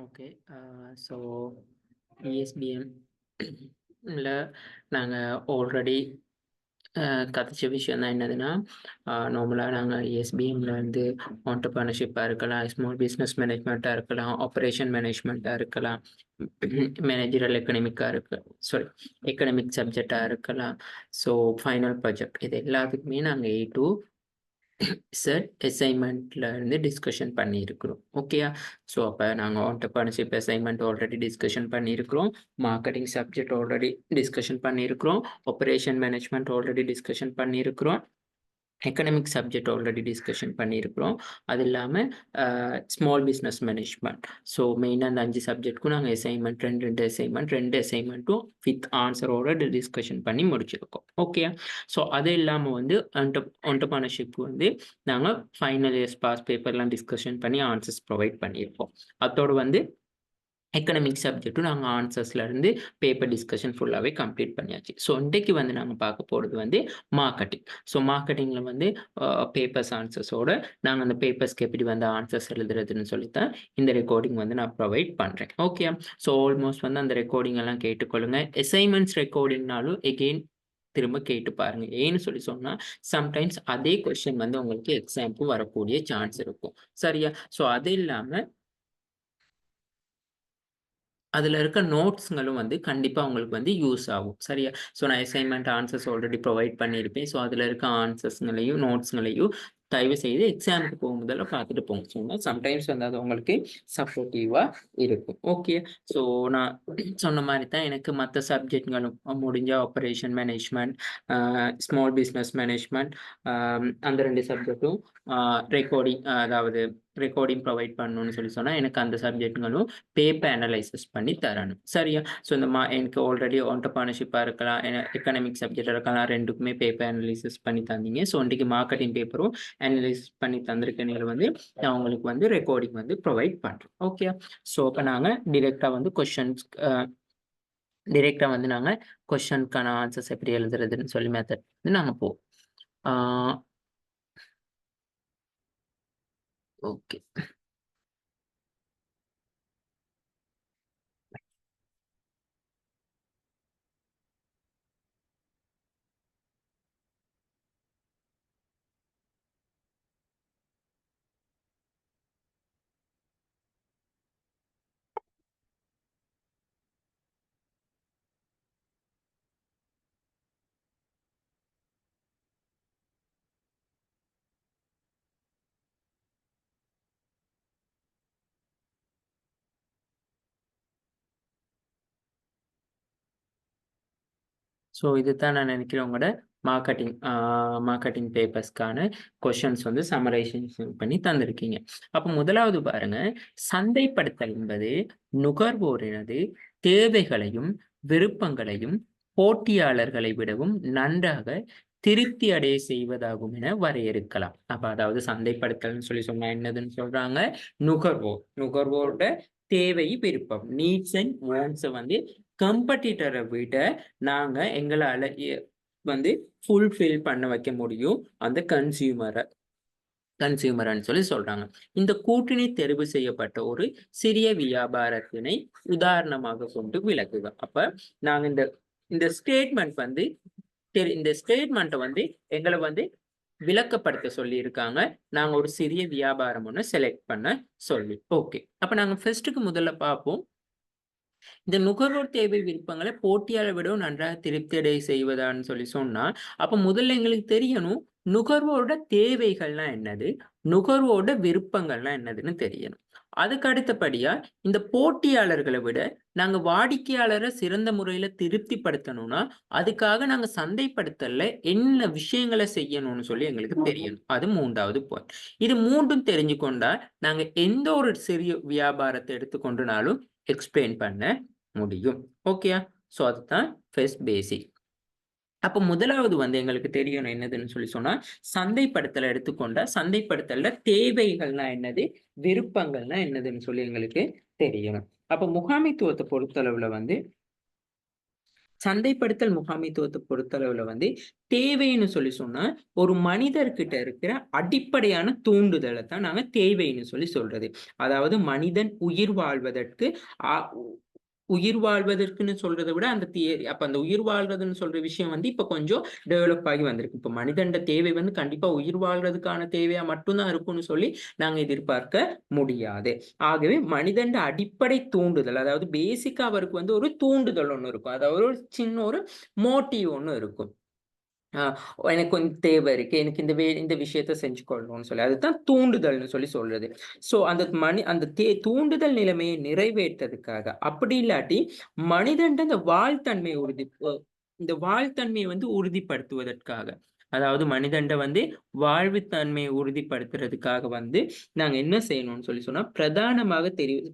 Okay. So ESBM ல நாங்க already கதைச்ச விஷயம் தான் என்னதுன்னா, நார்மலாக நாங்கள் ESBMல வந்து ஆண்டர்பிரினர்ஷிப்பாக இருக்கலாம், ஸ்மால் பிஸ்னஸ் மேனேஜ்மெண்ட்டாக இருக்கலாம், ஆப்ரேஷன் மேனேஜ்மெண்ட்டாக இருக்கலாம், மேனேஜரல் எக்கனாமிக் சப்ஜெக்டாக இருக்கலாம். ஸோ ஃபைனல் ப்ராஜெக்ட் இது எல்லாத்துக்குமே நாங்கள் A to Z அசைன்மெண்ட்ல இருந்து டிஸ்கஷன் பண்ணியிருக்கிறோம். ஓகேயா? ஸோ அப்போ நாங்கள் ஆண்டர்பிரினர்ஷிப் அசைன்மெண்ட் ஆல்ரெடி டிஸ்கஷன் பண்ணியிருக்கிறோம், மார்க்கெட்டிங் சப்ஜெக்ட் ஆல்ரெடி டிஸ்கஷன் பண்ணியிருக்கிறோம், ஆப்ரேஷன் மேனேஜ்மெண்ட் ஆல்ரெடி டிஸ்கஷன் பண்ணியிருக்கிறோம், எக்கனாமிக் சப்ஜெக்ட் ஆல்ரெடி டிஸ்கஷன் பண்ணியிருக்கிறோம். அது இல்லாமல் ஸ்மால் பிஸ்னஸ் மேனேஜ்மெண்ட். ஸோ மெயினாக அந்த 5 சப்ஜெக்ட்க்கும் நாங்கள் அசைன்மெண்ட் ரெண்டு அசைன்மெண்ட்டும் வித் ஆன்சரோட டிஸ்கஷன் பண்ணி முடிச்சிருக்கோம். ஓகே. ஸோ அது இல்லாமல் வந்து ஆண்டர்பிரினர்ஷிப் வந்து நாங்கள் ஃபைனல் இயர்ஸ் பாஸ் பேப்பர்லாம் டிஸ்கஷன் பண்ணி ஆன்சர்ஸ் ப்ரொவைட் பண்ணியிருக்கோம். அதோடு வந்து எக்கனாமிக் சப்ஜெக்ட்டும் நாங்கள் ஆன்சர்ஸ்லேருந்து பேப்பர் டிஸ்கஷன் ஃபுல்லாகவே கம்ப்ளீட் பண்ணியாச்சு. ஸோ இன்றைக்கு வந்து நாங்கள் பார்க்க போகிறது வந்து மார்க்கெட்டிங். ஸோ மார்க்கெட்டிங்கில் வந்து பேப்பர்ஸ் ஆன்சர்ஸோடு நாங்கள் அந்த பேப்பர்ஸ்க்கு எப்படி வந்து ஆன்சர்ஸ் எழுதுறதுன்னு சொல்லித்தான் இந்த ரெக்கார்டிங் வந்து நான் ப்ரொவைட் பண்ணுறேன். ஓகே. ஸோ ஆல்மோஸ்ட் வந்து அந்த ரெக்கார்டிங் எல்லாம் கேட்டுக்கொள்ளுங்க. அசைன்மெண்ட்ஸ் ரெக்கார்டிங்னாலும் எகெயின் திரும்ப கேட்டு பாருங்க. ஏன்னு சொல்லி சொன்னால் சம்டைம்ஸ் அதே கொஸ்டின் வந்து உங்களுக்கு எக்ஸாமுக்கு வரக்கூடிய சான்ஸ் இருக்கும். சரியா? ஸோ அது இல்லாமல் அதில் இருக்க நோட்ஸுங்களும் வந்து கண்டிப்பாக உங்களுக்கு வந்து யூஸ் ஆகும். சரியா? ஸோ நான் அசைன்மெண்ட் ஆன்சர்ஸ் ஆல்ரெடி ப்ரொவைட் பண்ணியிருப்பேன். ஸோ அதில் இருக்க ஆன்சர்ஸ்ங்களையும் நோட்ஸுங்களையும் தயவு செய்து எக்ஸாமுக்கு போகும்போதெல்லாம் பார்த்துட்டு போங்க. ஸோ சம்டைம்ஸ் வந்து அது உங்களுக்கு சப்போர்ட்டிவாக இருக்கும். ஓகே. ஸோ நான் சொன்ன மாதிரி தான் எனக்கு மற்ற சப்ஜெக்ட்களும் முடிஞ்ச operation management, small business management, அந்த 2 சப்ஜெக்ட்டும் அதாவது ரெக்கார்டிங் ப்ரொவைட் பண்ணணும்னு சொல்லி சொன்னால் எனக்கு அந்த சப்ஜெக்ட்களும் பேப்பர் அனலைசிஸ் பண்ணி தரணும். சரியா? ஸோ இந்த எனக்கு ஆல்ரெடி ஆண்டர்பிரினர்ஷிப்பாக இருக்கலாம், எக்கனாமிக் சப்ஜெக்ட் இருக்கலாம், ரெண்டுக்குமே பேப்பர் அனலைசிஸ் பண்ணி தந்தீங்க. ஸோ இன்றைக்கு மார்க்கெட்டிங் பேப்பரும் அனலைசிஸ் பண்ணி தந்திருக்கனால வந்து நான் உங்களுக்கு வந்து ரெக்கார்டிங் வந்து ப்ரொவைட் பண்ணுறேன். ஓகே. ஸோ இப்போ நாங்கள் டிரெக்டாக வந்து நாங்கள் கொஷனுக்கான ஆன்சர்ஸ் எப்படி எழுதுறதுன்னு சொல்லி மெத்தட் வந்து நாங்கள் போவோம். ஓகே. ஸோ இதுதான் நான் நினைக்கிறேன் உங்களோட மார்க்கெட்டிங் பேப்பர்ஸ்க்கான கொஷன்ஸ் வந்து சமரைசேஷன் பண்ணி தந்திருக்கீங்க. அப்போ முதலாவது பாருங்க, சந்தைப்படுத்தல் என்பது நுகர்வோரினது தேவைகளையும் விருப்பங்களையும் போட்டியாளர்களை விடவும் நன்றாக திருப்தி அடைய செய்வதாகும் என வரையறுக்கலாம். அப்ப அதாவது சந்தைப்படுத்தல்னு சொல்லி சொன்னா என்னதுன்னு சொல்றாங்க, நுகர்வோரோட தேவை விருப்பம், நீட்ஸ் அண்ட் வாண்ட்ஸை வந்து கம்படிட்டரை விட நாங்க எங்களால வந்து ஃபுல்ஃபில் பண்ண வைக்க முடியும் அந்த கன்சியூமர்னு சொல்லி சொல்றாங்க. இந்த கூட்டணி தெரிவு செய்யப்பட்ட ஒரு சிறிய வியாபாரத்தினை உதாரணமாக கொண்டு விளக்குக. அப்ப நாங்க இந்த ஸ்டேட்மெண்ட் வந்து இந்த ஸ்டேட்மெண்ட்டை வந்து எங்களை வந்து விளக்கப்படுத்த சொல்லி இருக்காங்க. நாங்க ஒரு சிறிய வியாபாரம் ஒன்று செலக்ட் பண்ண சொல்லி. ஓகே. அப்ப நாங்க ஃபர்ஸ்ட்டுக்கு முதல்ல பார்ப்போம், இந்த நுகர்வோர் தேவை விருப்பங்களை போட்டியாளரை விடவும் நன்றாக திருப்தி அடைய செய்வதான்னு சொல்லி சொன்னா, அப்ப முதல்ல எங்களுக்கு தெரியணும் நுகர்வோரோட தேவைகள்லாம் என்னது, நுகர்வோரோட விருப்பங்கள்லாம் என்னதுன்னு தெரியணும். அதுக்கு அடுத்தபடியா இந்த போட்டியாளர்களை விட நாங்க வாடிக்கையாளரை சிறந்த முறையில திருப்திப்படுத்தணும்னா அதுக்காக நாங்க சந்தைப்படுத்தல என்ன விஷயங்களை செய்யணும்னு சொல்லி எங்களுக்கு தெரியணும். அது 3வது பாயிண்ட். இது 3ம் தெரிஞ்சு கொண்டா நாங்க எந்த ஒரு சிறிய வியாபாரத்தை எடுத்துக்கொண்டுனாலும் எக்ஸ்பிளைன் பண்ண முடியும். ஓகேயா? ஸோ அதுதான் ஃபர்ஸ்ட் பேசிக். அப்போ முதலாவது வந்து எங்களுக்கு தெரியணும் என்னதுன்னு சொல்லி சொன்னா, சந்தைப்படுத்தலை எடுத்துக்கொண்டா சந்தைப்படுத்தல தேவைகள்னா என்னது, விருப்பங்கள்னா என்னதுன்னு சொல்லி எங்களுக்கு தெரியணும். அப்போ முகாமைத்துவத்தை பொறுத்தளவுல வந்து சந்தைப்படுத்தல் முகாமைத்துவத்தை பொறுத்தளவுல வந்து தேவைன்னு சொல்லி சொன்னா ஒரு மனிதர்கிட்ட இருக்கிற அடிப்படையான தூண்டுதலை தான் நாங்க தேவைன்னு சொல்லி சொல்றது. அதாவது மனிதன் உயிர் வாழ்வதற்கு உயிர் வாழ்வதற்குன்னு சொல்றதை விட அந்த தியரி அப்ப அந்த உயிர் வாழ்றதுன்னு சொல்ற விஷயம் வந்து இப்ப கொஞ்சம் டெவலப் ஆகி வந்திருக்கு. இப்ப மனிதண்ட தேவை வந்து கண்டிப்பா உயிர் வாழ்றதுக்கான தேவையா மட்டும்தான் இருக்கும்னு சொல்லி நாங்க எதிர்பார்க்க முடியாது. ஆகவே மனிதண்ட அடிப்படை தூண்டுதல், அதாவது பேசிக்கா அவருக்கு வந்து ஒரு தூண்டுதல் ஒண்ணு இருக்கும். அதாவது ஒரு சின்ன ஒரு மோட்டிவ் ஒண்ணு இருக்கும். எனக்கு கொஞ்சம் தேவை இருக்கு. எனக்கு இந்த விஷயத்த செஞ்சு கொள்ளணும்னு சொல்லி. அதுதான் தூண்டுதல்னு சொல்லி சொல்றது. ஸோ அந்த தூண்டுதல் நிலைமையை நிறைவேற்றதுக்காக, அப்படி இல்லாட்டி மனிதன்ட இந்த வாழ்த்தன்மையை வந்து உறுதிப்படுத்துவதற்காக. அதாவது மனிதன்ட வந்து வாழ்வுத்தன்மையை உறுதிப்படுத்துறதுக்காக வந்து நாங்க என்ன செய்யணும்னு சொல்லி சொன்னா, பிரதானமாக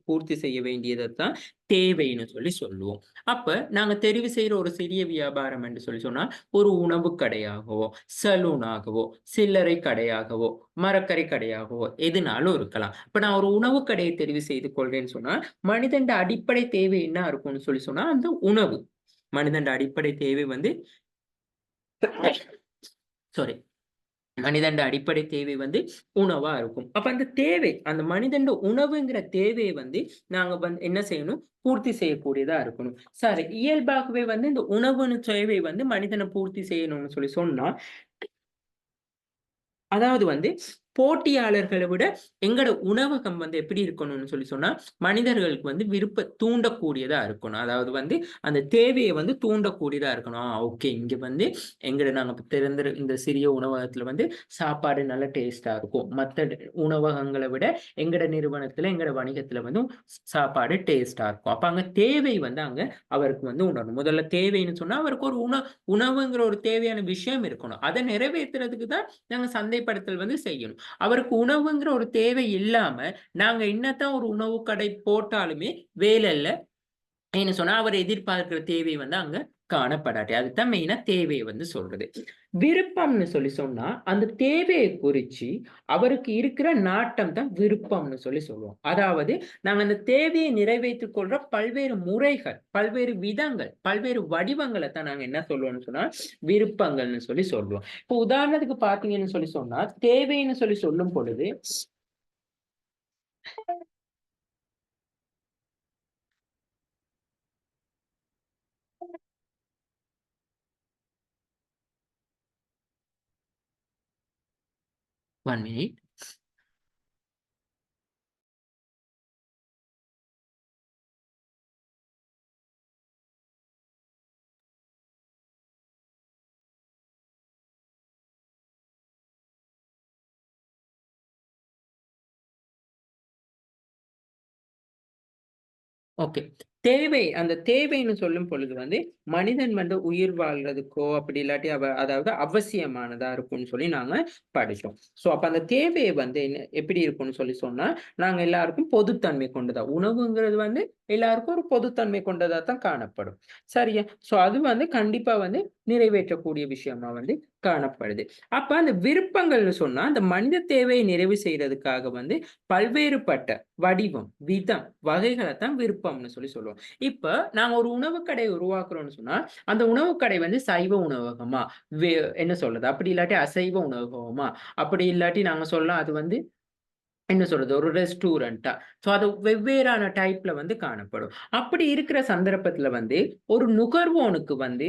பூர்த்தி செய்ய வேண்டியதைத்தான் தேவைன்னு சொல்லி சொல்லுவோம். அப்ப நாங்க தெரிவு செய்யற ஒரு சிறிய வியாபாரம் என்று சொல்லி சொன்னா, ஒரு உணவு கடையாகவோ, சலூனாகவோ, சில்லறை கடையாகவோ, மரக்கறி கடையாகவோ எதுனாலும் இருக்கலாம். இப்ப நான் ஒரு உணவு கடையை தெரிவு செய்து கொள்றேன்னு சொன்னா, மனிதன்ட அடிப்படை தேவை என்ன இருக்கும்னு சொல்லி சொன்னா, அந்த உணவு. மனிதன்ட அடிப்படை தேவை வந்து சாரி மனிதன்ட அடிப்படை தேவை வந்து உணவா இருக்கும். அப்ப அந்த தேவை, அந்த மனிதன்ட உணவுங்கிற தேவையை வந்து நாங்க வந்து என்ன செய்யணும், பூர்த்தி செய்யக்கூடியதா இருக்கணும். சரி, இயல்பாகவே வந்து இந்த உணவுன்னு தேவை வந்து மனிதனை பூர்த்தி செய்யணும்னு சொல்லி சொன்னா, அதாவது வந்து போட்டியாளர்களை விட எங்கட உணவகம் வந்து எப்படி இருக்கணும்னு சொல்லி சொன்னா, மனிதர்களுக்கு வந்து தூண்டக்கூடியதா இருக்கணும். அதாவது வந்து அந்த தேவையை வந்து தூண்டக்கூடியதா இருக்கணும். ஓகே, இங்க வந்து நாங்க திறந்த இந்த சிறிய உணவகத்துல வந்து சாப்பாடு நல்ல டேஸ்டா இருக்கும். மத்த உணவகங்களை விட எங்கட நிறுவனத்துல, எங்கட வணிகத்துல வந்து சாப்பாடு டேஸ்டா இருக்கும். அப்ப அங்க தேவை வந்து அங்க அவருக்கு வந்து உணரணும். முதல்ல தேவைன்னு சொன்னா அவருக்கு ஒரு உணவுங்கிற ஒரு தேவையான விஷயம் இருக்கணும். அதை நிறைவேற்றுறதுக்கு தான் நாங்க சந்தைப்படுத்தல் வந்து செய்யணும். அவருக்கு உணவுங்கிற ஒரு தேவை இல்லாம நாங்க என்னத்தான் ஒரு உணவு கடை போட்டாலுமே வேலை இல்ல. என்ன சொன்னா அவர் எதிர்பார்க்கிற தேவை வந்து அங்க காணப்படாது. அதுதான் மெயினா தேவையை வந்து சொல்றது. விருப்பம்னு சொல்லி சொன்னா அந்த தேவையை குறிச்சு அவருக்கு இருக்கிற நாட்டம் தான் விருப்பம்னு சொல்லி சொல்லுவோம். அதாவது நாங்க அந்த தேவையை நிறைவேற்றிக் கொள்ற பல்வேறு முறைகள், பல்வேறு விதங்கள், பல்வேறு வடிவங்களை தான் நாங்க என்ன சொல்லுவோம்னு சொன்னா விருப்பங்கள்னு சொல்லி சொல்லுவோம். இப்போ உதாரணத்துக்கு பாத்தீங்கன்னு சொல்லி சொன்னா தேவைன்னு சொல்லி சொல்லும் பொழுது 1 minute. ஓகே. அந்த தேவைன்னு சொல்லும் பொழுது வந்து, மனிதன் வந்து உயிர் வாழ்றதுக்கோ, அப்படி இல்லாட்டி அதாவது அவசியமானதா இருக்கும்னு சொல்லி நாங்க படிச்சோம். ஸோ அப்ப அந்த தேவையை வந்து எப்படி இருக்கும்னு சொல்லி சொன்னா, நாங்க எல்லாருக்கும் பொதுத்தன்மை கொண்டதா உணவுங்கிறது வந்து எல்லாருக்கும் ஒரு பொதுத்தன்மை கொண்டதா தான் காணப்படும். சரியா? ஸோ அது வந்து கண்டிப்பா வந்து நிறைவேற்றக்கூடிய விஷயமா வந்து காணப்படுது. அப்ப அந்த விருப்பங்கள்னு சொன்னா, அந்த மனித தேவையை நிறைவு செய்றதுக்காக வந்து பல்வேறுபட்ட வடிவம், விதம், வகைகளத்தான் விருப்பம்னு சொல்லி சொல்லுவோம். இப்ப நாங்க ஒரு உணவு கடை உருவாக்குறோம்னு சொன்னா, அந்த உணவு கடை வந்து சைவ உணவகமா? வே என்ன சொல்றது? அப்படி இல்லாட்டி அசைவ உணவகமா? அப்படி இல்லாட்டி நாங்க சொல்லலாம் அது வந்து என்ன சொல்றது? ஒரு ரெஸ்டாரண்டா? ஸோ அது வெவ்வேறான டைப்ல வந்து காணப்படும். அப்படி இருக்கிற சந்தர்ப்பத்துல வந்து, ஒரு நுகர்வோனுக்கு வந்து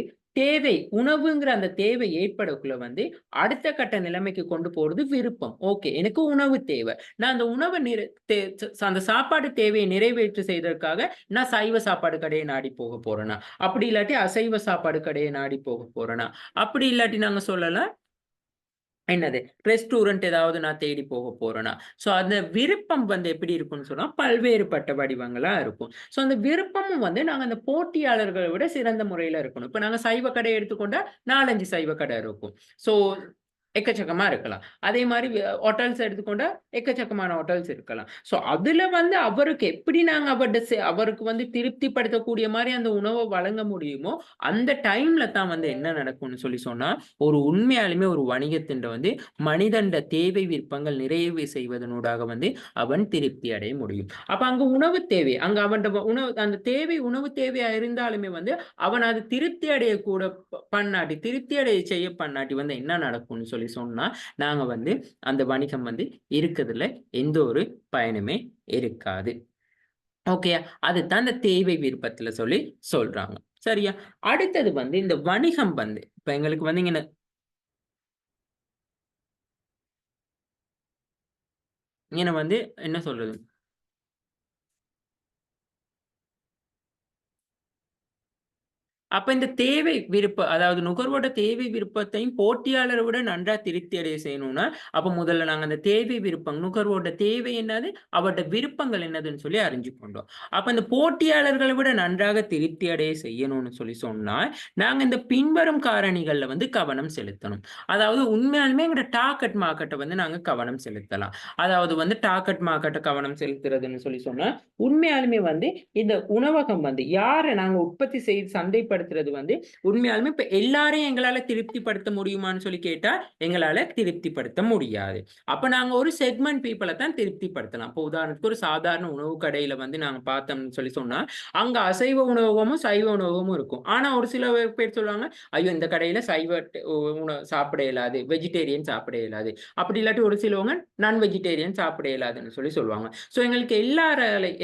உணவுங்கிற அந்த தேவை ஏற்படக்குள்ள வந்து, அடுத்த கட்ட நிலைமைக்கு கொண்டு போறது விருப்பம். ஓகே, எனக்கு உணவு தேவை. நான் அந்த உணவ நிற தே ச அந்த சாப்பாடு தேவையை நிறைவேற்று செய்ததற்காக, நான் சைவ சாப்பாடு கடைய நாடி போக போறேனா? அப்படி இல்லாட்டி அசைவ சாப்பாடு கடைய நாடி போக போறேனா? அப்படி இல்லாட்டி நாங்க சொல்லலாம் என்னது? ரெஸ்டாரண்ட் ஏதாவது நான் தேடி போக போறேனா? ஸோ அந்த விருப்பம் வந்து எப்படி இருக்கும்னு சொன்னா, பல்வேறுபட்ட வடிவங்களா இருக்கும். ஸோ அந்த விருப்பமும் வந்து நாங்க அந்த போட்டியாளர்கள விட சிறந்த முறையில இருக்கணும். இப்ப நாங்க சைவ கடை எடுத்துக்கொண்டா 4, 5 சைவ கடை இருக்கும். ஸோ எக்கச்சக்கமா இருக்கலாம். அதே மாரி ஹோட்டல்ஸ் எடுத்துக்கொண்டா எக்கச்சக்கமான ஹோட்டல்ஸ் இருக்கலாம். ஸோ அதுல வந்து அவருக்கு எப்படி நாங்க அவருக்கு வந்து திருப்திப்படுத்தக்கூடிய மாரி அந்த உணவ வழங்க முடியுமோ, அந்த டைம்ல தான் வந்து என்ன நடக்கும்னு சொல்லி சொன்னா, ஒரு உண்மையாலுமே ஒரு வணிகத்தின்ட வந்து மனிதன்ட தேவை விருப்பங்கள் நிறைவு செய்வதனூடாக வந்து அவன் திருப்தி அடைய முடியும். அப்ப அங்க உணவு தேவை. அங்க அவன்ட உணவு அந்த தேவை உணவு தேவையா இருந்தாலுமே வந்து அவன் அது திருப்தி அடைய கூட பண்ணாட்டி, திருப்தி அடைய செய்ய பண்ணாட்டி வந்து என்ன நடக்கும்னு சொல்லி சொன்னா, நாங்க வந்து அந்த வணிகம் வந்து இருக்கதுல எந்த ஒரு பயனுமே இருக்காது. ஓகேயா? அதுதான் இந்த தேவை விருப்பத்துல சொல்லி சொல்றாங்க. சரியா? அடுத்தது வந்து இந்த வணிகம் வந்து இப்ப எங்களுக்கு வந்து இங்கன வந்து என்ன சொல்றது? அப்ப இந்த தேவை அதாவது நுகர்வோட தேவை விருப்பத்தையும் போட்டியாளரை விட நன்றா திருப்தி அடைய செய்யணும்னா, அப்ப முதல்ல நாங்க அந்த தேவை விருப்பம் நுகர்வோட தேவை என்னது? அவருடைய விருப்பங்கள் என்னதுன்னு சொல்லி அறிஞ்சு கொண்டோம். அப்ப இந்த போட்டியாளர்களை விட நன்றாக திருப்தி அடைய செய்யணும்னு சொல்லி சொன்னா, நாங்க இந்த பின்வரும் காரணிகள்ல வந்து கவனம் செலுத்தணும். அதாவது உண்மையாலுமே எங்கட டார்கெட் மார்க்கெட்ட வந்து நாங்க கவனம் செலுத்தலாம். அதாவது வந்து டார்கெட் மார்க்கெட்ட கவனம் செலுத்துறதுன்னு சொல்லி சொன்னா, உண்மையாலுமே வந்து இந்த உணவகம் வந்து யார நாங்க உற்பத்தி செய்து சந்தைப்படுத்துறது வந்து உண்மையாலுமே இப்ப எல்லாரையும் எங்களால திருப்திப்படுத்த முடியுமான்னு சொல்லி கேட்டா, எங்களால திருப்திப்படுத்த முடியாது. அப்ப நாங்க ஒரு செக்மெண்ட் பீப்பிள தான் திருப்திப்படுத்தலாம். இப்போ உதாரணத்துக்கு ஒரு சாதாரண உணவு கடையில வந்து நாங்க பார்த்தோம்னு சொல்லி சொன்னா, அங்க அசைவ உணவகமும், சைவ உணவகமும் இருக்கும். ஆனா ஒரு சில பேர் சொல்லுவாங்க, "ஐயோ! இந்த கடையில சைவ உணவு சாப்பிட இயலாது. வெஜிடேரியன் சாப்பிட இயலாது." அப்படி இல்லாட்டி ஒரு சிலவங்க நான் வெஜிடேரியன் சாப்பிட இயலாதுன்னு சொல்லி சொல்லுவாங்க. ஸோ எங்களுக்கு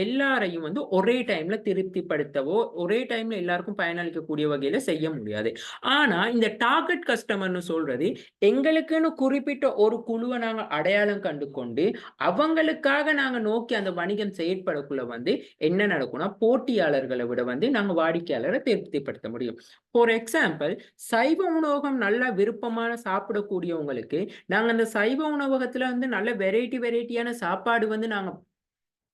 எல்லாரையும் வந்து ஒரே டைம்ல திருப்திப்படுத்தவோ, ஒரே டைம்ல எல்லாருக்கும் பயனளிக்கக்கூடிய வகையில செய்ய முடியாது. ஆனா, இந்த டார்கெட் கஸ்டமர்ன்னு சொல்றது, எங்களுக்குன்னு குறிப்பிட்ட ஒரு குழுவ நாங்க அடையாளம் கண்டு கொண்டு, அவங்களுக்காக நாங்க நோக்கி அந்த வணிகம் செயற்படக்குள்ள வந்து என்ன நடக்கும்னா, போட்டியாளர்கள விட வந்து நாங்க வாடிக்கையாளர திருப்திப்படுத்த முடியும். ஃபார் எக்ஸாம்பிள் சைவ உணவகம் நல்லா விருப்பமான சாப்பிடக்கூடியவங்களுக்கு, நாங்க அந்த சைவ உணவகத்துல வந்து நல்ல வெரைட்டியான சாப்பாடு வந்து நாங்க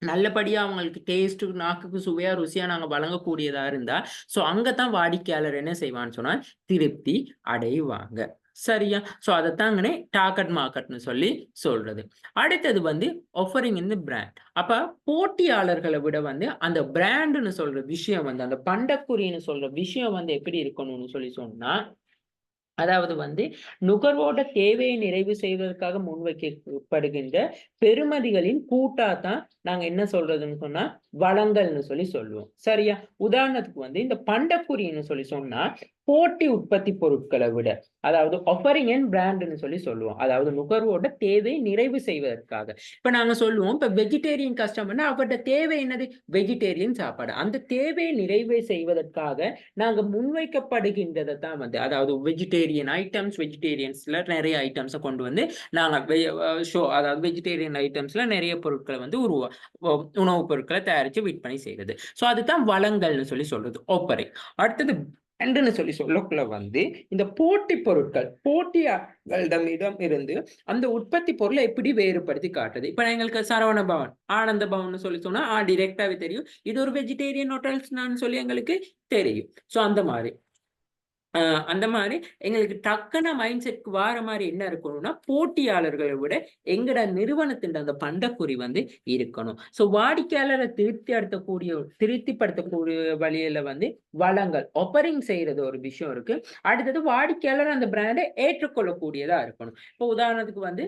நல்லபடியா அவங்களுக்கு டேஸ்ட்டு நாக்குக்கு சுவையா, ருசியா நாங்க வழங்கக்கூடியதா இருந்தா, ஸோ அங்க தான் வாடிக்கையாளர் என்ன செய்வான்னு சொன்னா, திருப்தி அடைவாங்க. சரியா? ஸோ அதத்தாங்கனே டார்கெட் மார்க்கெட்ன்னு சொல்லி சொல்றது. அடுத்தது வந்து ஆஃபரிங் இன் தி பிராண்ட். அப்ப போட்டியாளர்கள விட வந்து அந்த பிராண்டுன்னு சொல்ற விஷயம் வந்து, அந்த பண்டக்குறின்னு சொல்ற விஷயம் வந்து எப்படி இருக்கணும்னு சொல்லி சொன்னா, அதாவது வந்து நுகர்வோட தேவையை நிறைவு செய்வதற்காக முன்வைக்கப்படுகின்ற பெறுமதிகளின் கூட்டா தான் நாங்க என்ன சொல்றதுன்னு சொன்னா, வளங்கள்னு சொல்லி சொல்லுவோம். சரியா? உதாரணத்துக்கு வந்து இந்த பண்டக்குறின்னு சொல்லி சொன்னா, போட்டி உற்பத்தி பொருட்கள விட, அதாவது ஆஃபரிங் அண்ட் பிராண்ட்ன்னு சொல்லி சொல்லுவோம். அதாவது நுகர்வோட தேவையை நிறைவு செய்வதற்காக. இப்ப நாங்க சொல்லுவோம், இப்ப வெஜிடேரியன் கஸ்டமர்னா அவருடைய தேவை என்னது? வெஜிடேரியன் சாப்பாடு. அந்த தேவையை நிறைவு செய்வதற்காக நாங்க முன்வைக்கப்படுகின்றத தான் வந்து அதாவது வெஜிடேரியன்ஸ்ல நெறைய ஐட்டம்ஸ கொண்டு வந்து நாங்க அதாவது வெஜிடேரியன் ஐட்டம்ஸ்ல நெறைய பொருட்கள வந்து உணவுப் பொருட்கள தயாரிச்சு விற்பனை செய்றது. ஸோ அதுதான் வளங்கள்னு சொல்லி சொல்றது. ஆப்பரை. அடுத்தது பிராண்டுன்னு சொல்லி சொல்லக்குள்ள வந்து இந்த போட்டி பொருட்கள், போட்டியாளர்களிடம் இருந்து அந்த உற்பத்தி பொருள எப்படி வேறுபடுத்தி காட்டுது? இப்ப எங்களுக்கு சரவண பவன், ஆனந்த பவன்னு சொல்லி சொன்னா, டைரக்ட்டாவே தெரியும். இது ஒரு வெஜிடேரியன் ஹோட்டல்ஸ்ன்னு சொல்லி எங்களுக்கு தெரியும். ஸோ அந்த மாரி. அ அந்த மாரி எங்களுக்கு டக்குன மைண்ட் செட்க்கு வார மாரி என்ன இருக்கணும்னா, போட்டியாளர்கள விட எங்கட நிறுவனத்தின் அந்த பண்டக்குறி வந்து இருக்கணும். ஸோ வாடிக்கையாளர திருப்திப்படுத்தக்கூடிய வழியில வந்து வளங்கள், ஆஃபரிங் செய்றது ஒரு விஷயம் இருக்கு. அடுத்தது வாடிக்கையாளர் அந்த பிராண்ட ஏற்றுக்கொள்ளக்கூடியதா இருக்கணும். இப்போ உதாரணத்துக்கு வந்து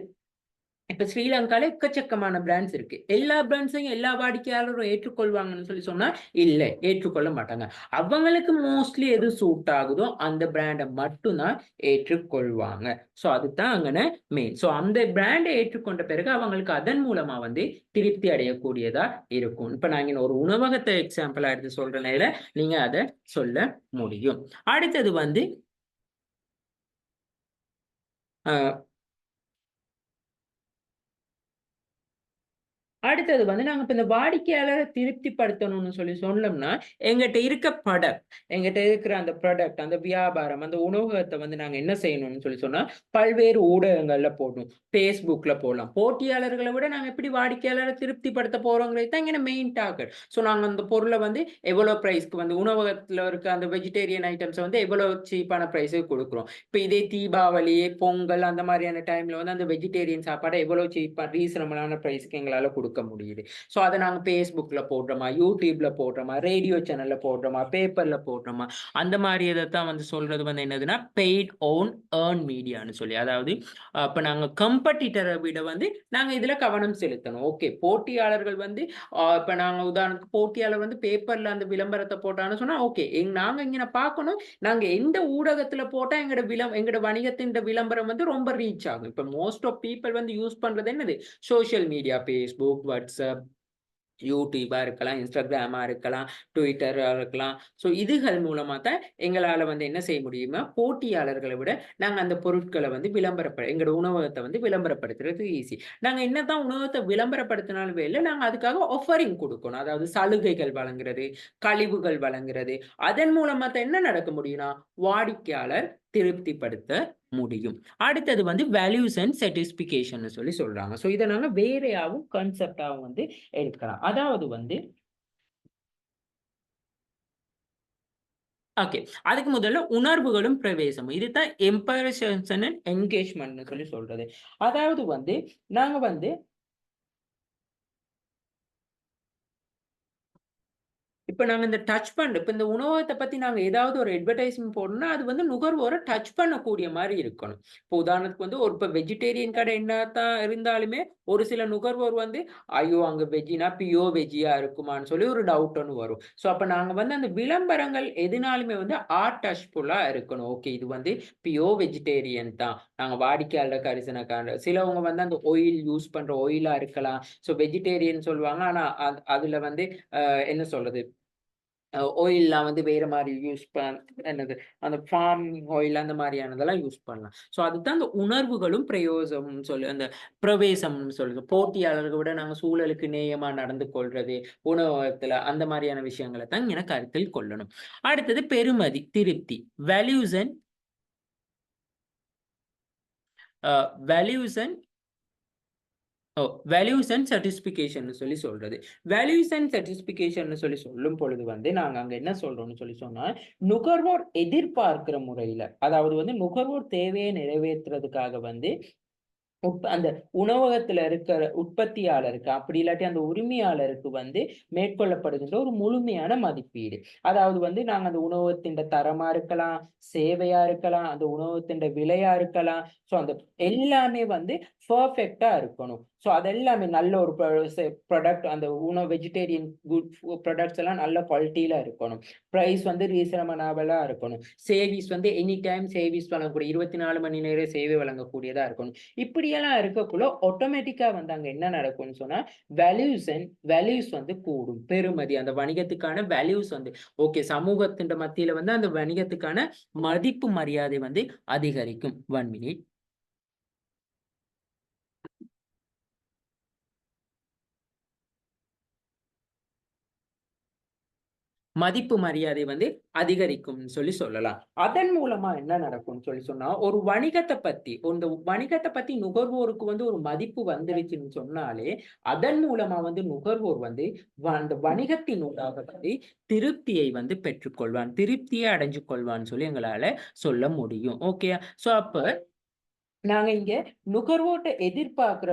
இப்ப ஸ்ரீலங்கால எக்கச்சக்கமான பிராண்ட்ஸ் இருக்கு. எல்லா பிராண்ட்ஸையும் எல்லா வாடிக்கையாளரும் ஏற்றுக்கொள்வாங்கன்னு சொல்லி சொன்னா, இல்ல ஏற்றுக்கொள்ள மாட்டாங்க. அவங்களுக்கு மோஸ்ட்லி எது சூட் ஆகுதோ அந்த பிராண்ட மட்டும் தான் ஏற்றுக்கொள்வாங்க. ஸோ அதுதான் அங்கன மெயின். ஸோ அந்த பிராண்ட ஏற்றுக்கொண்ட பிறகு அவங்களுக்கு அதன் மூலமா வந்து திருப்தி அடையக்கூடியதா இருக்கும். இப்ப நான் இங்க ஒரு உணவகத்த எக்ஸாம்பிளா எடுத்து சொல்றனால நீங்க அத சொல்ல முடியும். அடுத்தது வந்து அ அடுத்தது வந்து நாங்க இப்ப இந்த வாடிக்கையாளரை திருப்திப்படுத்தணும்னு சொல்லி சொன்னோம்னா, எங்கிட்ட இருக்க எங்கிட்ட இருக்கிற அந்த ப்ராடக்ட், அந்த வியாபாரம், அந்த உணவகத்தை வந்து நாங்க என்ன செய்யணும்னு சொல்லி சொன்னா, பல்வேறு ஊடகங்கள்ல போடணும். Facebookல போடலாம். போட்டியாளர்களை விட நாங்க எப்படி வாடிக்கையாளரை திருப்திப்படுத்த போறோங்கிறது தான் எங்க மெயின் டார்கெட். ஸோ நாங்க அந்த பொருளை வந்து எவ்வளோ பிரைஸ்க்கு வந்து உணவகத்துல இருக்க அந்த வெஜிடேரியன் ஐட்டம்ஸை வந்து எவ்வளவு சீப்பான பிரைஸுக்கு கொடுக்குறோம். இப்ப இதே தீபாவளி, பொங்கல் அந்த மாதிரியான டைம்ல வந்து அந்த வெஜிடேரியன் சாப்பாடை எவ்வளவு சீப்பா ரீசனபிளான பிரைஸ்க்கு எங்களால கொடுக்க முடியுது. ஸோ அதை நாங்க Facebookல போடுறோமா, YouTubeல போடுறோமா, ரேடியோ சேனல்ல போடுறோமா, பேப்பர்ல போடுறோமா, அந்த மாதிரி இதைத்தான் வந்து சொல்றது வந்து என்னதுன்னா பெய்ட் ஓன் ஏர்ன் மீடியான்னு சொல்லி. அதாவது இப்ப நாங்க கம்பெட்டிட்டரை விட வந்து நாங்க இதுல கவனம் செலுத்தணும். ஓகே, போட்டியாளர்கள் வந்து இப்ப நாங்க உதாரணத்துக்கு போட்டியாளர் வந்து பேப்பர்ல அந்த விளம்பரத்தை போட்டான்னு சொன்னா ஓகே, நாங்க இங்க பார்க்கணும் நாங்க எந்த ஊடகத்துல போட்டா எங்கட வணிகத்தின் விளம்பரம் வந்து ரொம்ப ரீச் ஆகும். இப்ப மோஸ்ட் ஆஃப் பீப்பிள் வந்து யூஸ் பண்றது என்னது, சோசியல் மீடியா, Facebook, WhatsApp, யூடியூபா இருக்கலாம், இன்ஸ்டாகிராமா இருக்கலாம், ட்விட்டரா இருக்கலாம். ஸோ இதுகள் மூலமா தான் எங்களால வந்து என்ன செய்ய முடியுமா, போட்டியாளர்களை விட நாங்க அந்த பொருட்களை வந்து எங்களோட உணவகத்தை வந்து விளம்பரப்படுத்துறது ஈஸி. நாங்க என்னதான் உணவகத்தை விளம்பரப்படுத்தினாலும் இல்ல, நாங்க அதுக்காக ஆஃபரிங் கொடுக்கணும். அதாவது சலுகைகள் வழங்குறது, கழிவுகள் வழங்குறது. அதன் மூலமா தான் என்ன நடக்க முடியும்னா, வாடிக்கையாளர் திருப்திப்படுத்த முடியும். அடுத்தது வந்து வேல்யூஸ் அண்ட் சாட்டிஸ்ஃபிகேஷன் சொல்லி சொல்றாங்க. ஸோ இதை நாங்க வேறையாவும் கான்செப்டாவும் வந்து எடுக்கலாம். அதாவது வந்து ஓகே, அதுக்கு முதல்ல உணர்வுகளும் பிரவேசமும். இதுதான் எம்பரேஷன்ஸ் அண்ட் என்கேஜ்மென்ட்னு சொல்லி சொல்றது. அதாவது வந்து நாங்க வந்து இப்ப நாங்க இந்த இப்ப இந்த உணவகத்த பத்தி நாங்க ஏதாவது ஒரு அட்வர்டைஸ்மென்ட் போடணும்னா, அது வந்து நுகர்வோர டச் பண்ணக்கூடிய மாரி இருக்கணும். இப்போ உதாரணத்துக்கு வந்து இப்ப வெஜிடேரியன் கடை என்னத்தான் இருந்தாலுமே, ஒரு சில நுகர்வோர் வந்து, ஐயோ! அங்க வெஜ்ஜினா பியூர் வெஜ்ஜியா இருக்குமான்னு சொல்லி ஒரு டவுட் ஒண்ணு வரும். ஸோ அப்ப நாங்க வந்து அந்த விளம்பரங்கள் எதுனாலுமே வந்து டச்ஃபுல்லா இருக்கணும். ஓகே, இது வந்து பியூர் வெஜிடேரியன் தான். நாங்க வாடிக்கையாளர் கரிசனைக்காக சிலவங்க வந்து அந்த ஆயில் யூஸ் பண்ற ஆயிலா இருக்கலாம். ஸோ வெஜிடேரியன் சொல்லுவாங்க. ஆனா அதுல வந்து என்ன சொல்றது? ஆயில்லாம் வந்து வேற மாரி என்னது அந்த ஃபார்மிங் ஆயில் அந்த மாரியானதெல்லாம் யூஸ் பண்ணலாம். ஸோ அதுதான் அந்த உணர்வுகளும் பிரயோசம்னு அந்த பிரவேசம்னு சொல்லுது. போட்டியாளர்களை விட நாங்க சூழலுக்கு நேயமா நடந்து கொள்றது, உணவகத்துல அந்த மாரியான விஷயங்கள தான் என கருத்தில் கொள்ளணும். அடுத்தது பெறுமதி, திருப்தி. Values and values and values and certification சொல்லி சொல்றது. வேல்யூஸ் அண்ட் சர்டிஃபிகேஷன் சொல்லி சொல்லும் பொழுது வந்து நாங்க அங்க என்ன சொல்றோம்னு சொல்லி சொன்னா, நுகர்வோர் எதிர்பார்க்கிற முறையில, அதாவது வந்து நுகர்வோர் தேவையை நிறைவேற்றுறதுக்காக வந்து அந்த உணவகத்துல இருக்கிற உற்பத்தியாளருக்கு, அப்படி இல்லாட்டி அந்த உரிமையாளருக்கு வந்து மேற்கொள்ளப்படுகின்ற ஒரு முழுமையான மதிப்பீடு. அதாவது வந்து நாங்க அந்த உணவகத்தின் தரமா இருக்கலாம், சேவையா இருக்கலாம், அந்த உணவகத்தின் விலையா இருக்கலாம். ஸோ அந்த எல்லாமே வந்து பெர்ஃபெக்ட்டா இருக்கணும். ஸோ அதெல்லாமே நல்ல ஒரு ப்ராடக்ட், அந்த வெஜிடேரியன் ப்ராடக்ட்ஸ் எல்லாம் நல்ல குவாலிட்டியில இருக்கணும். பிரைஸ் வந்து ரீசனபிளா இருக்கணும். சர்வீஸ் வந்து எனி டைம் சர்வீஸ் வழங்கக்கூடிய 24 மணி நேர சேவை வழங்கக்கூடியதா இருக்கணும். இப்படியெல்லாம் இருக்கக்குள்ள ஆட்டோமேட்டிக்கா வந்து அங்க என்ன நடக்கும்னு சொன்னா, வேல்யூஸ் வந்து கூடும். பெறுமதி, அந்த வணிகத்துக்கான வேல்யூஸ் வந்து ஓகே, சமூகத்தின் மத்தியில வந்து அந்த வணிகத்துக்கான மதிப்பு மரியாதை வந்து அதிகரிக்கும். 1 மினிட். மதிப்பு மரியாதை வந்து அதிகரிக்கும்னு சொல்லி சொல்லலாம். அதன் மூலமா என்ன நடக்கும்னு சொல்லி சொன்னா, ஒரு வணிகத்தை பத்தி நுகர்வோருக்கு வந்து ஒரு மதிப்பு வந்துருச்சுன்னு சொன்னாலே, அதன் மூலமா வந்து நுகர்வோர் வந்து அந்த வணிகத்தினூடாக வந்து திருப்தியை வந்து பெற்றுக்கொள்வான். திருப்தியை அடைஞ்சு கொள்வான்னு சொல்லி எங்களால சொல்ல முடியும். ஓகே. சோ அப்ப நாங்க இங்க நுகர்வோர்ட்ட எதிர்பார்க்கிற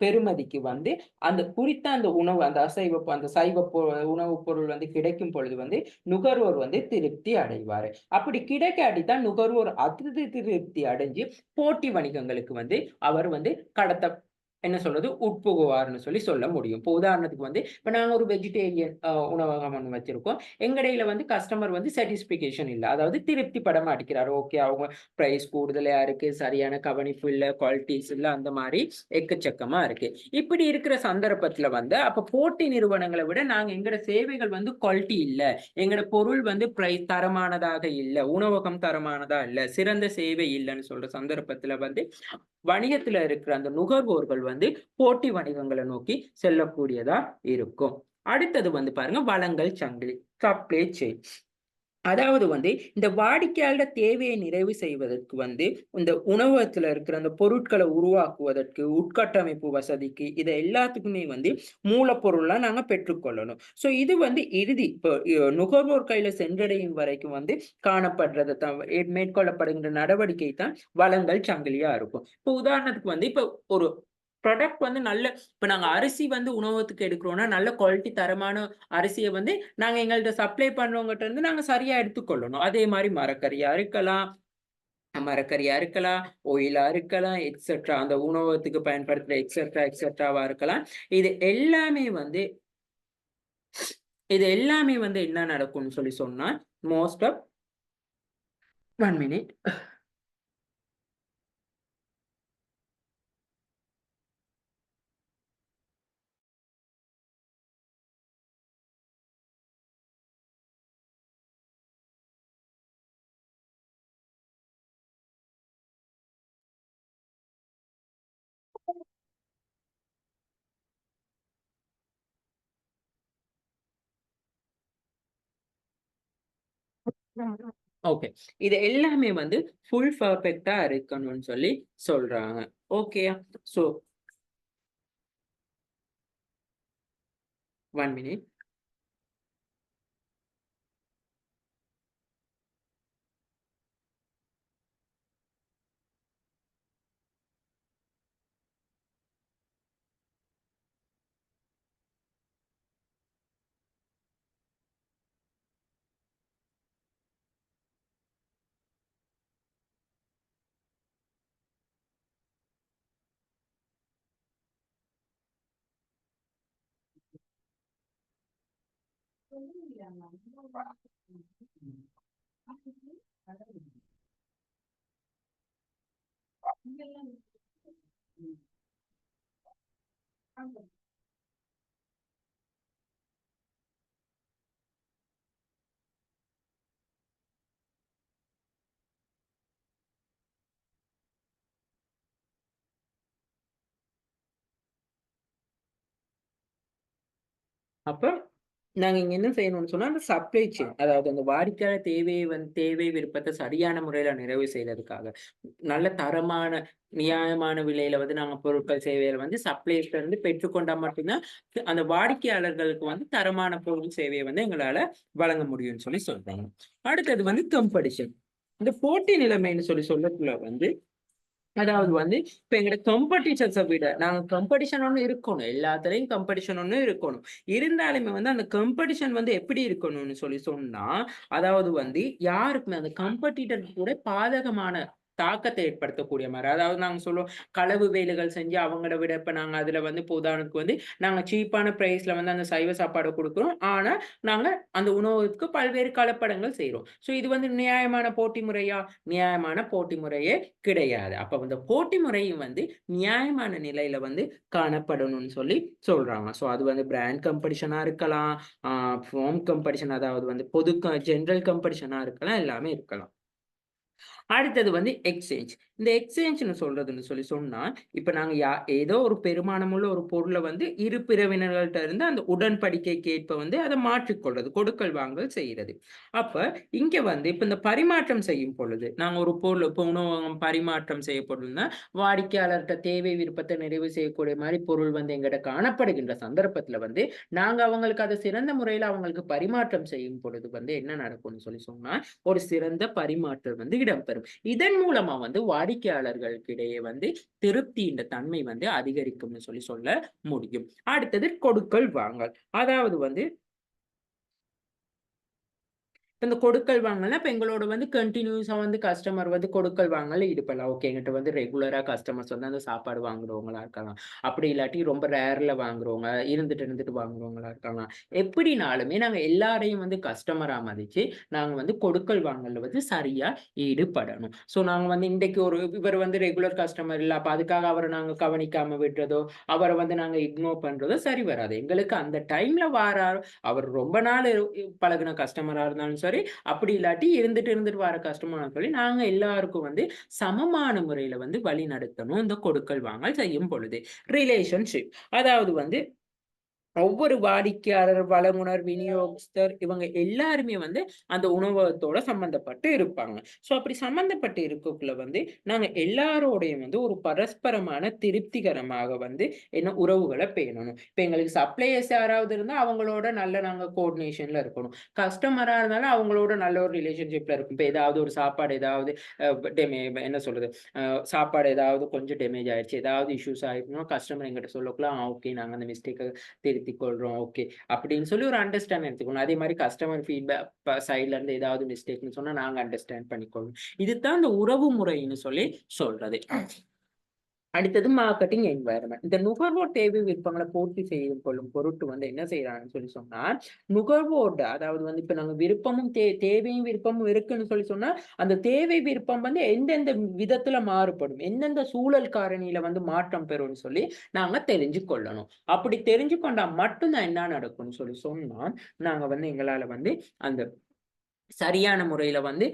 பெறுமதிக்கு வந்து அந்த குறித்த அந்த உணவு, அந்த அந்த சைவ உணவுப் பொருள் வந்து கிடைக்கும் பொழுது வந்து நுகர்வோர் வந்து திருப்தி அடைவாரு. அப்படி கிடைக்காட்டித்தான் நுகர்வோர் திருப்தி அடைஞ்சு போட்டி வணிகங்களுக்கு வந்து அவர் வந்து என்ன சொல்றது, உட்புகுவார்னு சொல்லி சொல்ல முடியும். இப்போ உதாரணத்துக்கு வந்து இப்ப நாங்க ஒரு வெஜிடேரியன் உணவகம் ஒண்ணு வச்சிருக்கோம். எங்கடையில வந்து கஸ்டமர் வந்து சாட்டிஸ்பிகேஷன் இல்ல. அதாவது திருப்தி பட மாட்டேங்கிறாரு. ஓகே, அவங்க பிரைஸ் கூடுதலா இருக்கு, சரியான கவனிப்பு இல்ல, குவாலிட்டிஸ் இல்ல, அந்த மாதிரி எக்கச்சக்கமா இருக்கு. இப்படி இருக்கிற சந்தர்ப்பத்துல வந்து அப்ப போட்டி நிறுவனங்களை விட நாங்க எங்கட சேவைகள் வந்து குவாலிட்டி இல்ல, எங்கட பொருள் வந்து பிரைஸ் தரமானதாக இல்ல, உணவகம் தரமானதா இல்ல, சிறந்த சேவை இல்லைன்னு சொல்ற சந்தர்ப்பத்துல வந்து வணிகத்துல இருக்கிற அந்த நுகர்வோர்கள் வந்து போட்டி வணிகங்களை நோக்கி செல்லக்கூடியதா இருக்கும். அடுத்தது வந்து பாருங்க வளங்கள் சங்கிலி, சப்ளை செயின். அதாவது வந்து இந்த வாடிக்கையாளர் தேவையை நிறைவு செய்வதற்கு வந்து இந்த உணவகத்துல இருக்கிற அந்த பொருட்களை உருவாக்குவதற்கு உட்கட்டமைப்பு வசதிக்கு இதை எல்லாத்துக்குமே வந்து மூலப்பொருள்லாம் நாங்க பெற்றுக்கொள்ளணும். ஸோ இது வந்து இறுதி இப்போ நுகர்வோர் கையில சென்றடையும் வரைக்கும் வந்து காணப்படுறது தான் மேற்கொள்ளப்படுகின்ற நடவடிக்கை தான் வளங்கள் சங்கிலியா இருக்கும். இப்போ உதாரணத்துக்கு வந்து இப்போ ஒரு ப்ராடக்ட் வந்து நல்ல இப்ப நாங்க அரிசி வந்து உணவகத்துக்கு எடுக்கிறோம்னா நல்ல குவாலிட்டி தரமான அரிசியை வந்து நாங்க எங்கள்ட்ட சப்ளை பண்றவங்ககிட்ட இருந்து நாங்க சரியா எடுத்துக்கொள்ளணும். அதே மாதிரி மரக்கறியா இருக்கலாம், ஆயிலா இருக்கலாம், எக்ஸெட்ரா அந்த உணவகத்துக்கு பயன்படுத்துற எக்ஸெட்ராவா இருக்கலாம். இது எல்லாமே வந்து என்ன நடக்கும்னு சொல்லி சொன்னா மோஸ்ட் ஆஃப் 1 மினிட். ஓகே. இது எல்லாமே வந்து ஃபுல் பெர்ஃபெக்ட்டா இருக்கணும்னு சொல்லி சொல்றாங்க. ஓகேயா? So 1 minute. அப்ப நாங்க இங்க என்ன செய்யணும்னு சொன்னா, அந்த சப்ளை செயின் அதாவது அந்த வாடிக்கையாளர் தேவை விருப்பத்த சரியான முறையில நிறைவு செய்றதுக்காக, நல்ல தரமான, நியாயமான விலையில வந்து நாங்க பொருட்கள், சேவைகள வந்து சப்ளையர்ட்ட இருந்து பெற்றுக்கொண்டா மட்டும் தான், அந்த வாடிக்கையாளர்களுக்கு வந்து தரமான பொருள், சேவைய வந்து எங்களால வழங்க முடியும்னு சொல்லி சொல்றாங்க. அடுத்தது வந்து காம்படிஷன். இந்த போட்டி நிலைமைன்னு சொல்லி சொல்லக்குள்ள வந்து அதாவது வந்து, இப்ப எங்கட காம்படிட்டர்ஸ விட நாங்க காம்படிஷன் ஒண்ணு இருக்கணும். எல்லாத்துலயும் காம்படிஷன் ஒண்ணு இருக்கணும். இருந்தாலுமே வந்து அந்த காம்படிஷன் வந்து எப்படி இருக்கணும்னு சொல்லி சொன்னா, அதாவது வந்து யாருக்குமே அந்த காம்படிட்டர் கூட பாதகமான தாக்கத்த ஏற்படுத்தக்கூடிய மாரி. அதாவது நாங்க சொல்லுவோம், களவு வேலைகள் செஞ்சு அவங்கள விட இப்ப நாங்க அதுல வந்து இப்ப உதாரணத்துக்கு வந்து நாங்க சீப்பான பிரைஸ்ல வந்து அந்த சைவ சாப்பாட குடுக்குறோம். ஆனா, நாங்க அந்த உணவகத்துக்கு பல்வேறு கலப்படங்கள் செய்றோம். ஸோ இது வந்து நியாயமான போட்டி முறையா? நியாயமான போட்டி முறையே கிடையாது. அப்ப அந்த போட்டி முறையும் வந்து நியாயமான நிலையில வந்து காணப்படணும்னு சொல்லி சொல்றாங்க. ஸோ அது வந்து பிராண்ட் காம்படிஷனா இருக்கலாம், ஆ ஃபார்ம் காம்படிஷன் அதாவது வந்து ஜெனரல் காம்படிஷனா இருக்கலாம், எல்லாமே இருக்கலாம். அடுத்தது வந்து எக்ஸ்சேஞ்ச். இந்த எக்ஸ்சேஞ்ச்ன்னு சொல்றதுன்னு சொல்லி சொன்னா, இப்ப நாங்க ஏதோ ஒரு பெருமானமுள்ள ஒரு பொருள வந்து இரு பிரிவினர்கள்ட்ட இருந்து அந்த உடன்படிக்கைக்கு ஏற்ப வந்து அத மாற்றிக்கொள்றது. கொடுக்கல் வாங்கல் செய்றது. அப்ப இங்க வந்து இப்ப இந்த பரிமாற்றம் செய்யும் பொழுது, நாங்க ஒரு பொருள் இப்ப உணவகம் பரிமாற்றம் செய்யப்படும்னா, வாடிக்கையாளர்ட்ட தேவை விருப்பத்த நிறைவு செய்யக்கூடிய மாரி பொருள் வந்து எங்கிட்ட காணப்படுகின்ற சந்தர்ப்பத்துல வந்து, நாங்க அவங்களுக்கு அத சிறந்த முறையில அவங்களுக்கு பரிமாற்றம் செய்யும் பொழுது வந்து என்ன நடக்கும்னு சொல்லி சொன்னா, ஒரு சிறந்த பரிமாற்றம் வந்து இடம்பெறும். இதன் மூலமா வந்து வாடிக்கையாளர்களுக்கு இடையே வந்து திருப்தியின் தன்மை வந்து அதிகரிக்கும்னு சொல்லி சொல்ல முடியும். அடுத்தது கொடுக்கல் வாங்கல். அதாவது வந்து இப்ப இந்த கொடுக்கல் வாங்கல்னா, இப்ப எங்களோட வந்து கன்டினியூஸா வந்து கஸ்டமர் வந்து கொடுக்கல் வாங்கல்ல ஈடுபடலாம். ஓகே. என்கிட்ட வந்து ரெகுலரா கஸ்டமர்ஸ் வந்து அந்த சாப்பாடு வாங்குறவங்களா இருக்கலாம். அப்படி இல்லாட்டி ரொம்ப ரேர்ல வாங்குறவங்க, இருந்துட்டு வாங்குறவங்களா இருக்கலாம். எப்படினாலுமே நாங்க எல்லாரையும் வந்து கஸ்டமரா மதிச்சு, நாங்க வந்து கொடுக்கல் வாங்கல்ல வந்து சரியா ஈடுபடணும். ஸோ நாங்க வந்து இன்றைக்கு இவர் வந்து ரெகுலர் கஸ்டமர் இல்ல. அப்ப அதுக்காக அவர நாங்க கவனிக்காம விடுறதோ, அவர வந்து நாங்க இக்னோர் பண்றதோ சரி வராது. எங்களுக்கு அந்த டைம்ல வாராரு அவர் ரொம்ப நாள் பழகுன கஸ்டமரா இருந்தாலும் சரி, சொல்லி, அப்படி இல்லாட்டி இருந்துட்டு வர கஸ்டமர்னு சொல்லி நாங்க எல்லாருக்கும் வந்து சமமான முறையில வந்து வழி நடத்தணும் இந்த கொடுக்கல் வாங்கல் செய்யும் பொழுது. ரிலேஷன்ஷிப் அதாவது வந்து ஒவ்வொரு வாடிக்கையாளர், வழங்குனர், விநியோகஸ்தர் இவங்க எல்லாருமே வந்து அந்த உணவகத்தோட சம்பந்தப்பட்டு இருப்பாங்க. ஸோ அப்படி சம்பந்தப்பட்டு இருக்கக்குள்ள வந்து நாங்க எல்லாரோடையும் வந்து ஒரு பரஸ்பரமான திருப்திகரமாக வந்து என்ன உறவுகள பேணணும். இப்ப எங்களுக்கு சப்ளையர்ஸ் யாராவது இருந்தா அவங்களோட நல்ல நாங்க கோஆர்டினேஷன்ல இருக்கணும். கஸ்டமரா இருந்தாலும் அவங்களோட நல்ல ஒரு ரிலேஷன்ஷிப்ல இருக்கும். இப்ப ஏதாவது ஒரு சாப்பாடு ஏதாவது அ டெமே என்ன சொல்றது? சாப்பாடு ஏதாவது கொஞ்சம் டேமேஜ் ஆயிடுச்சு. ஏதாவது இஷ்யூஸ் ஆயிருச்சுன்னா கஸ்டமர் எங்கிட்ட சொல்லக்குள்ள, ஓகே நாங்க அந்த மிஸ்டேக்க திருத்திக் கொள்றோம். ஓகே. அப்படின்னு சொல்லி ஒரு அண்டர்ஸ்டாண்ட் எடுத்துக்கணும். அதே மாரி கஸ்டமர் ஃபீட்பேக் சைட்ல இருந்து ஏதாவது மிஸ்டேக்ன்னு சொன்னா நாங்க அண்டர்ஸ்டாண்ட் பண்ணிக்கொள்ளணும். இதுதான் இந்த உறவு முறைன்னு சொல்லி சொல்றது. அடுத்தது மார்க்கெட்டிங் என்வாயர்ன்மென்ட். இந்த நுகர்வோர் தேவை விருப்பங்கள பூர்த்தி செய்து கொள்ளும் பொருட்டு வந்து என்ன செய்றாங்கன்னு சொல்லி சொன்னா, நுகர்வோர்ட அதாவது வந்து இப்ப நாங்க விருப்பமும் தேவையும் விருப்பமும் இருக்குன்னு சொல்லி சொன்னா, அந்த தேவை விருப்பம் வந்து எந்தெந்த விதத்துல மாறுபடும். எந்தெந்த சூழல் காரணியில வந்து மாற்றம் பெறும்னு சொல்லி நாங்க தெரிஞ்சு கொள்ளணும். அப்படி தெரிஞ்சு கொண்டா மட்டும் தான் என்ன நடக்கும்னு சொல்லி சொன்னா, நாங்க வந்து எங்களால வந்து அந்த சரியான முறையில வந்து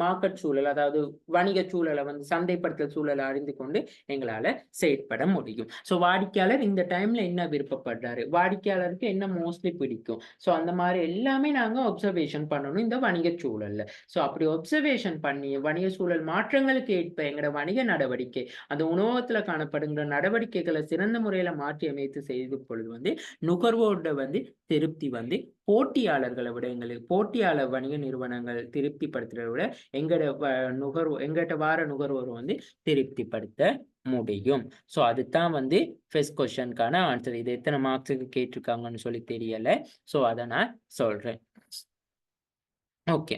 மார்க்கெட் சூழல், அதாவது வணிக சூழல வந்து சந்தைப்படுத்தல் சூழல அறிந்து கொண்டு எங்களால செயற்பட முடியும். ஸோ வாடிக்கையாளர் இந்த டைம்ல என்ன விருப்பப்படுறாரு? வாடிக்கையாளருக்கு என்ன மோஸ்ட்லி பிடிக்கும்? ஸோ அந்த மாரி எல்லாமே நாங்க அப்சர்வேஷன் பண்ணணும் இந்த வணிக சூழல்ல. ஸோ அப்படி அப்சர்வேஷன் பண்ணி வணிக சூழல் மாற்றங்களுக்கு ஏற்ப எங்கட வணிக நடவடிக்கை, அந்த உணவகத்துல காணப்படுகின்ற நடவடிக்கைகள சிறந்த முறையில மாற்றி அமைத்து செய்யும் பொழுது வந்து நுகர்வோர்ட வந்து திருப்தி வந்து போட்டியாளர்கள விட எங்களுக்கு போட்டியாளர் வணிக நிறுவனங்கள் திருப்திப்படுத்துறத விட எங்கட எங்கிட்ட வார நுகர்வோர் வந்து திருப்திப்படுத்த முடியும். ஸோ அதுதான் வந்து ஃபர்ஸ்ட் கொஸ்டின்க்கான ஆன்சர். இது எத்தன மார்க்ஸுக்கு கேட்டிருக்காங்கன்னு சொல்லி தெரியல. ஸோ அத நான் சொல்றேன். ஓகே.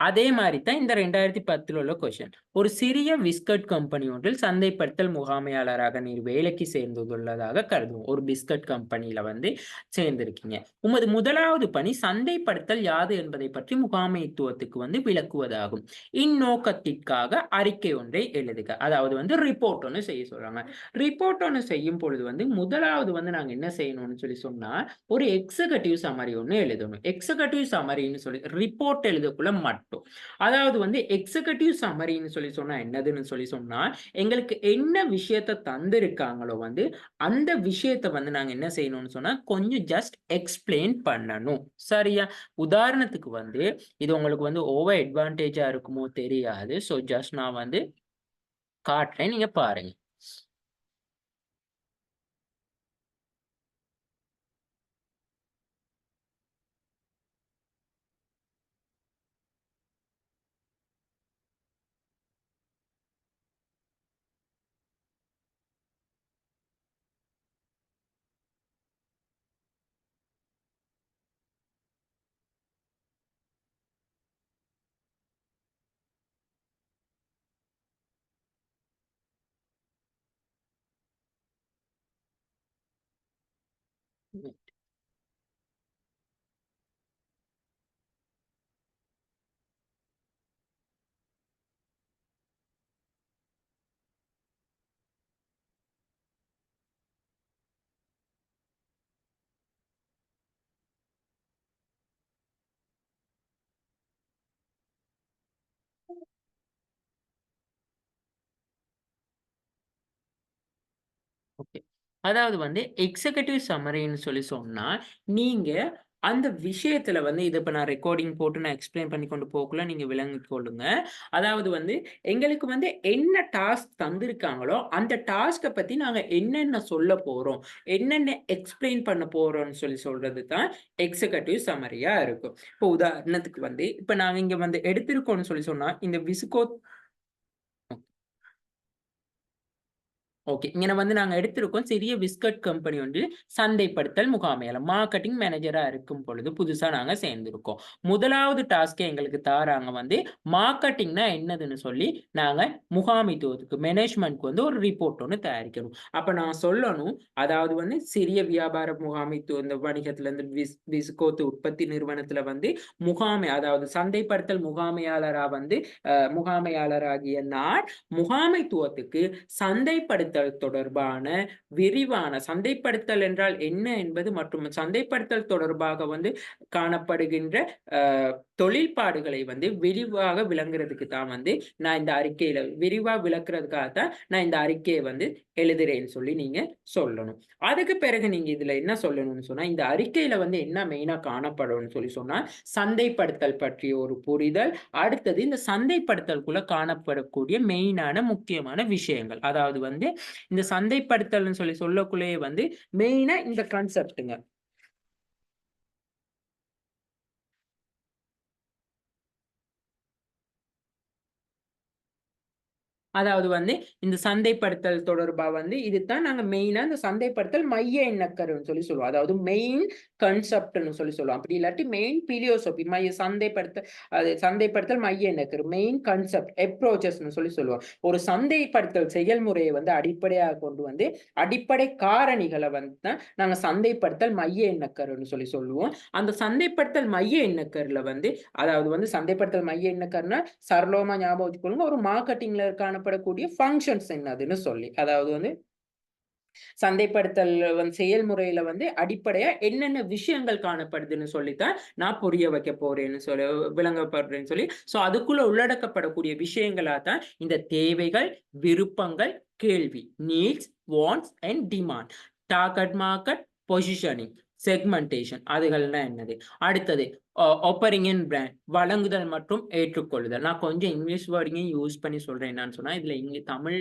அதே மாரி தான் இந்த 2010ல உள்ள கொஸ்டின். ஒரு சிறிய பிஸ்கட் கம்பெனி ஒன்றில் சந்தைப்படுத்தல் முகாமையாளராக நீர் வேலைக்கு சேர்ந்துள்ளதாக கருதுவோம். ஒரு பிஸ்கட் கம்பெனியில வந்து சேர்ந்திருக்கீங்க. உமது முதலாவது பணி சந்தைப்படுத்தல் யாது என்பதை பற்றி முகாமைத்துவத்துக்கு வந்து விளக்குவதாகும். இந்நோக்கத்திற்காக அறிக்கை ஒன்றை எழுதுக. அதாவது வந்து ரிப்போர்ட் ஒண்ணு செய்ய சொல்றாங்க. ரிப்போர்ட் ஒண்ணு செய்யும் பொழுது வந்து முதலாவது வந்து நாங்க என்ன செய்யணும்னு சொல்லி சொன்னா, ஒரு எக்ஸிகியூட்டிவ் சம்மரி ஒண்ணு எழுதணும். எக்ஸிகியூட்டிவ் சம்மரின்னு சொல்லி ரிப்போர்ட் எழுதக்குள்ள மட்டும். அதாவது வந்து எக்ஸிகியூட்டிவ் சம்மரின்னு சொல்லி சொன்னா என்னதுன்னு சொல்லி சொன்னா, எங்களுக்கு என்ன விஷயத்த தந்திருக்காங்களோ வந்து, அந்த விஷயத்த வந்து நாங்க என்ன செய்யணும்னு சொன்னா, கொஞ்சம் ஜஸ்ட் எக்ஸ்பிளைன் பண்ணணும். சரியா? உதாரணத்துக்கு வந்து, இது உங்களுக்கு வந்து ஓவர் அட்வான்டேஜா இருக்குமோ தெரியாது. ஸோ ஜஸ்ட் நான் வந்து காட்டுறேன். நீங்க பாருங்க. ஓகே. அதாவது வந்து எக்ஸிகியூட்டிவ் சம்மரின்னு சொல்லி சொன்னா, நீங்க அந்த விஷயத்துல வந்து இத இப்ப நான் ரெக்கார்டிங் போட்டு நான் எக்ஸ்ப்ளைன் பண்ணி கொண்டு போகக்குள்ள நீங்க விளங்கிக் கொள்ளுங்க. அதாவது வந்து எங்களுக்கு வந்து என்ன டாஸ்க் தந்திருக்காங்களோ, அந்த டாஸ்க்க பத்தி நாங்க என்னென்ன சொல்லப் போறோம், என்னென்ன எக்ஸ்ப்ளைன் பண்ண போறோம்ன்னு சொல்லி சொல்றது தான் எக்ஸிகியூட்டிவ் சம்மரியா இருக்கும். இப்போ உதாரணத்துக்கு வந்து, இப்ப நாங்க இங்க வந்து எடுத்திருக்கோம்ன்னு சொல்லி சொன்னா, இந்த விஸ்கோ ஓகே. இங்கன வந்து நாங்க எடுத்திருக்கோம் சிறிய பிஸ்கட் கம்பெனி ஒன்றில் சந்தைப்படுத்தல் முகாமையாளர். மார்க்கெட்டிங் மேனேஜரா இருக்கும் பொழுது புதுசா நாங்க சேர்ந்திருக்கோம். முதலாவது டாஸ்க்க எங்களுக்கு தாராங்க வந்து மார்க்கெட்டிங்னா என்னதுன்னு சொல்லி நாங்க முகாமைத்துவத்துக்கு மேனேஜ்மென்ட்க்கு வந்து ஒரு ரிப்போர்ட் ஒண்ணு தயாரிக்கணும். அப்ப நான் சொல்லணும், அதாவது வந்து சிறிய வியாபார முகாமைத்துவ இந்த வணிகத்துல இந்த விஸ்கோத்து உற்பத்தி நிறுவனத்துல வந்து அதாவது சந்தைப்படுத்தல் முகாமையாளரா வந்து முகாமையாளராகிய நான் முகாமைத்துவத்துக்கு சந்தைப்படுத்தல் சந்தைப்படுத்தல் தொடர்பான விரிவான சந்தைப்படுத்தல் என்றால் என்ன என்பது மற்றும் சந்தைப்படுத்தல் தொடர்பாக வந்து காணப்படுகின்ற தொழில்பாடுகளை வந்து விரிவாக விளங்குறதுக்கு தான் வந்து நான் இந்த அறிக்கையில விரிவா விளக்குறதுக்காக தான் நான் இந்த அறிக்கையை வந்து எழுதுறேன்னு சொல்லி நீங்க சொல்லணும். அதுக்கு பிறகு நீங்க இதுல என்ன சொல்லணும்னு சொன்னா, இந்த அறிக்கையில வந்து என்ன மெயினா காணப்படும்னு சொல்லி சொன்னா, சந்தைப்படுத்தல் பற்றிய ஒரு புரிதல், அடுத்தது இந்த சந்தைப்படுத்தலுக்குள்ள காணப்படக்கூடிய மெயினான முக்கியமான விஷயங்கள். அதாவது வந்து இந்த சந்தைப்படுத்தல்னு சொல்லி சொல்லக்குள்ளேயே வந்து மெயினா இந்த கான்செப்டுங்க. அதாவது வந்து இந்த சந்தைப்படுத்தல் தொடர்பா வந்து இதுதான் நாங்க மெயினா இந்த சந்தைப்படுத்தல் மைய எண்ணக்கருன்னு சொல்லி சொல்லுவோம். அதாவது மெயின் கன்செப்ட்னு சொல்லி சொல்லுவோம். அப்படி இல்லாட்டி மெயின் பிலியோசோபி மைய சந்தைப்படுத்தல், அது சந்தைப்படுத்தல் மைய எண்ணக்கரு மெயின் கன்செப்ட் அப்ரோச்சஸ்னு சொல்லி சொல்லுவோம். ஒரு சந்தைப்படுத்தல் செயல்முறையை வந்து அடிப்படையாக கொண்டு வந்து அடிப்படை காரணிகளை வந்து தான் நாங்க சந்தைப்படுத்தல் மைய எண்ணக்கருன்னு சொல்லி சொல்லுவோம். அந்த சந்தைப்படுத்தல் மைய எண்ணக்கருல வந்து அதாவது வந்து சந்தைப்படுத்தல் மைய எண்ணக்கருன்னா சரளமா ஞாபகம் வச்சுக்கொள்ளுங்க, ஒரு மார்க்கெட்டிங்ல காணப்படக்கூடிய ஃபங்க்ஷன்ஸ் என்னதுன்னு சொல்லி. அதாவது வந்து சந்தைப்படுத்தல் வந்து செயல்முறையில வந்து அடிப்படையா என்னென்ன விஷயங்கள் காணப்படுதுன்னு சொல்லித்தான் நான் புரிய வைக்க போறேன்னு சொல்லி விளங்கப்படுறேன்னு சொல்லி. சோ அதுக்குள்ள உள்ளடக்கப்படக்கூடிய விஷயங்களா தான் இந்த தேவைகள், விருப்பங்கள், கேள்வி needs, wants and demand, target market, positioning, segmentation அதுகள்னா என்னது, அடுத்தது ஆஃபரிங் அண்ட் பிராண்ட் வழங்குதல் மற்றும் ஏற்றுக்கொள்ளுதல். நான் கொஞ்சம் இங்கிலீஷ் வேர்டிங்கையும் யூஸ் பண்ணி சொல்றேன். என்னன்னு சொன்னா இதுல தமிழ்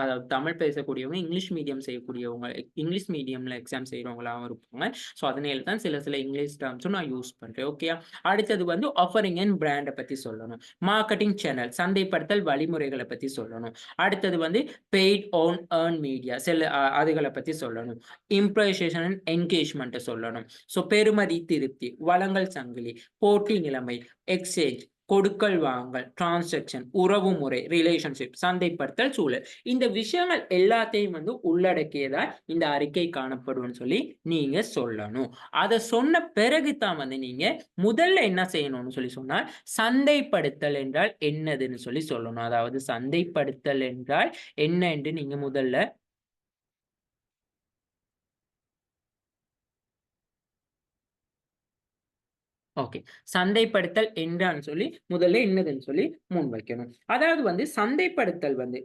அதாவது தமிழ் பேசக்கூடியவங்க, இங்கிலீஷ் மீடியம் செய்யக்கூடியவங்க, இங்கிலீஷ் மீடியம்ல எக்ஸாம் செய்யறவங்களாவும் இருப்பாங்க. ஸோ அதனால தான் சில இங்கிலீஷ் டேர்ம்ஸும் நான் யூஸ் பண்றேன். ஓகே. அடுத்தது வந்து ஆஃபரிங் அண்ட் பிராண்டை பத்தி சொல்லணும். மார்க்கெட்டிங் சேனல் சந்தைப்படுத்தல் வழிமுறைகளை பத்தி சொல்லணும். அடுத்தது வந்து பெய்ட் ஓன் ஏர்ன் மீடியா சில அதுகளை பத்தி சொல்லணும். இம்ப்ரெஷன் அண்ட் என்கேஜ்மெண்ட்டை சொல்லணும். ஸோ பெறுமதி திருப்தி, வளங்கள் சங்கிலி, போட்டி நிலைமை, எக்ஸ்சேஞ்ச், கொடுக்கல் வாங்கல், டிரான்சாக்ஷன், உறவு முறை, ரிலேஷன்ஷிப், சந்தைப்படுத்தல் சூழல், இந்த விஷயங்கள் எல்லாத்தையும் வந்து உள்ளடக்கியதா இந்த அறிக்கை காணப்படும் சொல்லி நீங்க சொல்லணும். அதை சொன்ன பிறகு தான் வந்து நீங்க முதல்ல என்ன செய்யணும்னு சொல்லி சொன்னா, சந்தைப்படுத்தல் என்றால் என்னதுன்னு சொல்லி சொல்லணும். அதாவது சந்தைப்படுத்தல் என்றால் என்ன என்று நீங்க முதல்ல ஓகே. சந்தைப்படுத்தல் என்றான்னு சொல்லி முதல்ல என்னதுன்னு சொல்லி முன்வைக்கணும். அதாவது வந்து சந்தைப்படுத்தல் வந்து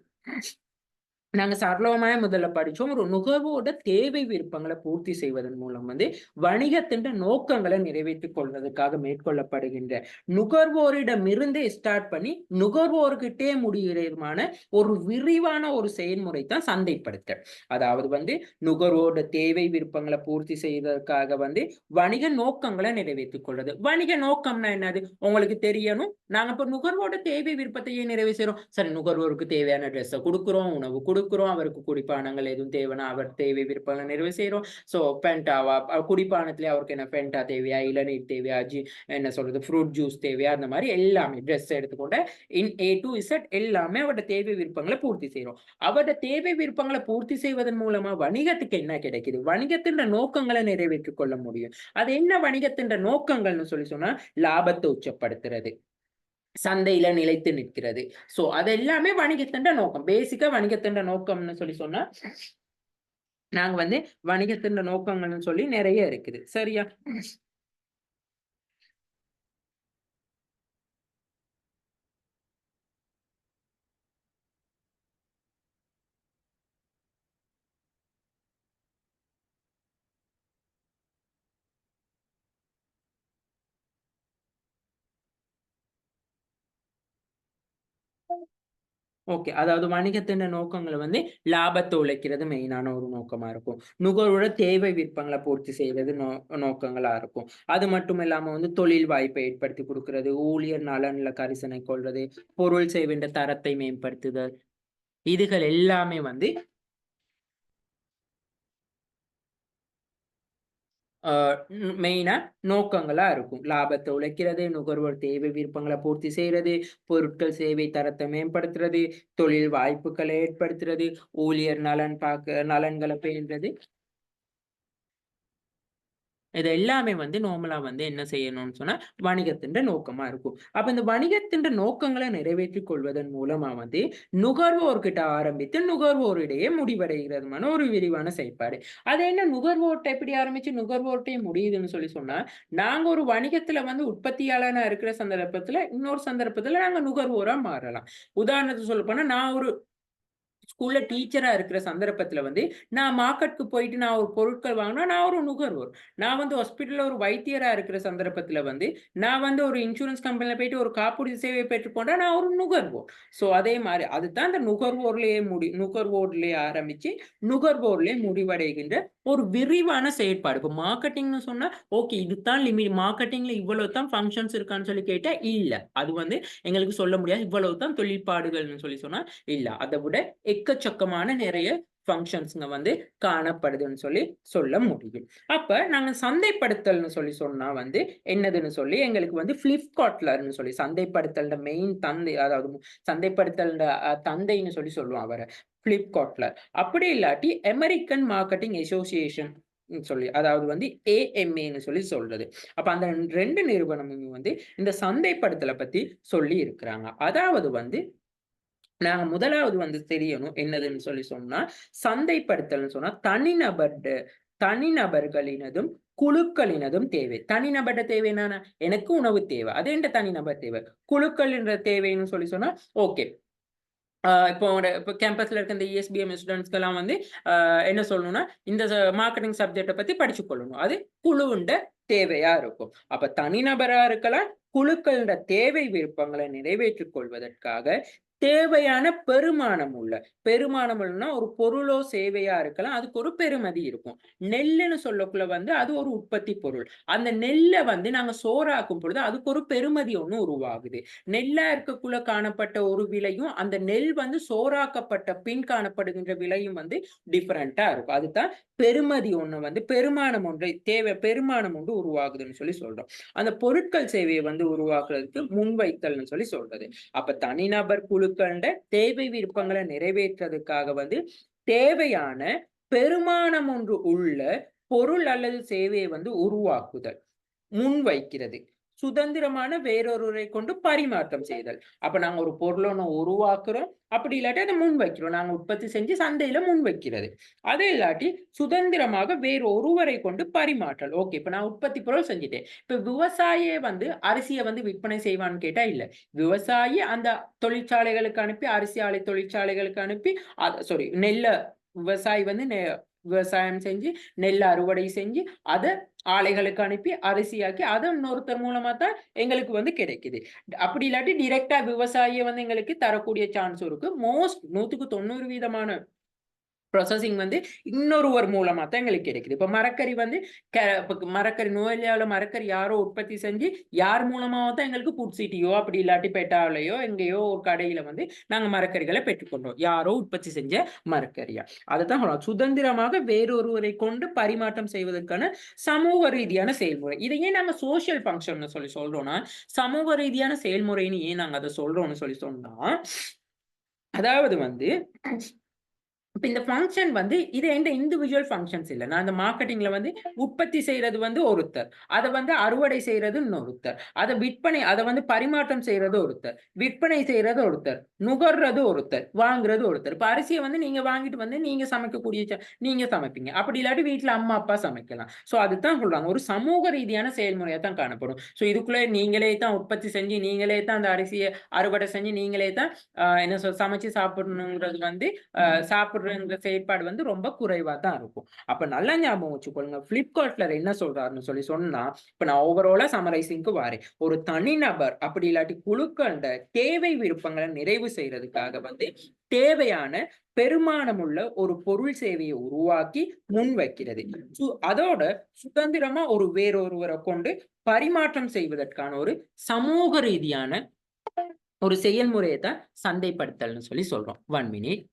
நாங்க சரளமா முதல்ல படிச்சோம். ஒரு நுகர்வோட தேவை விருப்பங்களை பூர்த்தி செய்வதன் மூலம் வந்து வணிகத்தின் நோக்கங்களை நிறைவேற்றிக் கொள்வதற்காக மேற்கொள்ளப்படுகின்ற நுகர்வோரிடமிருந்தே ஸ்டார்ட் பண்ணி நுகர்வோர்கிட்டே முடிகிறமான ஒரு விரிவான ஒரு செயல்முறை தான் சந்தைப்படுத்தல். அதாவது வந்து நுகர்வோட தேவை விருப்பங்களை பூர்த்தி செய்வதற்காக வந்து வணிக நோக்கங்களை நிறைவேற்றிக் கொள்வது. வணிக நோக்கம்னா என்னது உங்களுக்கு தெரியணும். நாங்க இப்ப நுகர்வோட தேவை விருப்பத்தையே நிறைவு செய்யறோம். சரி, நுகர்வோருக்கு தேவையான ட்ரெஸ்ஸை கொடுக்குறோம், உணவு கொடுக்குறோம், அவருக்கு குடிப்பானங்கள் எதுவும் தேவைன்னா அவர் தேவை விருப்பங்களை நிறைவு செய்யறோம். ஸோ பென்டாவா குடிப்பானத்திலே அவருக்கு என்ன பென்டா தேவையா, இளநீர் தேவையா, என்ன சொல்றது ஃப்ரூட் ஜூஸ் தேவையா, அந்த மாதிரி எல்லாமே ட்ரெஸ் எடுத்துக்கொண்ட இன் ஏ டு இசட் எல்லாமே அவரோட தேவை விருப்பங்களை பூர்த்தி செய்யறோம். அவரோட தேவை விருப்பங்களை பூர்த்தி செய்வதன் மூலமா வணிகத்துக்கு என்ன கிடைக்குது, வணிகத்தின் நோக்கங்களை நிறைவேற்றிக் கொள்ள முடியும். அது என்ன வணிகத்தின் நோக்கங்கள்னு சொல்லி சொன்னா, லாபத்தை உச்சப்படுத்துறது, சந்தையில நிலைத்து நிற்கிறது. சோ அது எல்லாமே வணிகத்தின் நோக்கம். பேசிக்கா வணிகத்தின் நோக்கம்னு சொல்லி சொன்னா, நாங்க வந்து வணிகத்தின் நோக்கங்கள்னு சொல்லி நிறைய இருக்குது. சரியா? ஓகே. அதாவது வணிகத்தின் நோக்கங்கள் வந்து லாபத்தை உழைக்கிறது மெயினான ஒரு நோக்கமா இருக்கும். நுகர்வோட தேவை விருப்பங்களை பூர்த்தி செய்வது நோக்கங்களா இருக்கும். அது மட்டும் இல்லாம வந்து தொழில் வாய்ப்பை ஏற்படுத்தி கொடுக்கிறது, ஊழியர் நலன்ல கரிசனை கொள்வது, பொருள் சேவையின் தரத்தை மேம்படுத்துதல், இதுகள் எல்லாமே வந்து மெயினா நோக்கங்களா இருக்கும். லாபத்தை உழைக்கிறது, நுகர்வோர் தேவை விருப்பங்களை பூர்த்தி செய்யறது, பொருட்கள் சேவை தரத்தை மேம்படுத்துறது, தொழில் வாய்ப்புகளை ஏற்படுத்துறது, ஊழியர் நலன்களை பேணுறது. இது எல்லாமே வந்து நார்மலா வந்து என்ன செய்யணும்னு சொன்னா வணிகத்தின் நோக்கமா இருக்கும். அப்ப இந்த வணிகத்தின் நோக்கங்களை நிறைவேற்றிக் கொள்வதன் மூலமா வந்து நுகர்வோர்கிட்ட ஆரம்பித்து நுகர்வோரிடையே முடிவடைகிறதுமான ஒரு விரிவான செயற்பாடு. அது என்ன நுகர்வோர்ட்ட எப்படி ஆரம்பிச்சு நுகர்வோர்ட்டே முடியுதுன்னு சொன்னா, நாங்க ஒரு வணிகத்துல வந்து உற்பத்தியாளனா இருக்கிற சந்தர்ப்பத்துல இன்னொரு சந்தர்ப்பத்துல நாங்க நுகர்வோரா மாறலாம். உதாரணத்துக்கு சொல்ல போனா நான் ஒரு ஸ்கூல்ல டீச்சரா இருக்கிற சந்தர்ப்பத்துல வந்து, நான் மார்க்கெட்க்கு போயிட்டு நான் ஒரு பொருட்கள் வாங்குனா, நான் ஒரு நுகர்வோர். நான் வந்து ஹாஸ்பிட்டல்ல ஒரு வைத்தியரா இருக்கிற சந்தர்ப்பத்துல வந்து, நான் வந்து ஒரு இன்சூரன்ஸ் கம்பெனில போயிட்டு ஒரு காப்புறுதி சேவை பெற்றுக்கொண்டா, நான் ஒரு நுகர்வோர். ஸோ அதே மாரி அதுதான் இந்த நுகர்வோர்லயே ஆரம்பிச்சு, நுகர்வோர்லயே முடிவடைகின்ற ஒரு விரிவான செயற்பாடு. இப்ப மார்க்கெட்டிங்ன்னு சொன்னா, ஓகே இதுதான் மார்க்கெட்டிங்ல இவ்வளவு தான் ஃபங்ஷன்ஸ் இருக்கான்னு சொல்லி கேட்டா, இல்ல. அது வந்து எங்களுக்கு சொல்ல முடியாது. இவ்வளவு தான் தொழிற்பாடுகள்னு சொல்லி சொன்னா, இல்ல. அத விட எக்கச்சக்கமான நிறைய ஃபங்ஷன்ஸ்ங்க வந்து காணப்படுதுன்னு சொல்லி சொல்ல முடியும். அப்ப நாங்க சந்தைப்படுத்தல்னு சொல்லி சொன்னா வந்து என்னதுன்னு சொல்லி எங்களுக்கு வந்து Flipkartலன்னு சொல்லி சந்தைப்படுத்தல்ட மெயின் தந்தை அதாவது சந்தைப்படுத்தல்ட தந்தைன்னு சொல்லி சொல்லுவோம் அவர. Flipkartல. அப்படி இல்லாட்டி அமெரிக்கன் மார்க்கெட்டிங் அசோசியேஷன் சொல்லி அதாவது வந்து AMAன்னு சொல்லி சொல்றது. அப்ப அந்த 2 நிறுவனமும் வந்து இந்த சந்தைப்படுத்தல பத்தி சொல்லி இருக்கிறாங்க. அதாவது வந்து நாங்க முதலாவது வந்து தெரியணும் என்னதுன்னு சொல்லி சொன்னா, சந்தைப்படுத்தல்ன்னு சொன்னா தனிநபர்களினதும், குழுக்களினதும் தேவை. தனிநபர்ட தேவை என்னன்னா, எனக்கு உணவு தேவை. அது என்ற தனிநபர் தேவை. குழுக்களின்ற தேவைன்னு சொல்லி சொன்னா, ஓகே. இப்போ கேம்பஸ்ல இருக்க இந்த ESBM ஸ்டூடண்ட்ஸ்க்கெல்லாம் வந்து என்ன சொல்லணும்னா, இந்த மார்க்கெட்டிங் சப்ஜெக்ட்ட பத்தி படிச்சு கொள்ளணும். அது குழுவுண்ட தேவையா இருக்கும். அப்ப தனிநபரா இருக்கலாம், குழுக்களோட தேவை விருப்பங்களை நிறைவேற்றிக் கொள்வதற்காக தேவையான பெருமானம் உள்ளனா ஒரு பொருளோ சேவையா இருக்கலாம். அதுக்கு ஒரு பெறுமதி இருக்கும். நெல்லுன்னு சொல்லக்குள்ள வந்து அது ஒரு உற்பத்தி பொருள். அந்த நெல்ல வந்து நாங்க சோறாக்கும் பொழுது அதுக்கு ஒரு பெறுமதி ஒண்ணு உருவாகுது. நெல்லா இருக்கக்குள்ள காணப்பட்ட ஒரு விலையும், அந்த நெல் வந்து சோறாக்கப்பட்ட பின் காணப்படுகின்ற விலையும் வந்து டிஃபரெண்ட்டா இருக்கும். அதுதான் பெறுமதி ஒண்ணு வந்து பெருமானம் ஒன்று உருவாகுதுன்னு சொல்லி சொல்றோம். அந்த பொருட்கள் சேவையை வந்து உருவாக்குறதுக்கு முன்வைத்தல்னு சொல்லி சொல்றது. அப்ப தனிநபர் குழுக்கண்ட தேவை விருப்பங்களை நிறைவேற்றதுக்காக வந்து தேவையான பெருமானம் ஒன்று உள்ள பொருள் அல்லது சேவையை வந்து உருவாக்குதல். முன்வைக்கிறது. சுதந்திரமான வேறொருவரை கொண்டு பரிமாற்றம் செய்தல். அப்ப நாங்க ஒரு பொருள ஒண்ணு உருவாக்குறோம். அப்படி இல்லாட்டி அத முன்வைக்கிறோம். நாங்க உற்பத்தி செஞ்சு சந்தையில முன்வைக்கிறது. அது இல்லாட்டி சுதந்திரமாக வேறு ஒருவரை கொண்டு பரிமாற்றல். ஓகே. இப்ப நான் உற்பத்தி பொருள் செஞ்சுட்டேன். இப்ப விவசாயியே வந்து அரிசிய வந்து விற்பனை செய்வான்னு கேட்டா இல்ல. விவசாயி அந்த தொழிற்சாலைகளுக்கு அனுப்பி, அரிசி ஆலை தொழிற்சாலைகளுக்கு அனுப்பி, சாரி விவசாயி வந்து விவசாயம் செஞ்சு, நெல் அறுவடை செஞ்சு, அத ஆலைகளுக்கு அனுப்பி அரிசியாக்கி அத இன்னொருத்தர் மூலமா தான் எங்களுக்கு வந்து கிடைக்குது. அப்படி இல்லாட்டி டைரக்ட்டா விவசாயியே வந்து எங்களுக்கு தரக்கூடிய சான்ஸும் இருக்கு. 100க்கு 90% ப்ராசஸிங் வந்து இன்னொருவர் மூலமா தான் எங்களுக்கு கிடைக்குது. இப்ப மரக்கறி வந்து இப்ப மரக்கறி நுவரெலியாவுல மரக்கறி யாரோ உற்பத்தி செஞ்சு, யார் மூலமாவோ தான் எங்களுக்கு ஃபுட் சிட்டியோ, அப்படி இல்லாட்டி பெட்டாலயோ, எங்கேயோ ஒரு கடையில வந்து நாங்க மரக்கறிகள பெற்றுக்கொண்டோம். யாரோ உற்பத்தி செஞ்ச மரக்கறியா. அதத்தான் சொல்றோம். சுதந்திரமாக வேறொருவரை கொண்டு பரிமாற்றம் செய்வதற்கான சமூக ரீதியான செயல்முறை. இதை ஏன் நாங்க சோசியல் ஃபங்ஷன்னு சொல்லி சொல்றோம்னா, சமூக ரீதியான செயல்முறைன்னு ஏன் நாங்க அத சொல்றோம்னு சொல்லி சொன்னா, அதாவது வந்து இப்ப இந்த ஃபங்ஷன் வந்து இது எந்த இண்டிவிஜுவல் ஃபங்ஷன்ஸ் இல்ல. நான் இந்த மார்க்கெட்டிங்ல வந்து உற்பத்தி செய்றது வந்து ஒருத்தர். அத வந்து அறுவடை செய்றது இன்னொருத்தர். அத வந்து பரிமாற்றம் செய்றது ஒருத்தர். விற்பனை செய்றது ஒருத்தர். நுகர்றது ஒருத்தர். வாங்குறது ஒருத்தர். இப்ப அரிசிய வந்து நீங்க வாங்கிட்டு வந்து நீங்க சமைக்கக்கூடிய நீங்க சமைப்பீங்க. அப்படி இல்லாட்டி வீட்ல அம்மா, அப்பா சமைக்கலாம். சோ அதுதான் சொல்றாங்க. ஒரு சமூக ரீதியான செயல்முறையா தான் காணப்படும். சோ இதுக்குள்ள நீங்களே தான் உற்பத்தி செஞ்சு, நீங்களே தான் அந்த அரிசிய அறுவடை செஞ்சு, நீங்களே தான் என்ன சமைச்சு சாப்பிடணுங்கிறது வந்து சாப்பிடுறங்கிற செயற்பாடு வந்து ரொம்ப குறைவா தான் இருக்கும். அப்ப நல்லா ஞாபகம் வச்சுக்கொள்ளுங்க. Flipkartல என்ன சொல்றாருன்னு சொல்லி சொன்னா, இப்ப நான் ஓவராலா சம்மரைசிங்க்கு வாரேன். ஒரு தனிநபர் அப்படி இல்லாட்டி குழுக்கண்ட தேவை விருப்பங்கள நிறைவு செய்றதுக்காக வந்து தேவையான பெருமானமுள்ள ஒரு பொருள் சேவையை உருவாக்கி முன்வைக்கிறது. அதோட சுதந்திரமா வேறொருவரை கொண்டு பரிமாற்றம் செய்வதற்கான ஒரு சமூக ரீதியான ஒரு செயல்முறையை தான் சந்தைப்படுத்தல்னு சொல்லி சொல்றோம். 1 மினிட்.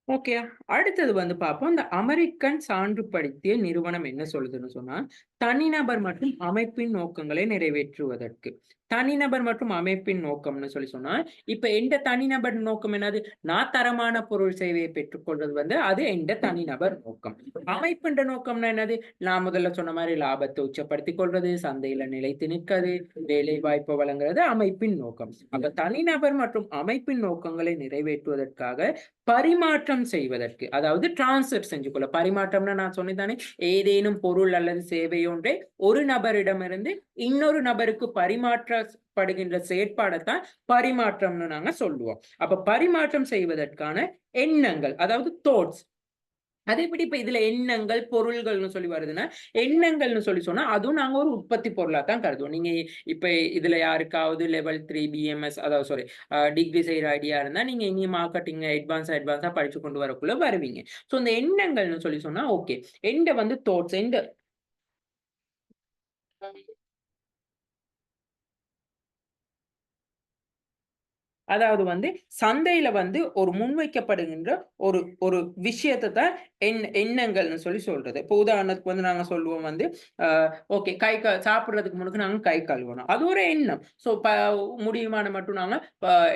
ஓகே. அடுத்தது வந்து பார்ப்போம். இந்த அமெரிக்கன் சான்றுப்படுத்திய நிறுவனம் என்ன சொல்லுதுன்னு சொன்னா, தனிநபர் மற்றும் அமைப்பின் நோக்கங்களை நிறைவேற்றுவதற்கு. தனிநபர் மற்றும் அமைப்பின் நோக்கம்னு சொன்னா, இப்ப எந்த தனிநபர் நோக்கம் என்னது? நான் தரமான பொருள் சேவையை பெற்றுக்கொள்வது வந்து அது எந்த தனிநபர் நோக்கம். அமைப்புன்ற நோக்கம்னா என்னது? நான் முதல்ல சொன்ன மாரி லாபத்தை உச்சப்படுத்திக் கொள்வது, சந்தையில நிலைத்து நிற்கிறது, வேலை வாய்ப்பு வழங்குறது அமைப்பின் நோக்கம். அப்ப தனிநபர் மற்றும் அமைப்பின் நோக்கங்களை நிறைவேற்றுவதற்காக பரிமாற்றம் செய்வதற்கு, அதாவது டிரான்ஸ்ஃபர் செஞ்சு கொள்ள. பரிமாற்றம்னா நான் சொன்னேன் தானே, ஏதேனும் பொருள் அல்லது சேவை ஒன்றை ஒரு நபரிடமிருந்து இன்னொரு நபருக்கு பரிமாற்றப்படுகின்ற செயற்பாடைத்தான் பரிமாற்றம்னு நாங்க சொல்லுவோம். அப்ப பரிமாற்றம் செய்வதற்கான எண்ணங்கள், அதாவது தாட்ஸ். அது எப்படி இப்ப இதுல எண்ணங்கள், பொருள்கள்னு சொல்லி வருதுன்னா, எண்ணங்கள்னு சொன்னா, அதுவும் நாங்க ஒரு உற்பத்தி பொருளா தான் கருதுவோம். நீங்க இப்ப இதுல யாருக்காவது லெவல் 3 பிஎம்எஸ், அதாவது சாரி டிகிரி செய்ற ஐடியா இருந்தா, நீங்க இனி மார்க்கெட்டிங் அட்வான்ஸா படிச்சு கொண்டு வரக்குள்ள வருவீங்க. சோ இந்த எண்ணங்கள்னு சொன்னா, ஓகே. எந்த வந்து தாட்ஸ், எந்த அதாவது வந்து சந்தையில வந்து ஒரு முன்வைக்கப்படுகின்ற ஒரு ஒரு விஷயத்த தான் எண்ணங்கள்னு சொல்றது. இப்போ உதாரணத்துக்கு வந்து நாங்க சொல்லுவோம் வந்து, ஓகே, சாப்பிடுறதுக்கு முன்னுக்கு நாங்க கை கழுவணும். அது ஒரு எண்ணம். ஸோ முடியுமான மட்டும் நாங்க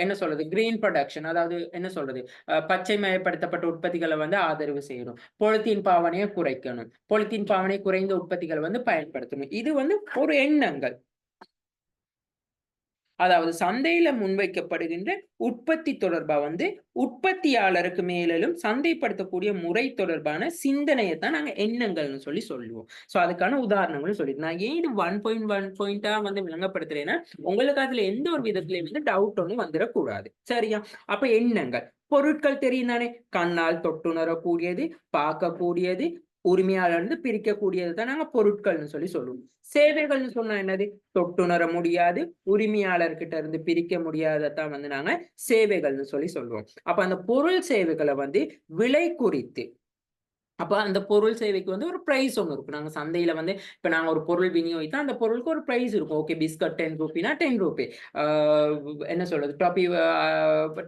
என்ன சொல்றது? கிரீன் புரொடக்ஷன், அதாவது என்ன சொல்றது? பச்சைமயப்படுத்தப்பட்ட உற்பத்திகள வந்து ஆதரவு செய்யணும். பொலித்தீன் பாவனைய குறைக்கணும். பொலித்தீன் பாவனை குறைந்த உற்பத்திகள வந்து பயன்படுத்தணும். இது வந்து ஒரு எண்ணங்கள். அதாவது சந்தையில முன்வைக்கப்படுகின்ற உற்பத்தி தொடர்பா வந்து உற்பத்தியாளருக்கு மேலும் சந்தைப்படுத்தக்கூடிய முறை தொடர்பான சிந்தனையை தான் நாங்க எண்ணங்கள்னு சொல்லுவோம். சோ அதுக்கான உதாரணங்களும் சொல்லிட்டு நான் ஏன் இது 1.1 பாயிண்டா வந்து விளங்கப்படுத்துறேன்னா, உங்களுக்கு அதுல எந்த ஒரு விதத்திலயும் வந்து டவுட் ஒன்றும் வந்துடக்கூடாது. சரியா? அப்ப எண்ணங்கள், பொருட்கள் தெரியும் தானே, கண்ணால் தொட்டுணரக்கூடியது, பார்க்கக்கூடியது, உரிமையாளர் இருந்து பிரிக்கக்கூடியது தான் நாங்க பொருட்கள்னு சொல்லுவோம். சேவைகள்னு சொன்னா என்னது? தொட்டுணர முடியாது, உரிமையாளர்கிட்ட இருந்து பிரிக்க முடியாததான் வந்து நாங்க சேவைகள்னு சொல்லுவோம். அப்ப அந்த பொருள் சேவைகளை வந்து விலை குறித்து, அப்ப அந்த பொருள் சேவைக்கு வந்து ஒரு பிரைஸ் ஒண்ணு இருக்கும். நாங்க சந்தையில வந்து இப்ப நாங்க ஒரு பொருள் விநியோகித்தா அந்த பொருளுக்கு ஒரு பிரைஸ் இருக்கும். Okay, biscuit ₹10 ₹10. ஆ என்ன சொல்றது? டொஃபி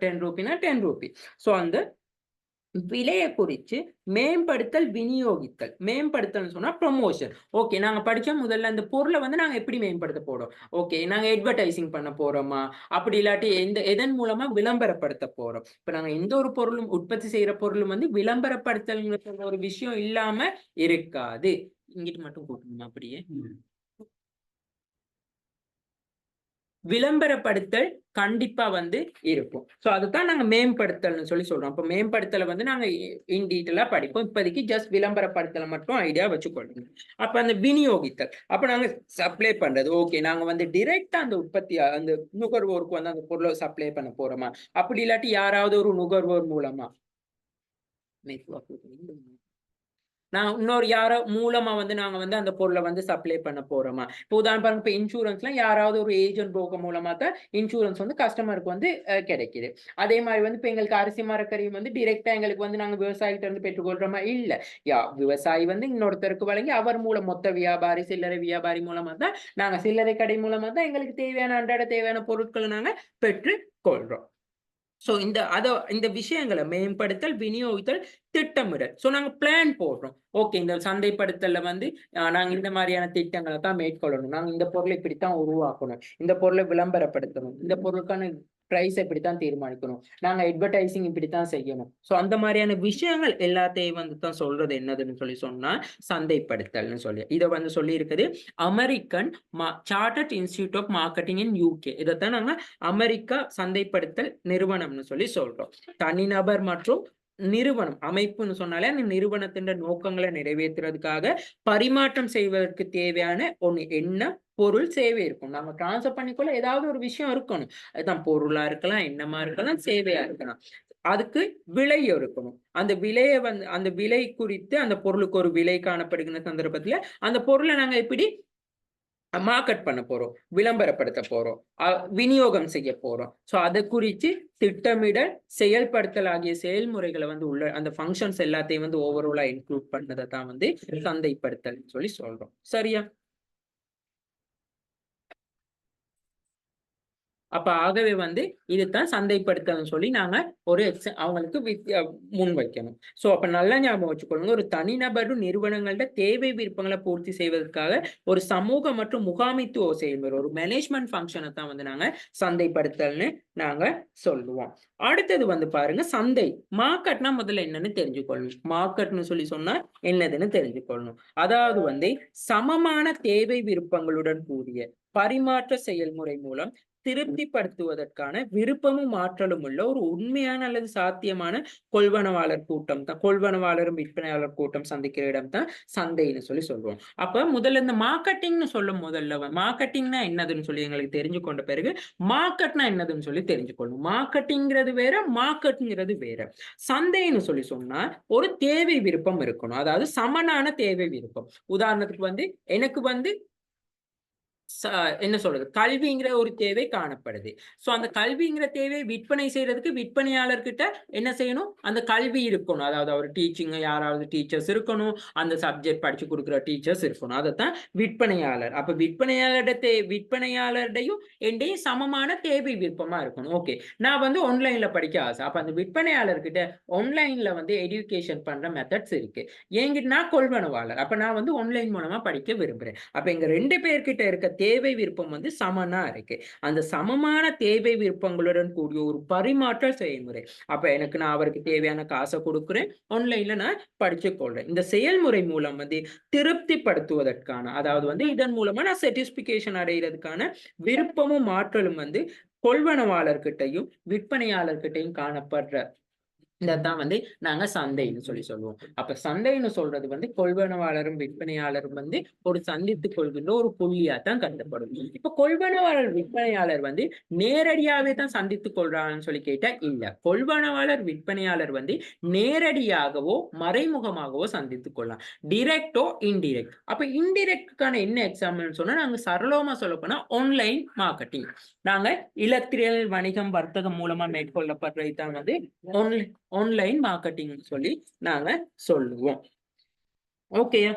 ₹10 ₹10. சோ அந்த விலைய குறிச்சு மேம்படுத்தல், விநியோகித்தல். மேம்படுத்தல்ன்னு சொன்னா புரமோஷன். ஓகே, நாங்க படிச்சோம் முதல்ல அந்த பொருள வந்து நாங்க எப்படி மேம்படுத்த போறோம்? ஓகே, நாங்க அட்வர்டைசிங் பண்ண போறோமா? அப்படி இல்லாட்டி எதன் மூலமா விளம்பரப்படுத்த போறோம்? இப்ப நாங்க எந்த ஒரு பொருளும் உற்பத்தி செய்யற பொருளும் வந்து விளம்பரப்படுத்தல்ங்கிற ஒரு விஷயம் இல்லாம இருக்காது. இங்கிட்டு மட்டும் கூட்டணுமா அப்படியே? விளம்பரப்படுத்தல் கண்டிப்பா வந்து இருக்கும். சோ அதுதான் நாங்க மேம்படுத்தல்னு சொல்றோம். அப்ப மேம்படுத்தல வந்து நாங்க இன் டீட்டெயிலா படிப்போம். இப்போதைக்கு ஜஸ்ட் விளம்பரப்படுத்தல மட்டும் ஐடியா வச்சுக்கொள்ளுங்க. அப்ப அந்த விநியோகித்தல். அப்ப நாங்க சப்ளை பண்றது. ஓகே, நாங்க வந்து டைரக்ட்டா அந்த அந்த நுகர்வோருக்கு வந்து அந்த பொருள சப்ளை பண்ண போறோமா? அப்படி இல்லாட்டி யாராவது ஒரு நுகர்வோர் மூலமா மெதுவா கூட்டுங்க. நான் இன்னொரு யாரோ மூலமா வந்து நாங்க வந்து அந்த பொருள வந்து சப்ளை பண்ண போறோமா? இப்போ உதாரணம் பாருங்க, இப்ப இன்சூரன்ஸ்லாம் யாராவது ஒரு ஏஜென்ட் புரோக்கர் மூலமா தான் இன்சூரன்ஸ் வந்து கஸ்டமருக்கு வந்து கிடைக்குது. அதே மாரி வந்து இப்ப எங்களுக்கு அரிசி மரக்கறியும் வந்து டைரக்ட்டா எங்களுக்கு வந்து நாங்க விவசாயிகிட்ட இருந்து பெற்றுக்கொள்றோமா? இல்ல. விவசாயி வந்து இன்னொருத்தருக்கு வழங்கி அவர் மூலம் மொத்த வியாபாரி, சில்லறை வியாபாரி மூலமா தான், நாங்க சில்லறை கடை மூலமா தான் எங்களுக்கு தேவையான அன்றாட தேவையான பொருட்கள நாங்க பெற்றுக் கொள்றோம். சோ இந்த விஷயங்கள மேம்படுத்தல், விநியோகித்தல், திட்டமிடல். சோ நாங்க பிளான் போடுறோம். ஓகே, இந்த சந்தைப்படுத்தல்ல வந்து நாங்க இந்த மாரியான திட்டங்கள தான் மேற்கொள்ளணும். நாங்க இந்த பொருள இப்படித்தான் உருவாக்கணும். இந்த பொருள விளம்பரப்படுத்தணும். இந்த பொருளுக்கான பிரைஸ் இப்படித்தான் தீர்மானிக்கணும். நாங்க அட்வர்டைசிங் இப்படித்தான் செய்யணும். சோ அந்த மாரியான விஷயங்கள் எல்லாத்தையும் வந்து தான் சொல்றது என்னதுன்னு சொன்னா, சந்தைப்படுத்தல்னு சொல்லி. இத வந்து சொல்லியிருக்குது American chartered institute of marketing in UK. இதத்தான் நாங்க அமெரிக்கா சந்தைப்படுத்தல் நிறுவனம்னு சொல்றோம். தனிநபர் மற்றும் நிறுவனம், அமைப்புன்னு சொன்னாலே அந்த நிறுவனத்தின் நோக்கங்களை நிறைவேற்றுறதுக்காக பரிமாற்றம் செய்வதற்கு தேவையான ஒண்ணு எண்ணம், பொருள், சேவை இருக்கும். நம்ம டிரான்ஸ்ஃபர் பண்ணிக்கொள்ள ஏதாவது ஒரு விஷயம் இருக்கணும். அதுதான் பொருளா இருக்கலாம், எண்ணமா இருக்கலாம், சேவையா இருக்கலாம். அதுக்கு விலை இருக்கணும். அந்த விலை குறித்து அந்த பொருளுக்கு ஒரு விலை காணப்படுகின்ற சந்தர்ப்பத்துல அந்த பொருளை நாங்க எப்படி மார்க்கெட் பண்ண போறோம், விளம்பரப்படுத்த போறோம், விநியோகம் செய்ய போறோம். சோ அத குறிச்சு திட்டமிடல், செயல்படுத்தல் ஆகிய செயல்முறைகளை வந்து உள்ள அந்த ஃபங்ஷன்ஸ் எல்லாத்தையும் வந்து ஓவராலா இன்க்ளூட் பண்ணத தான் வந்து சந்தைப்படுத்தல் சொல்றோம். சரியா? அப்ப ஆகவே வந்து இதுதான் சந்தைப்படுத்தல் சொல்லி நாங்க ஒரு அவங்களுக்கு முன் வைக்கணும். சோ அப்ப நல்லா ஞாபகம் வச்சுக்கொள்ளுங்க, ஒரு தனிநபர் நிறுவனங்கள்ட தேவை விருப்பங்களை பூர்த்தி செய்வதற்காக ஒரு சமூக மற்றும் முகாமைத்துவ செயல்முறை, ஒரு மேனேஜ்மெண்ட் ஃபங்க்ஷனை தான் வந்து நாங்க சந்தைப்படுத்தல்னு நாங்க சொல்லுவோம். அடுத்தது வந்து பாருங்க சந்தை. மார்க்கெட்னா முதல்ல என்னன்னு தெரிஞ்சுக்கொள்ளணும். மார்க்கெட்னு சொல்லி சொன்னா என்னதுன்னு தெரிஞ்சுக்கொள்ளணும். அதாவது வந்து சமமான தேவை விருப்பங்களுடன் கூடிய பரிமாற்ற செயல்முறை மூலம் திருப்திப்படுத்துவதற்கான விருப்பமும் ஆற்றலும் உள்ள ஒரு உண்மையான அல்லது சாத்தியமான கொள்வனவாளர் கூட்டம் தான், கொள்வனவாளரும் விற்பனையாளர் கூட்டம் சந்திக்கிற இடம் தான் சந்தைன்னு சொல்லி சொல்லுவோம். அப்ப முதல்ல இந்த மார்க்கெட்டிங்னு சொல்லும் முதல்ல மார்க்கெட்டிங்னா என்னதுன்னு சொல்லி எங்களுக்கு தெரிஞ்சு கொண்ட பிறகு மார்க்கெட்னா என்னதுன்னு சொல்லி தெரிஞ்சுக்கொள்ளணும். மார்க்கெட்டிங்கிறது வேற, மார்க்கெட்ங்கிறது வேற. சந்தைன்னு சொல்லி சொன்னா ஒரு தேவை விருப்பம் இருக்கணும், அதாவது சமனான தேவை விருப்பம். உதாரணத்துக்கு வந்து எனக்கு வந்து என்ன சொல்றது, கல்விங்கிற ஒரு தேவை காணப்படுது. சோ அந்த கல்விங்கிற தேவை விற்பனை செய்யறதுக்கு விற்பனையாளர்கிட்ட என்ன செய்யணும், அந்த கல்வி இருக்கணும். அதாவது அவர் டீச்சிங், யாராவது டீச்சர்ஸ் இருக்கணும், அந்த சப்ஜெக்ட் படிச்சு கொடுக்குற டீச்சர்ஸ் இருக்கணும். அதைத்தான் விற்பனையாளர். அப்ப விற்பனையாளருடையும் என்னையும் சமமான தேவை விருப்பமா இருக்கணும். ஓகே, நான் வந்து ஆன்லைன்ல படிக்க ஆசை. அப்ப அந்த விற்பனையாளர்கிட்ட ஆன்லைன்ல வந்து எஜுகேஷன் பண்ற மெத்தட்ஸ் இருக்கு. என்கிட்ட நான் கொள்வனவாளர், அப்ப நான் வந்து ஆன்லைன் மூலமா படிக்க விரும்புறேன். அப்ப எங்க 2 பேர்கிட்ட இருக்க தேவை விருப்பம் வந்து சமனா இருக்கு. அந்த சமமான தேவை விருப்பங்களுடன் கூடிய ஒரு பரிமாற்ற செயல்முறை. அப்ப நான் அவருக்கு தேவையான காசை கொடுக்கிறேன், ஆன்லைன்ல நான் படிச்சு கொள்றேன். இந்த செயல்முறை மூலம் வந்து திருப்திப்படுத்துவதற்கான, அதாவது வந்து இதன் மூலமா நான் சாட்டிஸ்பிகேஷன் அடைகிறதுக்கான விருப்பமும் ஆற்றலும் வந்து கொள்வனவாளர்கிட்டையும் விற்பனையாளர்கிட்டையும் காணப்படுற இதான் வந்து நாங்க சந்தைன்னு சொல்லி சொல்லுவோம். அப்ப சந்தைன்னு சொல்றது வந்து கொள்வனவாளரும் விற்பனையாளரும் வந்து ஒரு சந்தித்துக் கொள்கின்ற ஒரு புள்ளியா தான் கருதப்படும். இப்ப கொள்வனவாளர் விற்பனையாளர் வந்து நேரடியாவே தான் சந்தித்துக் கொள்றாங்கன்னு சொல்லி கேட்டா இல்ல. கொள்வனவாளர் விற்பனையாளர் வந்து நேரடியாகவோ மறைமுகமாகவோ சந்தித்துக் கொள்ளலாம். டிரெக்டோ இன்டிரெக்ட். அப்ப இன்டிரெக்டுக்கான என்ன எக்ஸாம்பிள்னு சொன்னா நாங்க சரளமா சொல்ல போனா ஆன்லைன் மார்க்கெட்டிங். நாங்க இலத்திரல் வணிகம் வர்த்தகம் மூலமா மேற்கொள்ளப்படுறது தான் வந்து ஆன்லைன் மார்க்கெட்டிங் சொல்லி நாங்க சொல்லுவோம். ஓகேயா?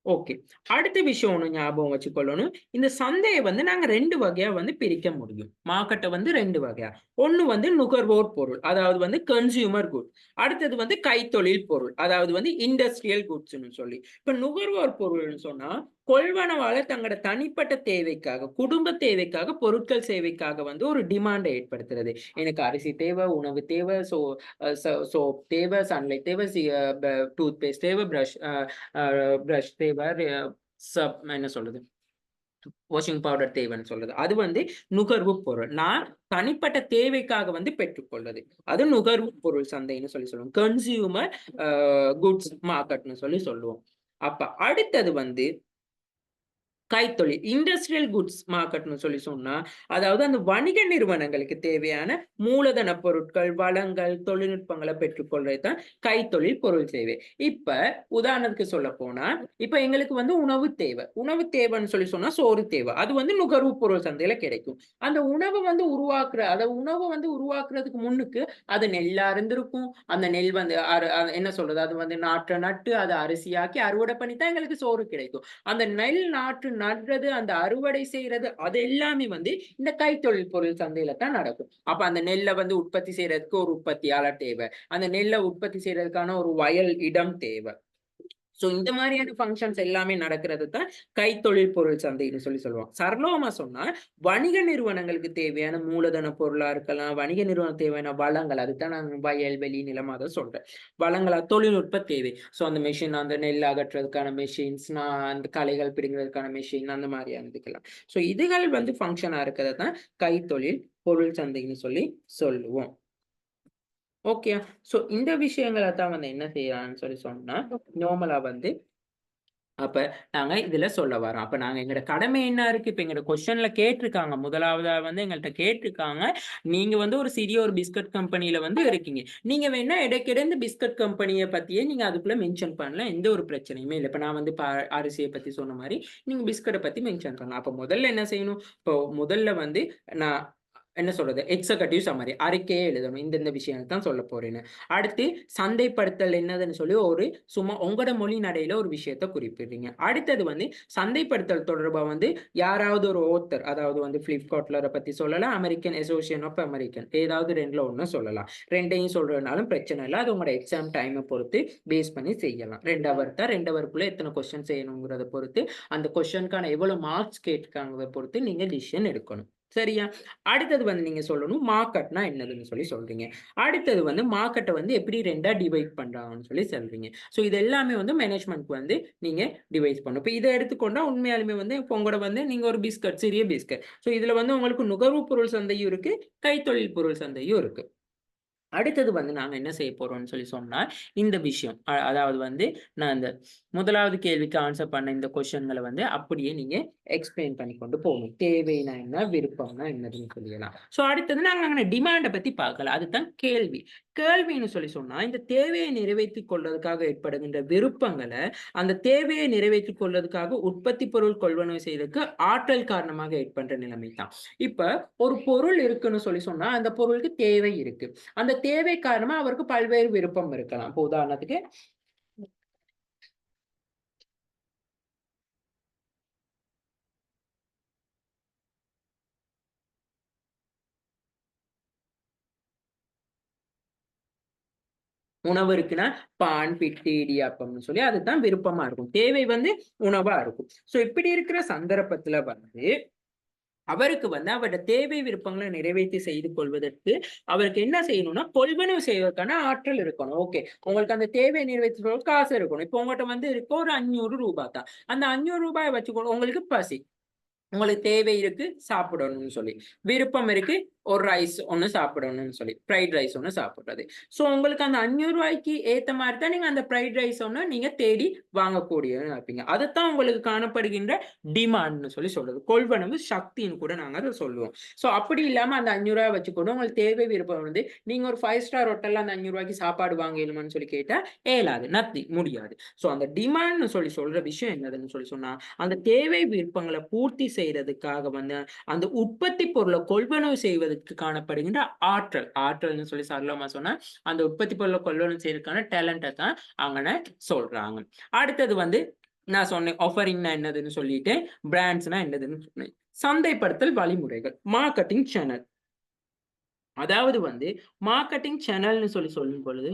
ஓகே. அடுத்த விஷயம் ஒண்ணு ஞாபகம் வச்சுக்கொள்ளணும். இந்த சந்தைய வந்து நாங்க 2 வகையா வந்து பிரிக்க முடியும். மார்க்கெட்ட வந்து 2 வகையா. ஒண்ணு வந்து நுகர்வோர் பொருள். அதாவது வந்து கன்சியூமர் குட். அடுத்தது வந்து கைத்தொழில் பொருள். அதாவது வந்து இண்டஸ்ட்ரியல் குட்ஸ்ன்னு சொல்லி. இப்ப நுகர்வோர் பொருள்னு சொன்னா கொள்வனவாளர் தங்களோட தனிப்பட்ட தேவைக்காக, குடும்ப தேவைக்காக, பொருட்கள் சேவைக்காக வந்து ஒரு டிமாண்ட ஏற்படுத்துறது. எனக்கு அரிசி தேவை, உணவு தேவை, சோப் தேவை, சன்லைட் தேவை, டூத் பேஸ்ட் தேவை, பிரஷ் தேவை, என்ன சொல்றது, வாஷிங் பவுடர் தேவைன்னு சொல்றது. அது வந்து நுகர்வு பொருள். நான் தனிப்பட்ட தேவைக்காக வந்து பெற்றுக்கொள்வது. அது நுகர்வு பொருள் சந்தைன்னு சொல்லி சொல்லுவோம். கன்சியூமர் குட்ஸ் மார்க்கெட்னு சொல்லி சொல்லுவோம். அப்ப அடுத்தது வந்து கைத்தொழில், இண்டஸ்ட்ரியல் குட்ஸ் மார்க்கெட்னு சொல்லி சொன்னா, அதாவது அந்த வணிக நிறுவனங்களுக்கு தேவையான மூலதன பொருட்கள், வளங்கள், தொழில்நுட்பங்களை பெற்றுக்கொள்றது தான் கைத்தொழில் பொருள் சேவை. இப்ப உதாரணத்துக்கு சொல்ல போனா, இப்ப எங்களுக்கு வந்து உணவு தேவை. உணவு தேவைன்னு சொல்லி சொன்னா சோறு தேவை. அது வந்து நுகர்வு பொருள் சந்தையில கிடைக்கும். அந்த உணவு வந்து உணவு வந்து உருவாக்குறதுக்கு முன்னுக்கு அது நெல்லா இருந்திருக்கும். அந்த நெல் வந்து என்ன சொல்றது, அது வந்து நாற்ற நட்டு அதை அரிசியாக்கி அறுவடை பண்ணி தான் எங்களுக்கு சோறு கிடைக்கும். அந்த நெல் நாற்று நடுறது, அந்த அறுவடை செய்யறது, அது எல்லாமே வந்து இந்த கைத்தொழில் பொருள் சந்தையில தான் நடக்கும். அப்ப அந்த நெல்லை வந்து உற்பத்தி செய்யறதுக்கு ஒரு உற்பத்தியாளர் தேவை. அந்த நெல்லை உற்பத்தி செய்யறதுக்கான ஒரு வயல் இடம் தேவை. சோ இந்த மாதிரியான ஃபங்க்ஷன்ஸ் எல்லாமே நடக்கிறது தான் கைத்தொழில் பொருள் சந்தைன்னு சொல்லி சொல்லுவாங்க. சரளமா சொன்னா வணிக நிறுவனங்களுக்கு தேவையான மூலதன பொருளா இருக்கலாம், வணிக நிறுவனம் தேவையான வளங்கள், அதுதான் நான் வயல் வெளி நிலம் அதை சொல்றேன். வளங்களா தொழில்நுட்ப தேவை. சோ அந்த மெஷின், அந்த நெல் அகற்றுறதுக்கான மெஷின்ஸ், அந்த களைகள் பிடுங்கிறதுக்கான மெஷின், அந்த மாதிரியானதுக்கெல்லாம். சோ இதுகள் வந்து ஃபங்க்ஷனா இருக்கிறது தான் கைத்தொழில் பொருள் சந்தைன்னு சொல்லி சொல்லுவோம். ஓகே. சோ இந்த விஷயங்கள தான் வந்து என்ன செய்யலாம்னு சொல்லி சொன்னா, நார்மலா வந்து அப்ப நாங்க இதுல சொல்ல வரோம். அப்ப நாங்க எங்களோட கடமை என்ன இருக்கு? இப்ப எங்களோட கொஸ்டின்ல கேட்டிருக்காங்க. முதலாவதா வந்து எங்கள்ட்ட கேட்டிருக்காங்க. நீங்க வந்து ஒரு சிறிய ஒரு பிஸ்கட் கம்பெனில வந்து இருக்கீங்க. நீங்க வேணா இடைக்கிட இந்த பிஸ்கட் கம்பெனிய பத்தியே நீங்க அதுக்குள்ள மென்ஷன் பண்ணலாம். எந்த ஒரு பிரச்சனையுமே இல்ல. இப்ப நான் வந்து அரிசிய பத்தி சொன்ன மாரி, நீங்க பிஸ்கட்ட பத்தி மென்ஷன் பண்ணலாம். அப்ப முதல்ல என்ன செய்யணும்? இப்போ முதல்ல வந்து நான் என்ன சொல்றது, எக்ஸிகூட்டிவ் சம்மரி அறிக்கையே எழுதணும். இந்த விஷயம் தான் சொல்ல போறேன்னு. அடுத்து சந்தைப்படுத்தல் என்னதுன்னு சொல்லி ஒரு சும்மா உங்களோட மொழி நடையில ஒரு விஷயத்த குறிப்பிடுறீங்க. அடுத்தது வந்து சந்தைப்படுத்தல் தொடர்பா வந்து யாராவது ஒரு ஓத்தர், அதாவது வந்து பிளிப்கார்ட்ல பத்தி சொல்லலாம், அமெரிக்கன் அசோசியேஷன் ஆஃப் அமெரிக்கன், ஏதாவது ரெண்டுல ஒண்ணு சொல்லலாம். ரெண்டையும் சொல்றதுனாலும் பிரச்சனை இல்லை. அது உங்களோட எக்ஸாம் டைமை பொறுத்து பேஸ் பண்ணி செய்யலாம். 2 ஹவர் தான், 2 ஹவருக்குள்ள எத்தனை கொஸ்டின் செய்யணுங்கிறத பொறுத்து, அந்த கொஸ்டினுக்கான எவ்வளவு மார்க்ஸ் கேட்காங்கிறத பொறுத்து நீங்க டிசிஷன் எடுக்கணும். சரியா? அடுத்தது வந்து நீங்க சொல்லணும் மார்க்கெட்னா என்னதுன்னு சொல்லி சொல்றீங்க. அடுத்தது வந்து மார்க்கெட்டை வந்து எப்படி ரெண்டா டிவைட் பண்றாங்கன்னு சொல்லி சொல்றீங்க. ஸோ இது எல்லாமே வந்து மேனேஜ்மெண்ட் வந்து நீங்க டிவைஸ் பண்ணணும். இப்போ இதை எடுத்துக்கொண்டா உண்மையாலுமே வந்து இப்போ உங்களோட வந்து நீங்க ஒரு பிஸ்கட், சிறிய பிஸ்கட். ஸோ இதுல வந்து உங்களுக்கு நுகர்வு பொருள் சந்தையும் இருக்கு, கைத்தொழில் பொருள் சந்தையும் இருக்கு. அடுத்தது வந்து நாங்க என்ன செய்ய போறோம்னு சொல்லி சொன்னா, இந்த விஷயம் அதாவது வந்து நான் இந்த முதலாவது கேள்விக்கு ஆன்சர் பண்ண இந்த கொஸ்டின்களை வந்து அப்படியே நீங்க எக்ஸ்பிளைன் பண்ணி கொண்டு போகணும். தேவைனா என்ன, விருப்பம்னா என்னதுன்னு சொல்லிடலாம். ஸோ அடுத்தது நாங்க அங்கே டிமாண்டை பத்தி பார்க்கல. அதுதான் கேள்வி. கேள்வின்னு சொல்லி சொன்னா, இந்த தேவையை நிறைவேற்றிக் கொள்வதற்காக ஏற்படுகின்ற விருப்பங்களை அந்த தேவையை நிறைவேற்றிக் கொள்வதற்காக உற்பத்தி பொருள் கொள்வனவு செய்வதற்கு ஆற்றல் காரணமாக ஏற்படுற நிலைமை தான். இப்ப ஒரு பொருள் இருக்குன்னு சொல்லி சொன்னா, அந்த பொருளுக்கு தேவை இருக்கு. அந்த தேவை காரணமா அவருக்கு பல்வேறு விருப்பம் இருக்கலாம். இப்போ உதாரணத்துக்கு உணவு இருக்குன்னா பான், பிட்டு, இடியாப்பம்னு சொல்லி அதுதான் விருப்பமா இருக்கும். தேவை வந்து உணவா இருக்கும். சோ இப்படி இருக்கிற சந்தர்ப்பத்துல வந்து அவருக்கு வந்து அவரோட தேவை விருப்பங்களை நிறைவேற்றி செய்து கொள்வதற்கு அவருக்கு என்ன செய்யணும்னா கொள்வனவு செய்வதற்கான ஆற்றல் இருக்கணும். ஓகே, உங்களுக்கு அந்த தேவையை நிறைவேற்றுவதற்கு காசு இருக்கணும். இப்போ உங்கள்கிட்ட வந்து இருக்க ஒரு 500 ரூபாய் தான். அந்த 500 ரூபாயை வச்சுக்கணும். உங்களுக்கு பசி, உங்களுக்கு தேவை இருக்கு சாப்பிடணும்னு சொல்லி, விருப்பம் இருக்கு ஒரு ரைஸ் ஒண்ணு சாப்பிடணும்னு சொல்லி, ஃப்ரைட் ரைஸ் ஒண்ணு சாப்பிடுறது. சோ உங்களுக்கு அந்த 500 ரூபாய்க்கு ஏத்த மாதிரி தான் நீங்க அந்த ஃப்ரைட் ரைஸ் ஒண்ணு நீங்க தேடி வாங்கக்கூடியவன்னு இருப்பீங்க. அதைத்தான் உங்களுக்கு காணப்படுகின்ற டிமாண்ட்னு சொல்லி சொல்றது. கொள்வனவு சக்தின்னு கூட நாங்க அதை சொல்லுவோம். சோ அப்படி இல்லாம அந்த 500 ரூபாய் வச்சு கூட உங்களுக்கு தேவை விருப்பம் வந்து நீங்க ஒரு 5 ஸ்டார் ஹோட்டல்ல அந்த 500 ரூபாய்க்கு சாப்பாடு வாங்கலுமான்னு சொல்லி கேட்டா ஏலாது, நத்தி முடியாது. சோ அந்த டிமாண்ட்னு சொல்லி சொல்ற விஷயம் என்னதுன்னு சொல்லி சொன்னா, அந்த தேவை விருப்பங்களை பூர்த்தி செய்யறதுக்காக வந்து அந்த உற்பத்தி பொருளை கொள்வனவு செய்வதற்கு காணப்படுகின்ற ஆற்றல், ஆற்றல்னு சொல்லி சரளமா சொன்னா அந்த உற்பத்தி பொருளை கொள்வனவு செய்யறதுக்கான டேலண்ட்டை தான் அவங்க சொல்றாங்க. அடுத்தது வந்து நான் சொன்னேன் ஆஃபரிங்னா என்னதுன்னு சொல்லிட்டு, பிராண்ட்ஸ்னா என்னதுன்னு சொன்னேன். சந்தைப்படுத்தல் வழிமுறைகள், மார்க்கெட்டிங் சேனல். அதாவது வந்து மார்க்கெட்டிங் சேனல்னு சொல்லி சொல்லும் பொழுது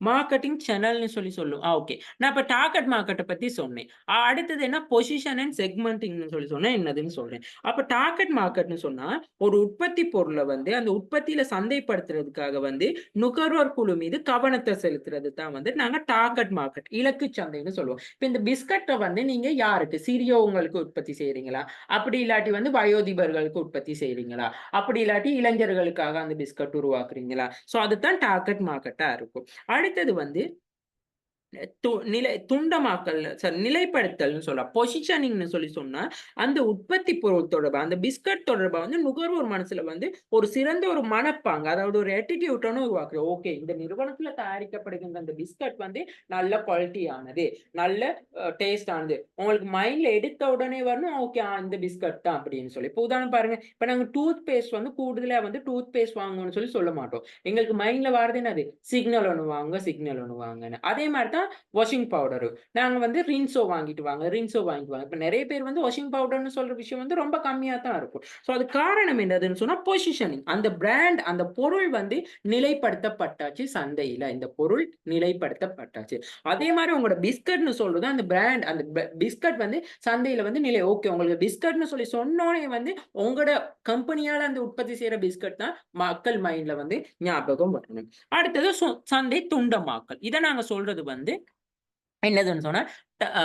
மார்க்கெட்டிங் சேனல்னு சொல்லி சொல்லும். ஓகே. நான் இப்ப டார்கெட் மார்க்கெட்ட பத்தி சொன்னேன். அடுத்தது என்ன பொசிஷன் அண்ட் செக்மென்டிங்ன்னு சொல்லி சொன்னா என்னதுன்னு சொல்றேன். அப்ப டார்கெட் மார்க்கெட்ன்னு சொன்னா, ஒரு உற்பத்தி பொருள வந்து அந்த உற்பத்தியில சந்தைப்படுத்துறதுக்காக வந்து நுகர்வோர் குழு மீது கவனத்த செலுத்துறது தான் வந்து நாங்க டார்கெட் மார்க்கெட், இலக்கு சந்தைன்னு சொல்லுவோம். இப்ப இந்த பிஸ்கட்ட வந்து நீங்க யாருக்கு? சிறியவங்களுக்கு உற்பத்தி செய்றீங்களா? அப்படி இல்லாட்டி வந்து வயோதிபர்களுக்கு உற்பத்தி செய்றீங்களா? அப்படி இல்லாட்டி இளைஞர்களுக்காக அந்த பிஸ்கட் உருவாக்குறீங்களா? சோ அதுதான் டார்கெட் மார்க்கெட்டா இருக்கும். அடுத்தது வந்து துண்டமாக்கல் சாரி நிலைப்படுத்தல்னு சொல்லலாம். பொசிஷனிங்ன்னு சொல்லி சொன்னா, அந்த உற்பத்தி பொருள் தொடர்பா, அந்த பிஸ்கட் தொடர்பா வந்து நுகர்வோர் மனசுல வந்து ஒரு சிறந்த ஒரு மனப்பாங்கு, அதாவது ஒரு ஆட்டிட்யூட்ன்னு உருவாக்குறோம். ஓகே, இந்த நிறுவனத்துல தயாரிக்கப்படுகின்ற அந்த பிஸ்கட் வந்து நல்ல குவாலிட்டியானது, நல்ல டேஸ்ட் ஆனது. உங்களுக்கு மைண்ட்ல எடுத்த உடனே வரணும், ஓகே இந்த பிஸ்கட் தான் அப்படின்னு சொல்லி. இப்போ உதாரணம் பாருங்க, இப்ப நாங்க டூத் பேஸ்ட் வந்து கூடுதலா வந்து டூத் பேஸ்ட் வாங்கணும்னு சொல்லி சொல்ல மாட்டோம். எங்களுக்கு மைண்ட்ல வாரது என்னது? சிக்னல் ஒண்ணு வாங்க, சிக்னல் ஒண்ணு வாங்கன்னு. அதே மாரி தான் வாஷிங் பவுடரு. நாங்க வந்து ரின்சோ வாங்கிட்டு வாங்க, ரின்சோ வாங்கிட்டு வாங்க. இப்ப நெறைய பேர் வந்து வாஷிங் பவுடர்ன்னு சொல்ற விஷயம் வந்து ரொம்ப கம்மியா தான் இருக்கும். சோ அது காரணம் என்னதுன்னு சொன்னா பொசிஷனிங். அந்த பிராண்ட், அந்த பொருள் வந்து நிலைப்படுத்தப்பட்டாச்சு சந்தையில. இந்த பொருள் நிலைப்படுத்தப்பட்டாச்சு. அதே மாரி உங்களோட பிஸ்கட்ன்னு சொல்றது அந்த பிராண்ட், அந்த பிஸ்கட் வந்து சந்தையில வந்து ஓகே, உங்களுக்கு பிஸ்கட்ன்னு சொல்லி சொன்னோனே வந்து உங்களோட கம்பெனியால அந்த உற்பத்தி செய்ற பிஸ்கட் தான் மக்கள் மைண்ட்ல வந்து ஞாபகம் வரணும். அடுத்தது சந்தை துண்டமாக்கல். இத நாங்க சொல்றது வந்து என்னதுன்னு சொன்னா, அ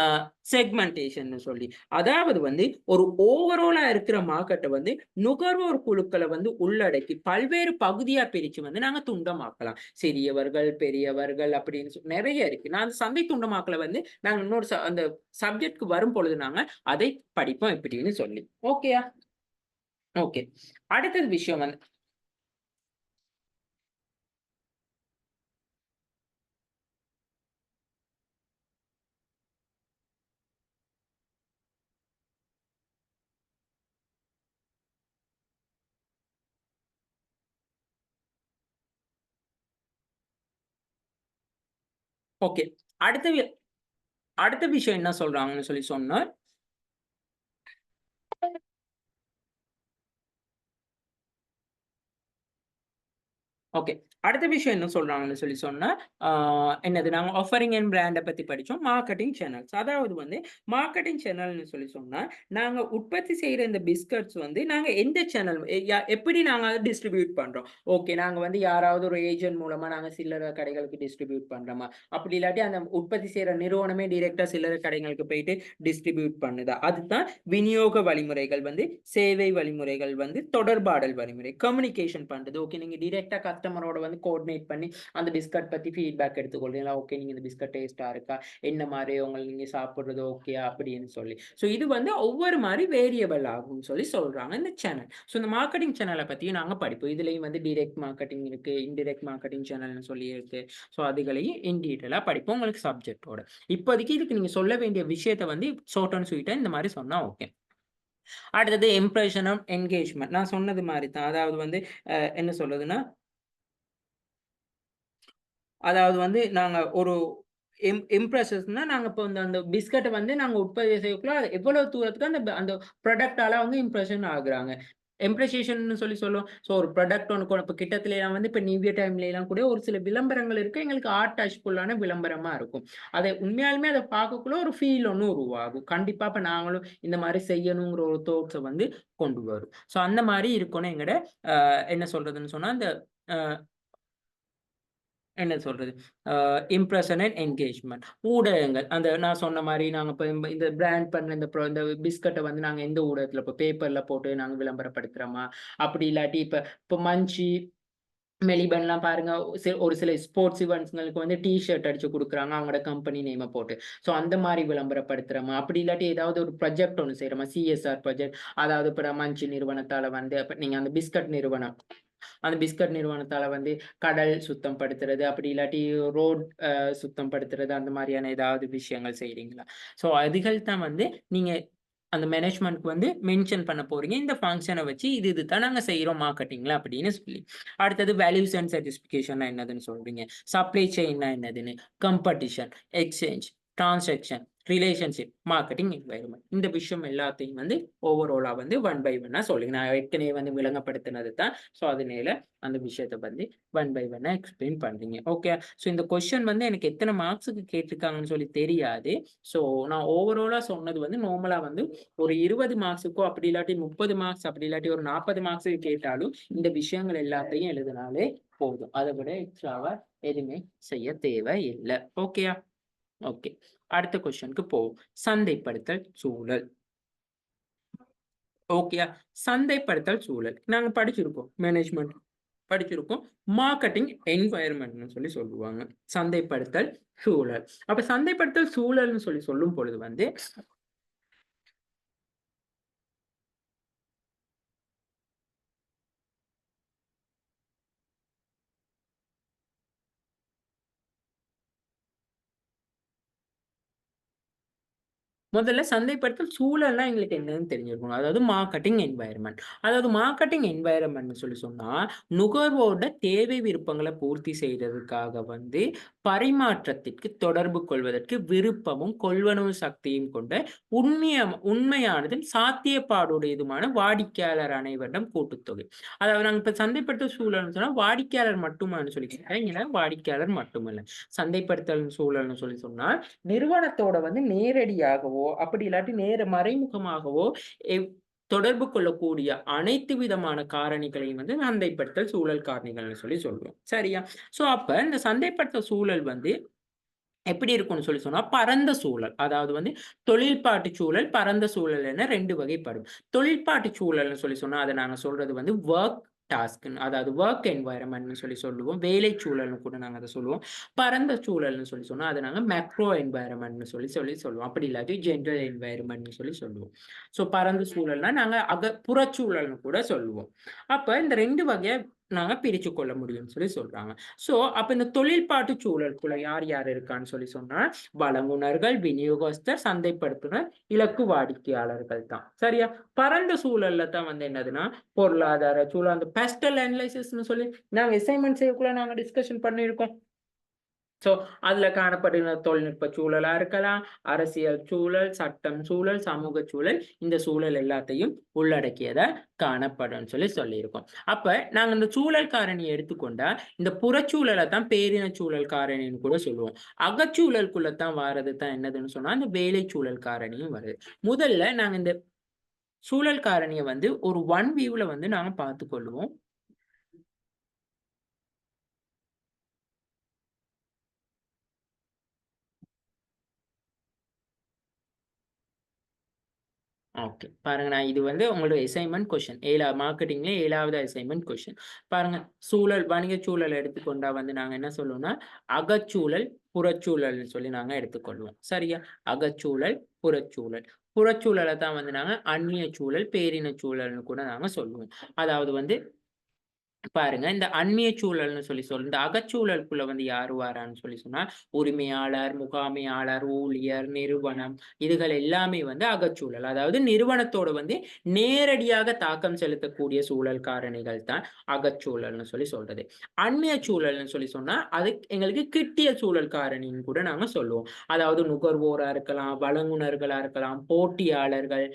செக்மென்டேஷன்னு சொல்லி. அதாவது வந்து ஒரு ஓவராலா இருக்கிற மார்க்கெட்ட வந்து நுகர்வோர் குழுக்கள வந்து உள்ளடக்கி பல்வேறு பகுதியா பிரிச்சு வந்து நாங்க துண்டமாக்கலாம். சிறியவர்கள், பெரியவர்கள் அப்படின்னு நெறைய இருக்கு. நான் அந்த சந்தை துண்டமாக்கல வந்து நாங்க இன்னொரு அந்த சப்ஜெக்ட்க்கு வரும்பொழுது நாங்க அதை படிப்போம் இப்படின்னு சொல்லி. ஓகேயா? ஓகே. அடுத்தது விஷயம் வந்து ஓகே. அடுத்த விஷயம் என்ன சொல்றாங்கன்னு சொல்லி சொன்னா, ஓகே. அடுத்த விஷயம் என்ன சொல்றாங்கன்னு சொல்லி சொன்னா, ஆ என்னது நாங்க ஆஃபரிங் அண்ட் பிராண்ட பத்தி படிச்சோம். Marketing channels. அதாவது வந்து மார்க்கெட்டிங் சேனல்னு சொல்லி சொன்னா, நாங்க உற்பத்தி செய்ற இந்த பிஸ்கட்ஸ் வந்து நாங்க எந்த சேனல் எப்படி நாங்க அத டிஸ்ட்ரிபியூட் பண்றோம். ஓகே. நாங்க வந்து யாராவது ஒரு ஏஜென்ட் மூலமா நாங்க சில்லறை கடைகளுக்கு டிஸ்ட்ரிபியூட் பண்றோமா? அப்படி இல்லாட்டி அந்த உற்பத்தி செய்ற நிறுவனமே டைரக்ட்டா சில்லறை கடைகளுக்கு போயிட்டு டிஸ்ட்ரிபியூட் பண்ணுதா? அதுதான் விநியோக வழிமுறைகள் வந்து, சேவை வழிமுறைகள் வந்து, தொடர்பாடல் வழிமுறை. கம்யூனிகேஷன் பண்றது. ஓகே. நீங்க டைரக்ட்டா கஸ்டமரோட வந்து கோஆர்டினேட் பண்ணி அந்த பிஸ்கட் பத்தி ஃபீட்பேக் எடுத்துக்கொள்றீங்களா? ஓகே. நீங்க இந்த பிஸ்கட் டேஸ்ட்டா இருக்கா? என்ன மாரி நீங்க சாப்பிடுறது ஓகேயா? அப்படின்னு சொல்லி. ஸோ இது வந்து ஒவ்வொரு மாரி வேரியபிள் ஆகும்னு சொல்லி சொல்றாங்க இந்த சேனல். ஸோ இந்த மார்க்கெட்டிங் சேனல பத்தியும் நாங்க படிப்போம். இதுலயும் வந்து டைரக்ட் மார்க்கெட்டிங் இருக்கு, இன்டைரக்ட் மார்க்கெட்டிங் சேனல்னு சொல்லி இருக்கு. ஸோ அதுகளையும் இன் டீட்டெயிலா படிப்போம் உங்களுக்கு சப்ஜெக்ட்டோட. இப்போதைக்கு இதுக்கு நீங்க சொல்ல வேண்டிய விஷயத்த வந்து ஷார்ட் அண்ட் ஸ்வீட்டா இந்த மாரி சொன்னா ஓகே. அடுத்தது இம்ப்ரஷன் ஆஃப் என்கேஜ்மென்ட். நான் சொன்னது மாரி தான். அதாவது வந்து என்ன சொல்றதுன்னா, அதாவது வந்து நாங்க ஒரு இம்ப்ரஷன்ஸ்னா நாங்க இப்போ அந்த பிஸ்கட்ட வந்து நாங்க உற்பத்தி செய்யக்குள்ள எவ்வளவு தூரத்துக்கு அந்த ப்ராடக்ட்டால அவங்க இம்ப்ரஷன் ஆகுறாங்க. இம்ப்ரஷேஷன்னு சொல்லி சொல்லுவோம். ஸோ ஒரு ப்ராடக்ட் ஒண்ணு இப்ப கிட்டத்துலலாம் வந்து இப்ப நிவ்யா டைம்லலாம் கூட ஒரு சில விளம்பரங்கள் இருக்கு. எங்களுக்கு ஆர்ட் டச் ஃபுல்லான விளம்பரமா இருக்கும். அத உண்மையாலுமே அத பார்க்கக்குள்ள ஒரு ஃபீல் ஒண்ணு உருவாகும். கண்டிப்பா இப்ப நாங்களும் இந்த மாரி செய்யணுங்கிற ஒரு தாட்ஸ வந்து கொண்டு வரும். ஸோ அந்த மாரி இருக்கணும் எங்கட என்ன சொல்றதுன்னு சொன்னா, அந்த அ என்ன சொல்றது? Impression and engagement. ஊடகங்கள். அந்த நான் சொன்ன மாரி நாங்க இப்ப இந்த பிராண்ட் பண்ண இந்த பிஸ்கட்ட வந்து நாங்க எந்த ஊடகத்துல இப்ப பேப்பர்ல போட்டு நாங்க விளம்பரப்படுத்துறோமா? அப்படி இல்லாட்டி இப்ப மன்ச்சி, மெலிபன்லாம் பாருங்க. ஒரு சில ஸ்போர்ட்ஸ் ஈவென்ட்ஸ்ங்களுக்கு வந்து டீ ஷர்ட் அடிச்சு குடுக்குறாங்க. அவங்களோட கம்பெனி நேம போட்டு. ஸோ அந்த மாரி விளம்பரப்படுத்துறோமா? அப்படி இல்லாட்டி ஏதாவது ஒரு ப்ராஜெக்ட் ஒண்ணு செய்றோமா? CSR project. அதாவது இப்ப மன்ச்சி நிறுவனத்தால வந்து இப்ப நீங்க அந்த பிஸ்கட் நிறுவனம். அந்த பிஸ்கட் நிறுவனத்தால வந்து கடல் சுத்தம் படுத்துறது, அப்படி இல்லாட்டி ரோட் சுத்தம் படுத்துறது, அந்த மாரியான ஏதாவது விஷயங்கள் செய்றீங்களா? ஸோ அதுகள் தான் வந்து நீங்க அந்த மேனேஜ்மென்ட்க்கு வந்து மென்ஷன் பண்ண போறீங்க. இந்த ஃபங்ஷன வச்சு இது தான் நாங்க செய்றோம் மார்க்கெட்டிங்ல அப்படின்னு சொல்லி. அடுத்தது வேல்யூஸ் அண்ட் சர்டிஃபிகேஷன்னா என்னதுன்னு சொல்றீங்க. சப்ளை செயின்னா என்னதுன்னு, competition, exchange, transaction, relationship, marketing environment. இந்த விஷயம் எல்லாத்தையும் வந்து ஓவராலா வந்து ஒன் பை ஒன்னா சொல்லுங்க. நான் ஏற்கனவே வந்து விளங்கப்படுத்தினது தான். ஸோ அதனால அந்த விஷயத்த வந்து ஒன் பை ஒன்னா எக்ஸ்பிளைன் பண்றீங்க. ஓகே. ஸோ இந்த கொஸ்டின் வந்து எனக்கு எத்தன மார்க்ஸ்க்கு கேட்டிருக்காங்கன்னு சொல்லி தெரியாது. ஸோ நான் ஓவராலா சொன்னது வந்து நார்மலா வந்து ஒரு 20 மார்க்ஸுக்கோ அப்படி இல்லாட்டி 30 மார்க்ஸ் அப்படி இல்லாட்டி ஒரு 40 மார்க்ஸுக்கு கேட்டாலும் இந்த விஷயங்கள் எல்லாத்தையும் எழுதினாலே போதும். அத விட எக்ஸ்ட்ராவா எதுவுமே செய்ய தேவையில்ல. ஓகேயா? ஓகே. அடுத்த கொஸ்டினுக்கு போவோம். சந்தைப்படுத்தல் சூழல். ஓகேயா? சந்தைப்படுத்தல் சூழல். நாங்க படிச்சிருக்கோம். மேனேஜ்மென்ட் படிச்சிருக்கோம். மார்க்கெட்டிங் என்வைரன்மென்ட்ன்னு சொல்லி சொல்லுவாங்க. சந்தைப்படுத்தல் சூழல். அப்ப சந்தைப்படுத்தல் சூழல்ன்னு சொல்லி சொல்லும் பொழுது வந்து முதல்ல சந்தைப்படுத்தல் சூழல்னா எங்களுக்கு என்னன்னு தெரிஞ்சிருக்கணும். அதாவது மார்க்கெட்டிங் என்வைரன்மென்ட். அதாவது மார்க்கெட்டிங் என்வைரன்மென்ட்ன்னு சொல்லி சொன்னா, நுகர்வோரோட தேவை விருப்பங்கள பூர்த்தி செய்றதுக்காக வந்து பரிமாற்றத்திற்கு தொடர்பு கொள்வதற்கு விருப்பமும், கொள்வனவு சக்தியும் கொண்ட உண்மையானதும், சாத்தியப்பாடுடையதுமான வாடிக்கையாளர் அனைவரிடம் கூட்டுத்தொகை. அதாவது நாங்க இப்ப சந்தைப்படுத்தல் சூழல்னு சொன்னா, வாடிக்கையாளர் மட்டுமான்னு சொல்லி கேட்டா, இங்க வாடிக்கையாளர் மட்டுமல்ல. சந்தைப்படுத்தல் சூழல்னு சொல்லி சொன்னா, நிறுவனத்தோட வந்து நேரடியாகவோ, அப்படி இல்லாட்டி மறைமுகமாகவோ எவ் தொடர்பு கொள்ளக்கூடிய அனைத்து விதமான காரணிகளையும் வந்து சந்தைப்படுத்தல் சூழல் காரணிகள்னு சொல்லி சொல்லுவோம். சரியா? ஸோ அப்ப இந்த சந்தைப்படுத்தல் சூழல் வந்து எப்படி இருக்கும்னு சொல்லி சொன்னா, பரந்த சூழல். அதாவது வந்து தொழில்பாட்டு சூழல், பரந்த சூழல் என 2 வகைப்படும். தொழில்பாட்டு சூழல்னு சொல்லி சொன்னா, அத நாங்க சொல்றது வந்து வொர்க் டாஸ்க்ன்னு. அதாவது வொர்க் என்வைரன்மென்ட்ன்னு சொல்லி சொல்லுவோம். வேலை சூழல்னு கூட நாங்க அத சொல்லுவோம். பரந்த சூழல்னு சொல்லி சொன்னா, அத நாங்க மேக்ரோ என்வைரன்மென்ட்ன்னு சொல்லி சொல்லி சொல்லுவோம். அப்படி இல்லாட்டி ஜெனரல் என்வைரன்மென்ட்ன்னு சொல்லி சொல்லுவோம். ஸோ பரந்த சூழல்னா, நாங்க புறச்சூழல்னு கூட சொல்லுவோம். அப்ப இந்த 2 வகையா நாங்க பிரிச்சு கொள்ள முடியும்னு சொல்லி சொல்றாங்க. ஸோ, அப்ப இந்த தொழில்பாட்டு சூழலுக்குள்ள யார் யார் இருக்கான்னு சொல்லி சொன்னா, வழங்குனர்கள், விநியோகஸ்தர், சந்தைப்படுத்துனர், இலக்கு வாடிக்கையாளர்கள் தான். சரியா? பரந்த சூழல்ல தான் வந்து என்னதுன்னா, பொருளாதார சூழல் அந்த பெஸ்டல் அனலைசிஸ்ன்னு சொல்லி நாங்க அசைன்மென்ட் செய்யக்குள்ள நாங்க டிஸ்கஷன் பண்ணியிருக்கோம். ஸோ அதுல காணப்படுகிற தொழில்நுட்ப சூழலா இருக்கலாம், அரசியல் சூழல், சட்டம் சூழல், சமூக சூழல், இந்த சூழல் எல்லாத்தையும் உள்ளடக்கியதா காணப்படும்னு சொல்லியிருக்கோம். அப்ப நாங்க இந்த சூழல் காரணியை எடுத்துக்கொண்டா, இந்த புறச்சூழலை தான் பேரின சூழல் காரணின்னு கூட சொல்லுவோம். அகச்சூழலுக்குள்ள தான் வாரது தான் என்னதுன்னு சொன்னா, அந்த வேலை சூழல் காரணியும் வருது. முதல்ல நாங்க இந்த சூழல் காரணிய வந்து ஒரு ஒன் வியூல வந்து நாங்க பார்த்துக்கொள்வோம். ஓகே. பாருங்க நான் இது வந்து உங்களுடைய அசைன்மென்ட் கொஸ்டின். மார்க்கெட்டிங்ல 7வது அசைன்மென்ட் கொஸ்டின். பாருங்க சூழல், வணிக சூழல் எடுத்துக்கொண்டா வந்து நாங்க என்ன சொல்லுவோம்னா, அகச்சூழல், புறச்சூழல்னு சொல்லி நாங்க எடுத்துக்கொள்வோம். சரியா? அகச்சூழல், புறச்சூழல். புறச்சூழல தான் வந்து நாங்க அந்நிய சூழல், பேரின சூழல்னு கூட நாங்க சொல்லுவோம். அதாவது வந்து பாருங்க, இந்த அந்நிய சூழல்னு இந்த அகச்சூழலுக்குள்ள வந்து யாரு வாரான்னு சொன்னா, உரிமையாளர், முகாமையாளர், ஊழியர், நிறுவனம் இதுகள் எல்லாமே வந்து அகச்சூழல். அதாவது நிறுவனத்தோட வந்து நேரடியாக தாக்கம் செலுத்தக்கூடிய சூழல் காரணிகள் தான் அகச்சூழல்னு சொல்றது. அந்நிய சூழல்னு சொன்னா, அது எங்களுக்கு கிட்டிய சூழல் காரணின்னு கூட நாங்க சொல்லுவோம். அதாவது நுகர்வோரா இருக்கலாம், வழங்குனர்களா இருக்கலாம், போட்டியாளர்கள்,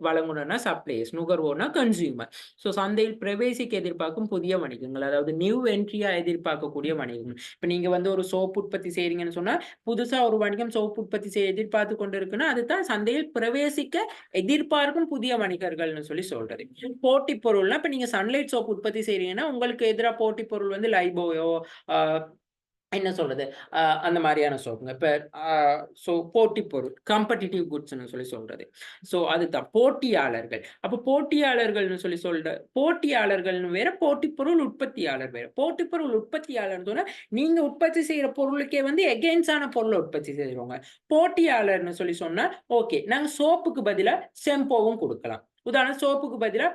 வழங்குனர்னா சப்ளையர்ஸ், நுகர்வோர்னா கன்சியூமர். சந்தையில் பிரவேசிக்க எதிர்பார்க்கும் புதிய வணிகங்கள். அதாவது நியூ என்ட்ரியா எதிர்பார்க்கக்கூடிய வணிகங்கள். இப்ப நீங்க வந்து ஒரு சோப் உற்பத்தி செய்றீங்கன்னு சொன்னா, புதுசா ஒரு வணிகம் சோப் உற்பத்தி செய்ய எதிர்பார்த்து கொண்டிருக்குன்னா, அதுதான் சந்தையில் பிரவேசிக்க எதிர்பார்க்கும் புதிய வணிகர்கள்னு சொல்றது. போட்டி பொருள்னா, இப்ப நீங்க சன்லைட் சோப் உற்பத்தி செய்றீங்கன்னா, உங்களுக்கு எதிரா போட்டி பொருள் வந்து லைபோயோ, அ என்ன சொல்றது? அந்த மாரியான சோப்புங்க. இப்ப அ போட்டி பொருள், காம்படிட்டிவ் குட்ஸ்ன்னு சொல்றது. அதுதான் போட்டியாளர்கள். அப்ப போட்டியாளர்கள்ன்னு போட்டியாளர்கள்ன்னு வேற, போட்டிப்பொருள் உற்பத்தியாளர் வேற. போட்டிப்பொருள் உற்பத்தியாளர்ன்னு சொன்னா, நீங்க உற்பத்தி செய்ற பொருளுக்கே வந்து எகெயின்ஸ்ட் ஆன பொருள உற்பத்தி செய்றவங்க. போட்டியாளர்ன்னு சொன்னா, ஓகே நாங்க சோப்புக்கு பதிலா ஷெம்போவும் குடுக்கலாம். உதாரணம் சோப்புக்கு பதிலா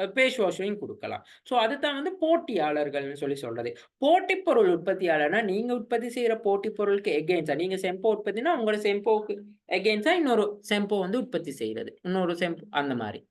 ஃபேஸ் வாஷையும் குடுக்கலாம். அதுதான் வந்து போட்டியாளர்கள்ன்னு சொல்றது. போட்டிப் பொருள் உற்பத்தியாளர்னா, நீங்க உற்பத்தி செய்ற போட்டிப் பொருளுக்கு எகெயின்ஸ்டா, நீங்க செம்போ உற்பத்தினா, உங்களோட செம்போக்கு எகெயின்ஸ்டா இன்னொரு செம்போ வந்து உற்பத்தி செய்றது. இன்னொரு செம்போ அந்த மாரி.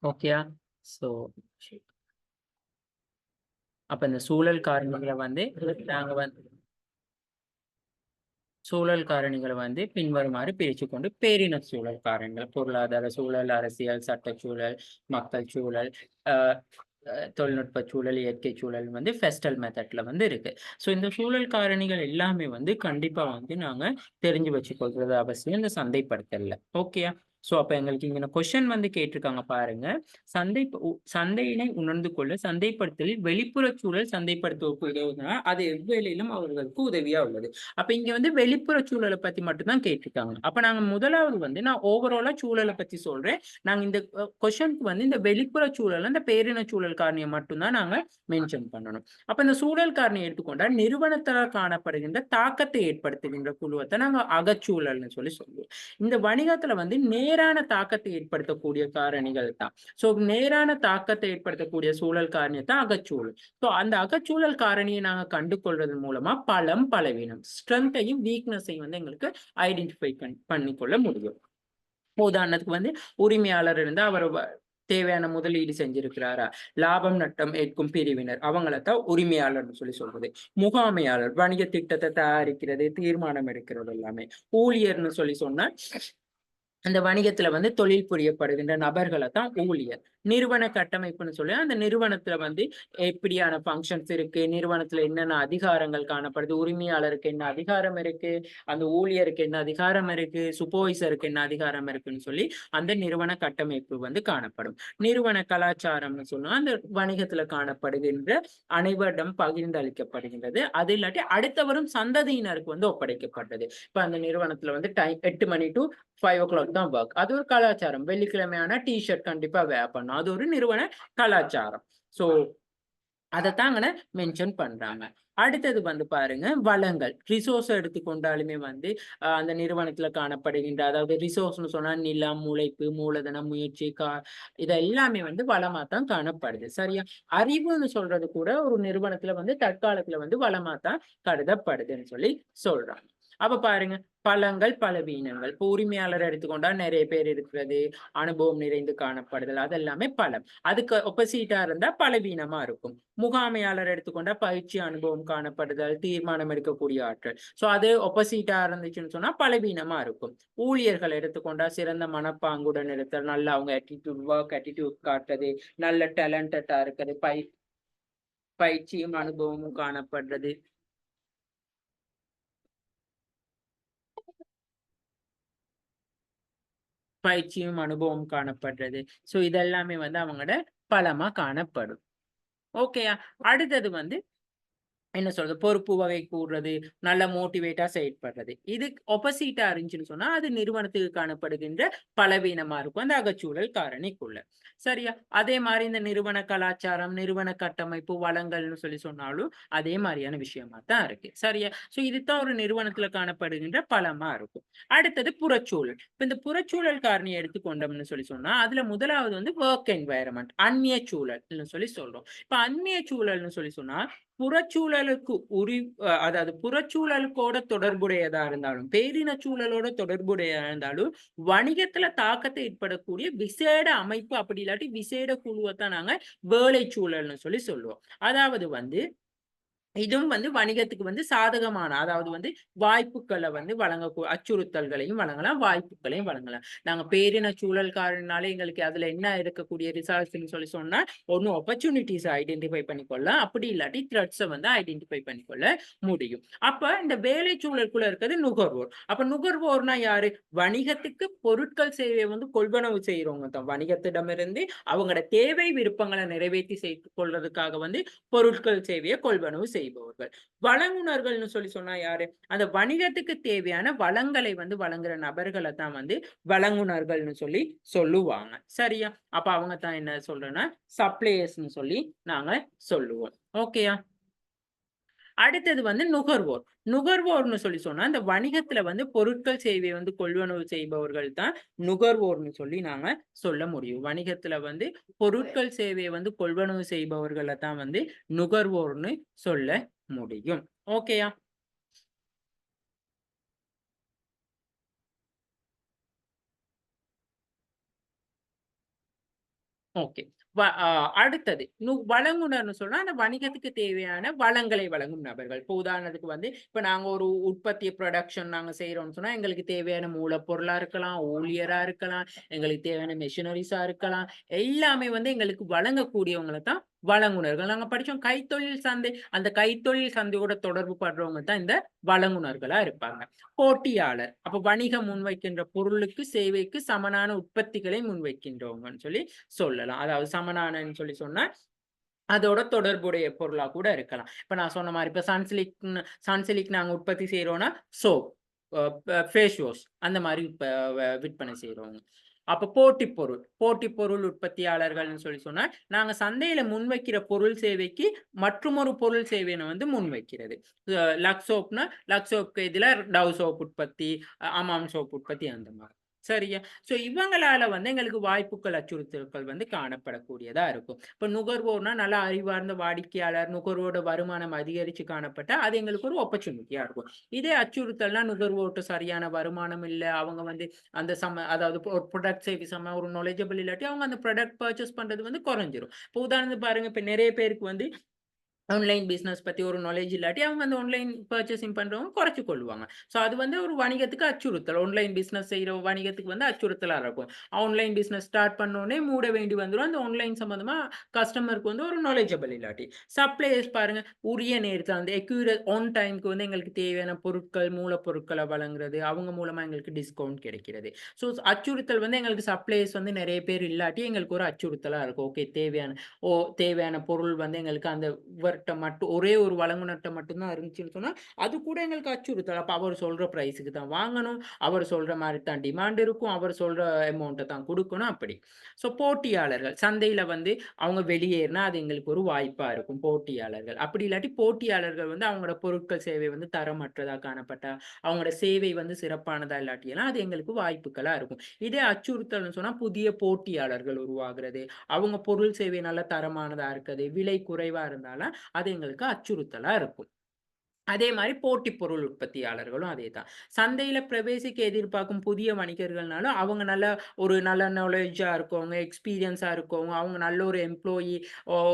ஓகேயா? ஸோ அப்ப இந்த சூழல் காரணிகளை வந்து நாங்க வந்து சூழல் காரணிகளை வந்து பின்வருமாறு பிரிச்சு கொண்டு பேரின சூழல் காரணிகள், பொருளாதார சூழல், அரசியல், சட்டச்சூழல், மக்கள் சூழல், அஹ் தொழில்நுட்ப சூழல், இயற்கை சூழல் வந்து ஃபெஸ்டல் மெத்தட்ல வந்து இருக்கு. ஸோ இந்த சூழல் காரணிகள் எல்லாமே வந்து கண்டிப்பா வந்து நாங்க தெரிஞ்சு வச்சுக்கொள்றது அவசியம் இந்த சந்தைப்படுத்தல்ல. ஓகேயா? ஸோ அப்ப எங்களுக்கு இங்க கொஸ்டின் வந்து கேட்டிருக்காங்க பாருங்க. சந்தையினை உணர்ந்து கொள்ள சந்தைப்படுத்தலில் வெளிப்புற சூழல் சந்தைப்படுத்துவதற்கு உதவுதுன்னா அது எவ்வேளையிலும் அவர்களுக்கு உதவியா உள்ளது. அப்ப இங்க வந்து வெளிப்புற சூழலை பத்தி மட்டும்தான் கேட்டிருக்காங்க. அப்ப நாங்க முதலாவது வந்து நான் ஓவராலா சூழலை பத்தி சொல்றேன். நாங்க இந்த கொஸ்டினுக்கு வந்து இந்த வெளிப்புற சூழல் இந்த பேரின சூழல் காரணியை மட்டும்தான் நாங்க மென்ஷன் பண்ணணும். அப்ப இந்த சூழல் காரணியை எடுத்துக்கொண்டா நிறுவனத்தால் காணப்படுகின்ற தாக்கத்தை ஏற்படுத்துகின்ற குழுவத்தை நாங்க அகச்சூழல்னு சொல்லி சொல்லுவோம். இந்த வணிகத்துல வந்து நேரான தாக்கத்தை ஏற்படுத்தக்கூடிய காரணிகள் தான். சோ நேரான தாக்கத்தை ஏற்படுத்தக்கூடிய சூழல் காரணியை தான் அகச்சூழல். சோ அந்த அகச்சூழல் காரணியை நாங்க கண்டு கொள்றதன் மூலமா பலம் பலவீனம் ஸ்ட்ரென்த்தையும் வீக்னஸையும் வந்து எங்களுக்கு ஐடென்டிஃபை பண்ணிக்கொள்ள முடியும். உதாரணத்துக்கு வந்து உரிமையாளர் இருந்தா அவர் தேவையான முதலீடு செஞ்சிருக்கிறாரா, லாபம் நட்டம் ஏற்கும் பிரிவினர் அவங்களைத்தான் உரிமையாளர்னு சொல்லி சொல்றது. முகாமையாளர் வணிக திட்டத்தை தயாரிக்கிறது, தீர்மானம் எடுக்கிறது எல்லாமே. ஊழியர்னு சொல்லி சொன்னா அந்த வணிகத்துல வந்து தொழில் புரியப்படுகின்ற நபர்களை தான் ஊழியர். நிறுவன கட்டமைப்புன்னு சொல்லி அந்த நிறுவனத்துல வந்து எப்படியான ஃபங்க்ஷன்ஸ் இருக்கு, நிறுவனத்துல என்னென்ன அதிகாரங்கள் காணப்படுது, உரிமையாளருக்கு என்ன அதிகாரம் இருக்கு, அந்த ஊழியருக்கு என்ன அதிகாரம் இருக்கு, சூப்பர்வைசருக்கு என்ன அதிகாரம் இருக்குன்னு சொல்லி அந்த நிறுவன கட்டமைப்பு வந்து காணப்படும். நிறுவன கலாச்சாரம்னு சொன்னா அந்த வணிகத்துல காணப்படுகின்ற அனைவரிடம் பகிர்ந்து அளிக்கப்படுகின்றது. அது இல்லாட்டி அடுத்த வரும் சந்ததியினருக்கு வந்து ஒப்படைக்கப்பட்டது. இப்ப அந்த நிறுவனத்துல வந்து டைம் 8 மணி டு 5 o'clock தான் ஒர்க். அது ஒரு கலாச்சாரம். வெள்ளிக்கிழமையான டி-ஷர்ட் கண்டிப்பா வேர் பண்ணணும். அது ஒரு நிறுவன கலாச்சாரம். சோ அதைத்தாங்க மென்ஷன் பண்றாங்க. அடுத்தது வந்து பாருங்க வளங்கள். ரிசோர்ஸ் எடுத்துக்கொண்டாலுமே வந்து அந்த நிறுவனத்துல காணப்படுகின்ற அதாவது ரிசோர்ஸ்னு சொன்னா நிலம், உழைப்பு, மூலதனம், முயற்சி, இது எல்லாமே வந்து வளமா தான் காணப்படுது. சரியா? அறிவுன்னு சொல்றது கூட ஒரு நிறுவனத்துல வந்து தற்காலத்துல வந்து வளமா தான் கருதப்படுதுன்னு சொல்லி சொல்றாங்க. அப்ப பாருங்க பலங்கள் பலவீனங்கள். இப்போ உரிமையாளர் எடுத்துக்கொண்டா நிறைய பேர் இருக்கிறது, அனுபவம் நிறைந்து காணப்படுதல் அதெல்லாமே பலம். அதுக்கு ஒப்போசிட்டா இருந்தா பலவீனமா இருக்கும். முகாமையாளர் எடுத்துக்கொண்டா பயிற்சி அனுபவம் காணப்படுதல், தீர்மானம் எடுக்கக்கூடிய ஆற்றல். சோ அது ஒப்போசிட்டா இருந்துச்சுன்னு சொன்னா பலவீனமா இருக்கும். ஊழியர்கள் எடுத்துக்கொண்டா சிறந்த மனப்பாங்குடன் இருத்தல், நல்ல அவங்க ஆட்டிடியூட் ஒர்க் ஆட்டிடியூட் காட்டுறது, நல்ல டேலண்டடா இருக்கிறது, பயிற்சியும் அனுபவமும் காணப்படுறது. பயிற்சியும் அனுபவம் காணப்படுறது. சோ இதெல்லாமே வந்து அவங்களோட பலமா காணப்படும். ஓகேயா? அடுத்தது வந்து என்ன சொல்றது? பொறுப்பு வகை கூடுறது, நல்ல மோட்டிவேட்டா செயல்படுறது. இது ஆப்போசிட்டா இருந்துச்சுன்னு சொன்னா, அது நிறுவனத்துக்கு காணப்படுகின்ற பலவீனமா இருக்கும். அந்த அகச்சூழல் காரணிக்குள்ள. சரியா? அதே மாரி இந்த நிறுவன கலாச்சாரம், நிறுவன கட்டமைப்பு, வளங்கள்னு சொல்லி சொன்னாலும், அதே மாரியான விஷயமா தான் இருக்கு. சரியா? சோ இதுதான் ஒரு நிறுவனத்துல காணப்படுகின்ற பலமா இருக்கும். அடுத்தது புறச்சூழல். இப்ப இந்த புறச்சூழல் காரணிய எடுத்துக்கொண்டோம்னு சொல்லி சொன்னா, அதுல முதலாவது வந்து வொர்க் என்வைரன்மென்ட் அந்நிய சூழல்னு சொல்லி சொல்றோம். இப்ப அந்நிய சூழல்னு சொல்லி சொன்னா, புறச்சூழலுக்கு அதாவது புறச்சூழலுக்கோட தொடர்புடையதா இருந்தாலும், பேரின சூழலோட தொடர்புடையதா இருந்தாலும், வணிகத்துல தாக்கத்தை ஏற்படக்கூடிய விசேட அமைப்பு அப்படி இல்லாட்டி விசேட குழுவத்தான் நாங்க வேலை சூழல்னு சொல்லி சொல்லுவோம். அதாவது வந்து இதுவும் வந்து வணிகத்துக்கு வந்து சாதகமான அதாவது வந்து வாய்ப்புக்களை வந்து அச்சுறுத்தல்களையும் வழங்கலாம், வாய்ப்புகளையும் வழங்கலாம். நாங்க பேரின சூழல் காரணனால எங்களுக்கு அதுல என்ன இருக்கக்கூடிய ரிசல்ட்ஸ்ன்னு சொல்லி சொன்னா, ஒண்ணு ஆப்பர்ச்சுனிட்டிஸ் ஐடென்டிஃபை பண்ணிக்கொள்ளலாம். அப்படி இல்லாட்டி த்ரெட்ஸை வந்து ஐடென்டிஃபை பண்ணிக்கொள்ள முடியும். அப்ப இந்த வேலை சூழலுக்குள்ள இருக்கிறது நுகர்வோர். அப்ப நுகர்வோர்னா யாரு? வணிகத்துக்கு பொருட்கள் சேவையை வந்து கொள்வனவு செய்யறவங்க தான். வணிகத்திடமிருந்து அவங்களோட தேவை விருப்பங்களை நிறைவேற்றி செய்து கொள்றதுக்காக வந்து பொருட்கள் சேவையை கொள்வனவு செய்பவர்கள். வழங்குனர்கள்னு சொல்லி சொன்னா யாரு? அந்த வணிகத்துக்கு தேவையான வளங்களை வந்து வழங்குற நபர்களை தான் வந்து வழங்குனர்கள்னு சொல்லி சொல்லுவாங்க. சரியா? அப்ப அவங்க தான் என்ன சொல்றேன்னா சப்ளையர்ஸ்னு சொல்லி நாங்க சொல்லுவோம். ஓகேயா? அடுத்தது வந்து நுகர்வோர். நுகர்வோர்னு சொல்லி சொன்னா, இந்த வணிகத்துல வந்து பொருட்கள் சேவையை வந்து கொள்வனவு செய்பவர்கள் தான் நுகர்வோர்னு சொல்லி நாங்க சொல்ல முடியும். வணிகத்துல வந்து பொருட்கள் சேவையை வந்து கொள்வனவு செய்பவர்கள தான் வந்து நுகர்வோர்னு சொல்ல முடியும். ஓகேயா? ஓகே. அடுத்தது வழங்குனர்ன்னு சொன்னா, அந்த வணிகத்துக்கு தேவையான வளங்களை வழங்கும் நபர்கள். இப்போ உதாரணத்துக்கு வந்து, இப்ப நாங்க ஒரு உற்பத்தி புரொடக்ஷன் நாங்க செய்றோம்னு சொன்னா, எங்களுக்கு தேவையான மூலப்பொருளா இருக்கலாம், ஊழியரா இருக்கலாம், எங்களுக்கு தேவையான மெஷினரீஸா இருக்கலாம். எல்லாமே வந்து எங்களுக்கு வழங்கக்கூடியவங்கள தான் வழங்குனர்கள். நாங்க படிச்சோம் கைத்தொழில் சந்தை. அந்த கைத்தொழில் சந்தையோட தொடர்பு படுறவங்க தான் இந்த வழங்குனர்களா இருப்பாங்க. போட்டியாளர். அப்ப வணிகம் முன்வைக்கின்ற பொருளுக்கு, சேவைக்கு சமனான உற்பத்திகளை முன்வைக்கின்றவங்கன்னு சொல்லலாம். அதாவது சமனானன்னு சொன்னா, அதோட தொடர்புடைய பொருளா கூட இருக்கலாம். இப்ப நான் சொன்ன மாரி இப்ப சன்சில்க் நாங்க உற்பத்தி செய்றோம்னா, சோப், ஃபேஸ் வாஷ் அந்த மாரி இப்ப விற்பனை செய்றோங்க. அப்ப போட்டி பொருள் உற்பத்தியாளர்கள்ன்னு சொன்னா, நாங்க சந்தையில முன்வைக்கிற பொருள் சேவைக்கு மற்றுமொரு பொருள் சேவையின வந்து முன்வைக்கிறது. லக்ஸ் சோப்னா, லக்ஸ் சோப்க்கு எதிலா டவ் சோப் உற்பத்தி, அமாம் சோப் உற்பத்தி அந்த மாரி. சரியா? ஸோ இவங்களால வந்து எங்களுக்கு வாய்ப்புகள், அச்சுறுத்தல்கள் வந்து காணப்படக்கூடியதா இருக்கும். இப்ப நுகர்வோர்னா நல்லா அறிவார்ந்த வாடிக்கையாளர், நுகர்வோரோட வருமானம் அதிகரிச்சு காணப்பட்டா, அது எங்களுக்கு ஒரு ஆப்பர்ச்சுனிட்டியா இருக்கும். இதே அச்சுறுத்தல்னா நுகர்வோர்ட்ட சரியான வருமானம் இல்ல, அவங்க வந்து அந்த அதாவது ஒரு ப்ராடக்ட் சர்வீஸ் ஒரு நாலேட்ஜபிள் இல்லாட்டி, அவங்க அந்த ப்ராடக்ட் பர்ச்சேஸ் பண்றது வந்து குறைஞ்சிரும். இப்ப உதாரணத்துக்கு பாருங்க, இப்ப நெறைய பேருக்கு வந்து ஆன்லைன் பிசினஸ் பத்தி ஒரு நாலேட்ஜ் இல்லாட்டி, அவங்க அந்த ஆன்லைன் பர்ச்சேசிங் பண்றவங்க குறைச்சு கொள்வாங்க. ஸோ அது வந்து ஒரு வணிகத்துக்கு அச்சுறுத்தல். ஆன்லைன் பிசினஸ் செய்ற வணிகத்துக்கு வந்து அச்சுறுத்தலா இருக்கும். ஆன்லைன் பிசினஸ் ஸ்டார்ட் பண்ணோனே மூட வேண்டி வந்துரும். அந்த ஆன்லைன் சம்மந்தமா கஸ்டமருக்கு வந்து ஒரு நாலேட்ஜபிள் இல்லாட்டி. சப்ளையர்ஸ் பாருங்க, உரிய நேரத்துல அந்த ஆன் டைம்க்கு வந்து எங்களுக்கு தேவையான பொருட்கள், மூலப்பொருட்கள வழங்குறது, அவங்க மூலமா எங்களுக்கு டிஸ்கவுண்ட் கிடைக்கிறது. ஸோ அச்சுறுத்தல் வந்து எங்களுக்கு சப்ளையர்ஸ் வந்து நெறைய பேர் இல்லாட்டி, எங்களுக்கு ஒரு அச்சுறுத்தலா இருக்கும். ஓகே, தேவையான பொருள் வந்து எங்களுக்கு அந்த இவர்ட்ட மட்டும் ஒரே ஒரு வழங்குனர்ட்ட மட்டும் தான் இருந்துச்சுன்னு சொன்னா, அது கூட எங்களுக்கு அச்சுறுத்தல். அப்ப அவர் சொல்ற பிரைஸ்க்கு தான் வாங்கணும். அவர் சொல்ற மாரி தான் டிமாண்ட் இருக்கும். அவர் சொல்ற அமௌண்ட்ட தான் குடுக்கணும் அப்படி. ஸோ போட்டியாளர்கள் சந்தையில வந்து அவங்க வெளியேறினா, அது எங்களுக்கு ஒரு வாய்ப்பா இருக்கும் போட்டியாளர்கள். அப்படி இல்லாட்டி போட்டியாளர்கள் வந்து அவங்களோட பொருட்கள், சேவை வந்து தரமற்றதா காணப்பட்டா, அவங்களோட சேவை வந்து சிறப்பானதா இல்லாட்டியெல்லாம் அது எங்களுக்கு வாய்ப்புகளா இருக்கும். இதே அச்சுறுத்தல்னு சொன்னா புதிய போட்டியாளர்கள் உருவாகுறது. அவங்க பொருள், சேவை நல்ல தரமானதா இருக்குது, விலை குறைவா இருந்தாலும் அது எங்களுக்கு அச்சுறுத்தலா இருக்கும். அதே மாரி போட்டி பொருள் உற்பத்தியாளர்களும் அதேதான். சந்தையில பிரவேசிக்க எதிர்பார்க்கும் புதிய வணிகர்கள்னாலும், அவங்க நல்ல நாலேட்ஜா இருக்கவங்க, எக்ஸ்பீரியன்ஸா இருக்கவங்க, அவங்க நல்ல ஒரு எம்ப்ளாயி,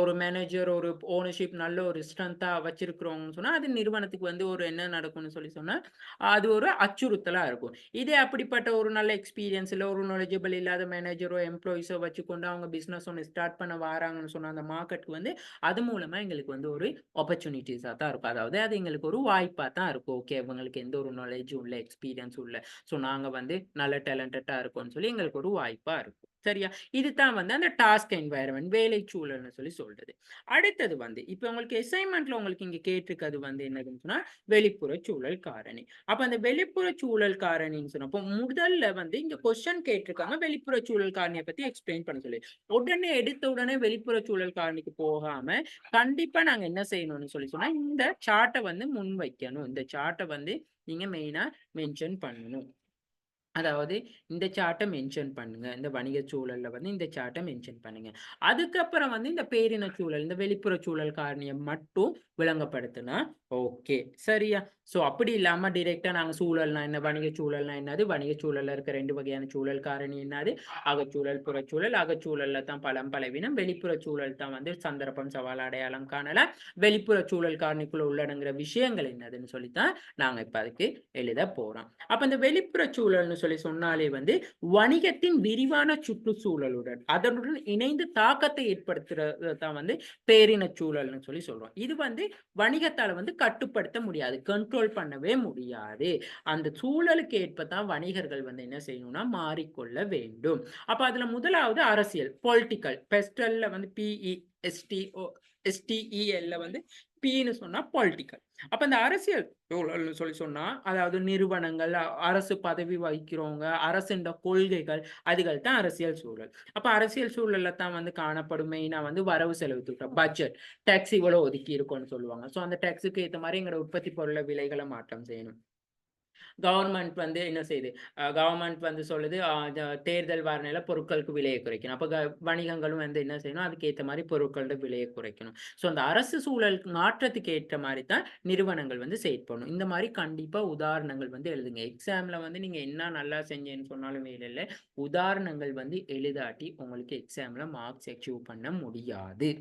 ஒரு மேனேஜர், ஒரு ஓனர்ஷிப் நல்ல ஒரு ஸ்ட்ரென்த்தா வச்சிருக்கிறவங்கன்னு சொன்னா, அது நிறுவனத்துக்கு வந்து ஒரு என்ன நடக்கும்னு சொன்னா, அது ஒரு அச்சுறுத்தலா இருக்கும். இதே அப்படிப்பட்ட ஒரு நல்ல எக்ஸ்பீரியன்ஸ் இல்ல, ஒரு நாலேட்ஜபிள் இல்லாத மேனேஜரோ, எம்ப்ளாயீஸோ வச்சுக்கொண்டு அவங்க பிசினஸ் ஒண்ணு ஸ்டார்ட் பண்ண வாராங்கன்னு சொன்னா, அந்த மார்க்கெட்க்கு வந்து அது மூலமா எங்களுக்கு வந்து ஒரு ஆப்பர்ச்சுனிட்டீஸா தான் இருக்கும். அதாவது அது எங்களுக்கு ஒரு வாய்ப்பா தான் இருக்கும். ஓகே, இவங்களுக்கு எந்த ஒரு நாலேட்ஜும் இல்ல, எக்ஸ்பீரியன்ஸும் இல்ல. ஸோ நாங்க வந்து நல்ல டேலண்டடா இருக்கோம்ன்னு சொல்லி எங்களுக்கு ஒரு வாய்ப்பா இருக்கும். சரியா? இதுதான் வந்து அந்த டாஸ்க் என்வைரன்மென்ட் வேலை சூழல்னு சொல்றது. அடுத்தது வந்து இப்ப உங்களுக்கு அசைன்மென்ட்ல உங்களுக்கு இங்க கேட்டிருக்கிறது வந்து என்னதுன்னு சொன்னா, வெளிப்புற சூழல் காரணி. அப்ப அந்த வெளிப்புற சூழல் காரணின்னு சொன்னப்போ, முதல்ல வந்து இங்க கொஸ்டின் கேட்டிருக்காங்க. வெளிப்புற சூழல் காரணிய பத்தி எக்ஸ்பிளைன் பண்ண சொல்லி. எடுத்த உடனே வெளிப்புற சூழல் காரணிக்கு போகாம, கண்டிப்பா நாங்க என்ன செய்யணும்னு சொன்னா, இந்த சார்ட்ட வந்து முன்வைக்கணும். இந்த சார்ட்ட வந்து நீங்க மெயினா மென்ஷன் பண்ணணும். அதாவது இந்த சார்ட்ட மென்ஷன் பண்ணுங்க. இந்த வணிக சூழல்ல வந்து இந்த சார்ட்ட மென்ஷன் பண்ணுங்க. அதுக்கப்புறம் வந்து இந்த பேரின சூழல், இந்த வெளிப்புற சூழல் காரணிய மட்டும் விளங்கப்படுத்துனா ஓகே. சரியா? ஸோ அப்படி இல்லாம டைரக்ட்டா நாங்க சூழல்னா என்ன? வணிக சூழல்னா என்னது? வணிக சூழல்ல இருக்க 2 வகையான சூழல் காரணி என்னது? அகச்சூழல், புறச்சூழல். அகச்சூழல்ல தான் பலம், பலவீனம். வெளிப்புற சூழல் தான் வந்து சந்தர்ப்பம், சவால், அடையாளம் காணலாம். வெளிப்புற சூழல் காரணிக்குள்ள உள்ளடங்குற விஷயங்கள் என்னதுன்னு சொல்லி தான் நாங்க இப்ப அதுக்கு எழுத போறோம். அப்ப இந்த வெளிப்புற சூழல்னு சொன்னாலே வந்து வணிகத்தின் விரிவான சுற்றுச்சூழலுடன் அதனுடன் இணைந்து தாக்கத்தை ஏற்படுத்துறது தான் வந்து பேரின சூழல்னு சொல்றோம். இது வந்து வணிகத்தால வந்து கட்டுப்படுத்த முடியாது. கண்ட்ரோல் பண்ணவே முடியாது. அந்த சூழலுக்கு ஏற்ப தான் வணிகர்கள் வந்து என்ன செய்யணும்னா மாறிக்கொள்ள வேண்டும். அப்ப அதுல முதலாவது அரசியல், பொலிட்டிக்கல். பெஸ்டல்ல வந்து PESTO STEL வந்து Pன்னு சொன்னா பொலிட்டிக்கல். அப்ப இந்த அரசியல் சூழல்னு சொன்னா, அதாவது நிறுவனங்கள், அரசு பதவி வகிக்கிறவங்க, அரசின் கொள்கைகள், அதுகள் தான் அரசியல் சூழல். அப்ப அரசியல் சூழல்ல தான் வந்து காணப்படும் மெயினா வந்து வரவு செலவு திட்டம், பட்ஜெட், டாக்ஸ் இவ்வளோ ஒதுக்கி இருக்கோம்னு சொல்லுவாங்க. ஸோ அந்த டாக்ஸுக்கு ஏத்த மாரி எங்களோட உற்பத்தி பொருள விலைகள மாற்றம் செய்யணும். கவர்மெண்ட் வந்து என்ன செய்யுது? கவர்மெண்ட் வந்து சொல்லுது, தேர்தல் வரணையில பொருட்களுக்கு விலைய குறைக்கணும். அப்ப வணிகங்களும் வந்து என்ன செய்யணும்? அதுக்கு ஏத்த மாரி பொருட்களோட விலைய குறைக்கணும். ஸோ, அந்த அரசு சூழலுக்கு மாற்றத்துக்கு ஏற்ற மாரி தான் நிறுவனங்கள் வந்து செயற்படணும். இந்த மாரி கண்டிப்பா உதாரணங்கள் வந்து எழுதுங்க. எக்ஸாம்ல வந்து நீங்க என்ன நல்லா செஞ்சேன்னு சொன்னாலும் வேலை இல்ல. உதாரணங்கள் வந்து எழுதாட்டி உங்களுக்கு எக்ஸாம்ல மார்க்ஸ் அச்சீவ் பண்ண முடியாது.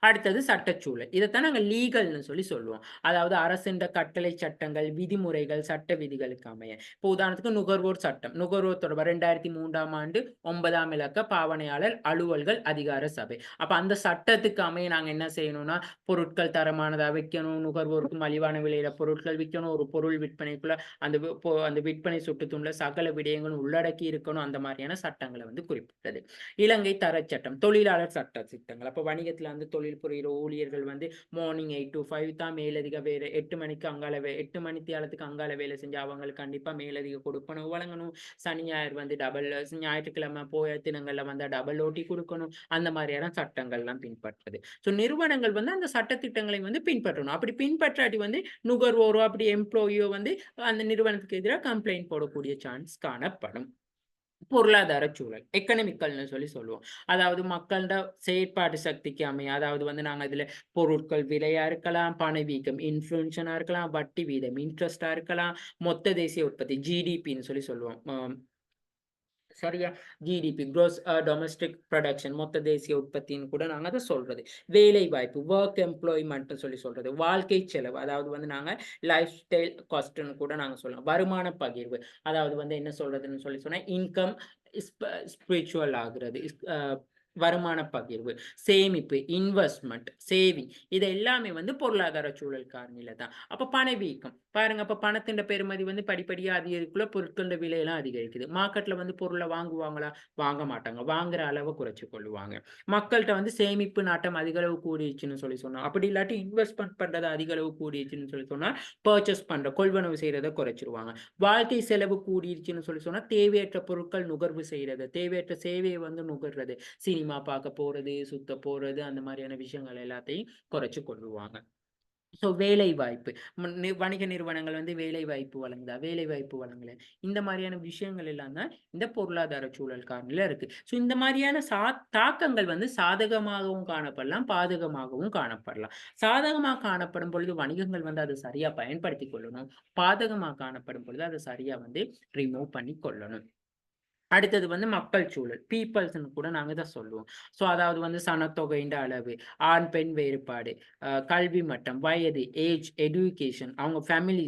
அடுத்தது சட்டச்சூழல். இதத்தான் நாங்க லீகல்ன்னு சொல்லுவோம். அதாவது அரசின்ற கட்டளை சட்டங்கள், விதிமுறைகள், சட்ட விதிகளுக்கு அமைய. இப்போ உதாரணத்துக்கு நுகர்வோர் சட்டம். நுகர்வோர் தொடர்பா 2003ஆம் ஆண்டு 9ஆம் இலக்க பாவனையாளர் அலுவல்கள் அதிகார சபை. அப்ப அந்த சட்டத்துக்கு அமைய நாங்க என்ன செய்யணும்னா, பொருட்கள் தரமானதா வைக்கணும், நுகர்வோருக்கு மலிவான விலையில பொருட்கள் விக்கணும், ஒரு பொருள் விற்பனைக்குள்ள அந்த விற்பனை சுட்டுத்துண்டுல சகல விடயங்களும் உள்ளடக்கி இருக்கணும். அந்த மாரியான சட்டங்கள வந்து குறிப்பிட்டது. இலங்கை தரச்சட்டம், தொழிலாளர் சட்ட திட்டங்கள். அப்ப வணிகத்துல வந்து தொழில் புரியிற ஊழியர்கள் வந்து மார்னிங் 8 to 5 தான் மேலதிக வேலை. 8 மணிக்கு 8 மணித்தியாலத்துக்கு அங்கால வேலை செஞ்சு அவங்களுக்கு கண்டிப்பா மேலதிக கொடுப்பனவு வழங்கணும். சனி, ஞாயிறு வந்து ஞாயிற்றுக்கிழமை போய தினங்கள்ல வந்தா டபுள் ஓட்டி குடுக்கணும். அந்த மாரியான சட்டங்கள்லாம் பின்பற்றுது. ஸோ நிறுவனங்கள் வந்து அந்த சட்ட திட்டங்களை வந்து பின்பற்றணும். அப்படி பின்பற்றாட்டி வந்து நுகர்வோரோ, அப்படி எம்ப்ளாயியோ வந்து அந்த நிறுவனத்துக்கு எதிரா கம்ப்ளைண்ட் போடக்கூடிய சான்ஸ் காணப்படும். பொருளாதார சூழல். எக்கனாமிக்கல்ன்னு சொல்லுவோம். அதாவது மக்கள்ட செயற்பாட்டு சக்திக்கு அமைய, அதாவது வந்து நாங்க இதுல பொருட்கள் விலையா இருக்கலாம், பணவீக்கம் இன்ஃப்ளூஷனா இருக்கலாம், வட்டி வீதம் இன்ட்ரெஸ்ட்டா இருக்கலாம், மொத்த தேசிய உற்பத்தி ஜிடிபின்னு சொல்லுவோம். சரியா? ஜிடிபி குரோஸ் டொமஸ்டிக் புரொடக்ஷன் மொத்த தேசிய உற்பத்தின்னு கூட நாங்க அத சொல்றது. வேலைவாய்ப்பு வொர்க் எம்ப்ளாய்மென்ட்ன்னு சொல்றது. வாழ்க்கை செலவு அதாவது வந்து நாங்க லைஃப் ஸ்டைல் காஸ்ட்ன்னு கூட நாங்க சொல்லலாம். வருமான பகிர்வு அதாவது வந்து என்ன சொல்றதுன்னு சொன்னா இன்கம் ஸ்பிரிச்சுவல் ஆகுறது. வருமான பகிர்வு, சேமிப்பு, இன்வெஸ்ட்மென்ட், சேவிங் இது எல்லாமே வந்து பொருளாதார சூழல் காரணியில தான். அப்ப பணவீக்கம் பாருங்க, அப்ப பணத்தின் பெறுமதி வந்து படிப்படியா அதிகரிக்கக்குள்ள பொருட்களோட விலையெல்லாம் அதிகரிக்குது. மார்க்கெட்ல வந்து பொருள வாங்குவாங்களா? வாங்க மாட்டாங்க. வாங்குற அளவ குறைச்சு கொள்ளுவாங்க. மக்கள்ட்ட வந்து சேமிப்பு நாட்டம் அதிக அளவு கூடிருச்சுன்னு சொன்னா, அப்படி இல்லாட்டி இன்வெஸ்ட்மென்ட் பண்றது அதிக அளவு கூடிருச்சுன்னு சொன்னா, பர்ச்சேஸ் கொள்வனவு செய்றத குறைச்சிருவாங்க. வாழ்க்கை செலவு கூடிருச்சுன்னு சொன்னா, தேவையற்ற பொருட்கள் நுகர்வு செய்றது, தேவையற்ற சேவைய வந்து நுகர்றது. சினிமா பார்க்க போறது, சுத்த போறது அந்த மாரியான விஷயங்கள் எல்லாத்தையும் குறைச்சு கொள்ளுவாங்க. ஸோ வேலைவாய்ப்பு. வணிக நிறுவனங்கள் வந்து வேலைவாய்ப்பு வழங்குதா? வேலைவாய்ப்பு வழங்கல. இந்த மாரியான விஷயங்கள் எல்லாம் தான் இந்த பொருளாதார சூழல் காரணில இருக்கு. ஸோ இந்த மாரியான தாக்கங்கள் வந்து சாதகமாகவும் காணப்படலாம், பாதகமாகவும் காணப்படலாம். சாதகமா காணப்படும் பொழுது வணிகங்கள் வந்து அத சரியா பயன்படுத்திக் கொள்ளணும். பாதகமா காணப்படும் பொழுது அத சரியா வந்து ரிமூவ் பண்ணி கொள்ளணும். அடுத்தது வந்து மக்கள் சூழல். பீப்பிள்ஸ்ன்னு கூட நாங்க இத சொல்லுவோம். ஸோ அதாவது வந்து சனத்தொகைன்ற அளவு, ஆண், பெண் வேறுபாடு, கல்வி மட்டம், வயது, ஏஜ், எடுகேஷன், அவங்க ஃபேமிலி,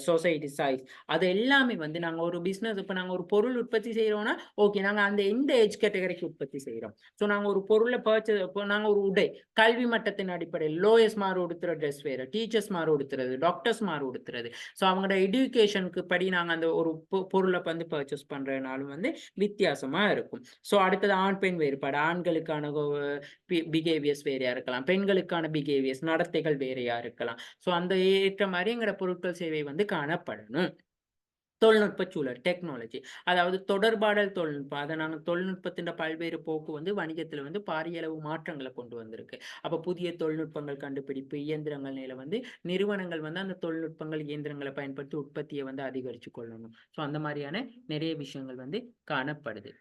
சொசைட்டி சைஸ் அது எல்லாமே வந்து நாங்க ஒரு பிசினஸ் இப்ப நாங்க ஒரு பொருள் உற்பத்தி செய்றோம்னா, ஓகே நாங்க அந்த எந்த ஏஜ் கேட்டகரிக்கு உற்பத்தி செய்றோம். ஸோ நாங்க ஒரு பொருள இப்போ நாங்க ஒரு உடை, கல்வி மட்டத்தின் அடிப்படையில் லோயர்ஸ் மார் உடுத்துற ட்ரெஸ் வேற, டீச்சர்ஸ் மார் உடுத்துறது, டாக்டர்ஸ் மார் உடுத்துறது. ஸோ அவங்களோட எடுகேஷனுக்கு படி நாங்க அந்த ஒரு பொருள வந்து பர்ச்சேஸ் பண்றதுனாலும் வந்து வித்தியாசமா இருக்கும். ஸோ அடுத்தது ஆண், பெண் வேறுபாடு. ஆண்களுக்கான பிஹேவியர்ஸ் வேறையா இருக்கலாம். பெண்களுக்கான பிஹேவியர்ஸ் நடத்தைகள் வேறையா இருக்கலாம். ஸோ அந்த ஏற்ற மாரி எங்கட பொருட்கள் சேவை வந்து காணப்படணும். தொழில்நுட்ப சூழல் டெக்னாலஜி. அதாவது தொடர்பாடல் தொழில்நுட்பம். அத நாங்க தொழில்நுட்பத்தின் பல்வேறு போக்கு வந்து வணிகத்தில வந்து பாரிய அளவு மாற்றங்கள கொண்டு வந்திருக்கு. அப்ப புதிய தொழில்நுட்பங்கள் கண்டுபிடிப்பு, இயந்திரங்கள் மேல வந்து நிறுவனங்கள் வந்து அந்த தொழில்நுட்பங்கள், இயந்திரங்கள பயன்படுத்தி உற்பத்திய வந்து அதிகரிச்சு கொள்ளணும். ஸோ அந்த மாரியான நிறைய விஷயங்கள் வந்து காணப்படுது.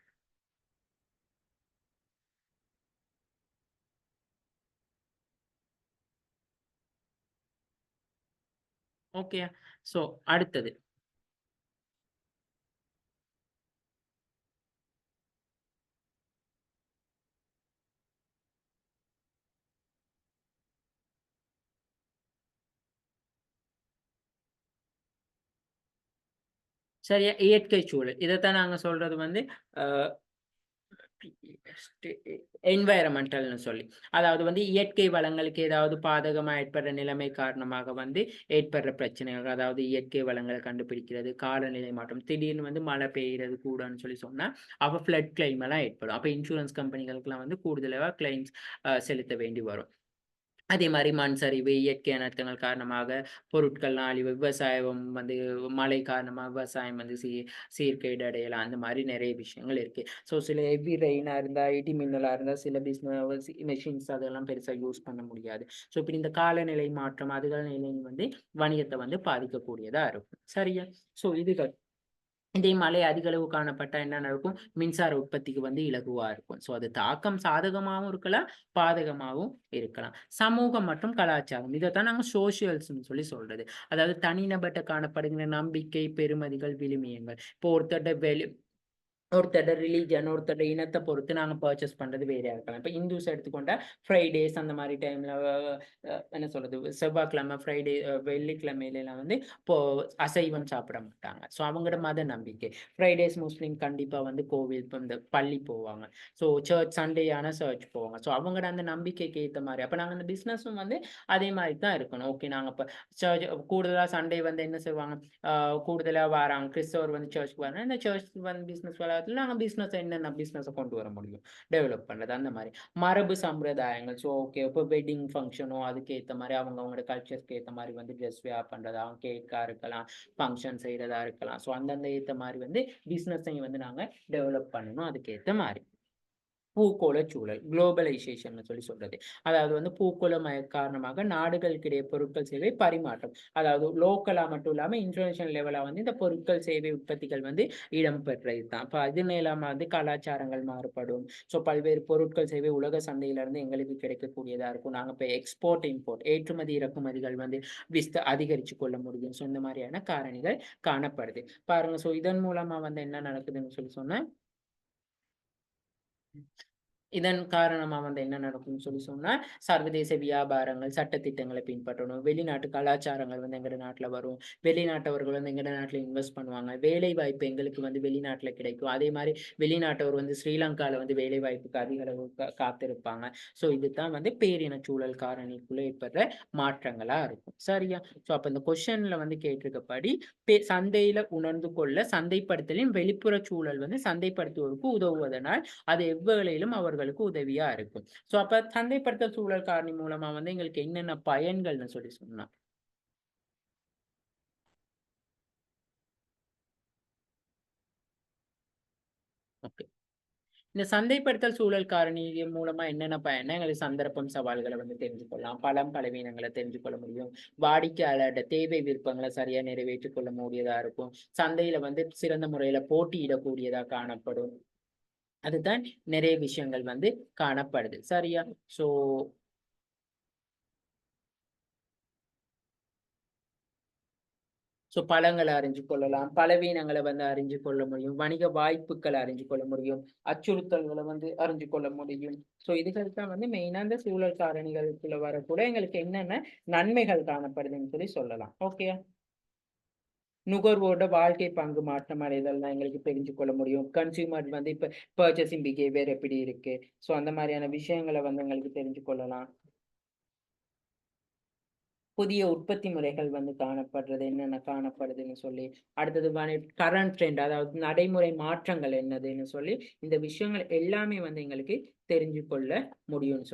ஓகேயா? ஸோ அடுத்தது. சரியா? இயற்கை சூழல். இதத்தான் நாங்க சொல்றது வந்து அ என்வைரன்மென்டல்னு சொல்லி. அதாவது வந்து இயற்கை வளங்களுக்கு ஏதாவது பாதகமா ஏற்படுற நிலைமை காரணமாக வந்து ஏற்படுற பிரச்சனைகள். அதாவது இயற்கை வளங்கள கண்டுபிடிக்கிறது, காலநிலை மாற்றம். திடீர்னு வந்து மழை பெய்யறது கூடன்னு சொன்னா, அப்ப ஃப்ளட் கிளைம் எல்லாம் ஏற்படும். அப்ப இன்சூரன்ஸ் கம்பெனிகளுக்கெல்லாம் வந்து கூடுதலா கிளைம்ஸ் செலுத்த வேண்டி வரும். அதே மாதிரி மண் சரிவு, இயற்கை அனர்த்தங்கள் காரணமாக பொருட்கள் அழிவு, விவசாயம் வந்து மழை காரணமா விவசாயம் வந்து சீர்கேடு அடையலாம். அந்த மாதிரி நிறைய விஷயங்கள் இருக்கு. ஸோ சில ஹெவி ரெயினா இருந்தா, இடி மின்னலா இருந்தா சில மெஷின்ஸ் அதெல்லாம் பெருசா யூஸ் பண்ண முடியாது. ஸோ இப்படி இந்த காலநிலை மாற்றம், அதுகள் நிலை வந்து வணிகத்தை வந்து பாதிக்கக்கூடியதா இருக்கும். சரியா? ஸோ இதுகள் இதே மழை அதிக அளவு காணப்பட்டா என்ன நடக்கும்? மின்சார உற்பத்திக்கு வந்து இலகுவா இருக்கும். ஸோ அது தாக்கம் சாதகமாவும் இருக்கலாம், பாதகமாவும் இருக்கலாம். சமூகம் மற்றும் கலாச்சாரம். இதத்தான் நாங்க சோஷியல்ஸ்ன்னு சொல்றது. அதாவது தனிநபர்ட்ட காணப்படுகின்ற நம்பிக்கை, பெறுமதிகள், விழுமியங்கள். இப்போ ஒருத்தரோட ரிலிஜன், ஒருத்தரோட இனத்த பொறுத்து நாங்க பர்ச்சேஸ் பண்றது வேறையா இருக்கலாம். இப்ப இந்துஸ் எடுத்துக்கொண்டா ஃப்ரைடேஸ் அந்த மாரி டைம்ல என்ன சொல்றது? செவ்வாய்க்கிழமை, வெள்ளிக்கிழமையிலலாம் வந்து இப்போ அசைவம் சாப்பிட மாட்டாங்க. ஸோ அவங்களோட மத நம்பிக்கை. ஃப்ரைடேஸ் முஸ்லீம் கண்டிப்பா வந்து கோவில் இப்ப இந்த பள்ளி போவாங்க. ஸோ சண்டே ஆனா சர்ச் போவாங்க. ஸோ அவங்களோட அந்த நம்பிக்கைக்கு ஏத்த மாரி. அப்ப நாங்க அந்த பிசினஸும் வந்து அதே மாரி தான் இருக்கணும். ஓகே நாங்க இப்ப சர்ச் கூடுதலா சண்டே வந்து என்ன செய்வாங்க? ஆ கூடுதலா வாராங்க. கிறிஸ்தவர் வந்து சர்ச்சுக்கு வராங்க. இந்த சர்ச் வந்து பிசினஸ் வளாகத்துல நாங்க என்னென்ன பிசினஸ கொண்டு வர முடியும்? டெவலப் பண்றது அந்த மாரி. மரபு சம்பிரதாயங்கள். ஸோ ஓகே இப்போ வெட்டிங் ஃபங்ஷனோ அதுக்கு ஏத்த மாரி அவங்களோட கல்ச்சர்ஸ்க்கு ஏத்த மாரி வந்து ட்ரெஸ் வியர் பண்றதா, கேக்கா இருக்கலாம், ஃபங்ஷன் செய்றதா இருக்கலாம். ஸோ அந்தந்த ஏத்த மாரி வந்து பிசினஸையும் வந்து நாங்க டெவலப் பண்ணணும் அதுக்கு ஏத்த மாரி. பூகோளச் சூழல் குளோபலைசேஷன்னு சொல்றது. அதாவது வந்து பூகோளமய காரணமாக நாடுகளுக்கிடையே பொருட்கள் சேவை பரிமாற்றம். அதாவது லோக்கலா மட்டும் இல்லாம இன்டர்நேஷனல் லெவலா வந்து இந்த பொருட்கள் சேவை உற்பத்திகள் வந்து இடம்பெற்றது தான். அப்ப அது இல்லாம வந்து கலாச்சாரங்கள் மாறுபடும். ஸோ பல்வேறு பொருட்கள் சேவை உலக சந்தையில இருந்து எங்களுக்கு கிடைக்கக்கூடியதா இருக்கும். நாங்க இப்ப எக்ஸ்போர்ட், இம்போர்ட் ஏற்றுமதி, இறக்குமதிகள் வந்து அதிகரிச்சு கொள்ள முடியும். ஸோ இந்த மாதிரியான காரணிகள் காணப்படுது. பாருங்க. ஸோ இதன் மூலமா வந்து என்ன நடக்குதுன்னு சொன்னா இதன் காரணமா வந்து என்ன நடக்கும்னு சொன்னா, சர்வதேச வியாபாரங்கள், சட்டதிட்டங்களை பின்பற்றணும். வெளிநாட்டு கலாச்சாரங்கள் வந்து எங்கட நாட்ல வரும். வெளிநாட்டவர்கள் வந்து எங்கட நாட்ல இன்வெஸ்ட் பண்ணுவாங்க. வேலைவாய்ப்பு எங்களுக்கு வந்து வெளிநாட்ல கிடைக்கும். அதே மாரி வெளிநாட்டவர் வந்து ஸ்ரீலங்கால வந்து வேலைவாய்ப்புக்கு அதிக அளவு காத்திருப்பாங்க. ஸோ இதுதான் வந்து பேரினச் சூழல் காரணிக்குள்ள ஏற்படுற மாற்றங்களா இருக்கும். சரியா? ஸோ அப்ப இந்த கொஸ்டின்ல வந்து கேட்டிருக்கபடி சந்தையில உணர்ந்து கொள்ள சந்தைப்படுத்தலின் வெளிப்புற சூழல் வந்து சந்தைப்படுத்துவோருக்கு உதவுவதனால் அது எவ்வகையிலும் அவர்களுக்கு உதவியா இருக்கும். ஸோ அப்ப சந்தைப்படுத்தல் சூழல் காரணி மூலமா வந்து எங்களுக்கு என்னென்ன பயன்கள்னு சொன்னா? ஓகே. இந்த சந்தைப்படுத்தல் சூழல் காரணி மூலமா என்னென்ன பயன்னா, எங்களுக்கு சந்தர்ப்பம், சவால்கள வந்து தெரிஞ்சு கொள்ளலாம். பலம், பலவீனங்கள தெரிஞ்சு கொள்ள முடியும். வாடிக்கையாளர்ட தேவை, விருப்பங்கள சரியா நிறைவேற்றிக் கொள்ள முடியதா இருக்கும். சந்தையில வந்து சிறந்த முறையில போட்டியிடக்கூடியதா காணப்படும். அதுதான் நிறைய விஷயங்கள் வந்து காணப்படுது. சரியா? ஸோ பலங்கள அறிஞ்சு கொள்ளலாம். பலவீனங்கள வந்து அறிஞ்சு கொள்ள முடியும். வணிக வாய்ப்புக்கள அறிஞ்சு கொள்ள முடியும். அச்சுறுத்தல்கள வந்து அறிஞ்சு கொள்ள முடியும். இதுகள் தான் வந்து மெயினா இந்த சூழல் காரணிகளுக்குள்ள வரக்கூட எங்களுக்கு என்னென்ன நன்மைகள் காணப்படுதுன்னு சொல்லலாம். ஓகேயா? நுகர்வோரோட வாழ்க்கை பங்கு மாற்றம் அடைதல்லாம் எங்களுக்கு தெரிஞ்சு கொள்ள முடியும். கன்சியூமர் வந்து இப்ப பர்ச்சேசிங் பிஹேவியர் எப்படி இருக்கு? அந்த மாரியான விஷயங்கள வந்து எங்களுக்கு தெரிஞ்சு கொள்ளலாம். புதிய உற்பத்தி முறைகள் வந்து காணப்படுறது, என்னென்ன காணப்படுதுன்னு சொல்லி, அடுத்தது கரண்ட் ட்ரெண்ட் அதாவது நடைமுறை மாற்றங்கள் என்னதுன்னு சொல்லி, இந்த விஷயங்கள் எல்லாமே வந்து எங்களுக்கு தெரிஞ்சு கொள்ள முடியும்னு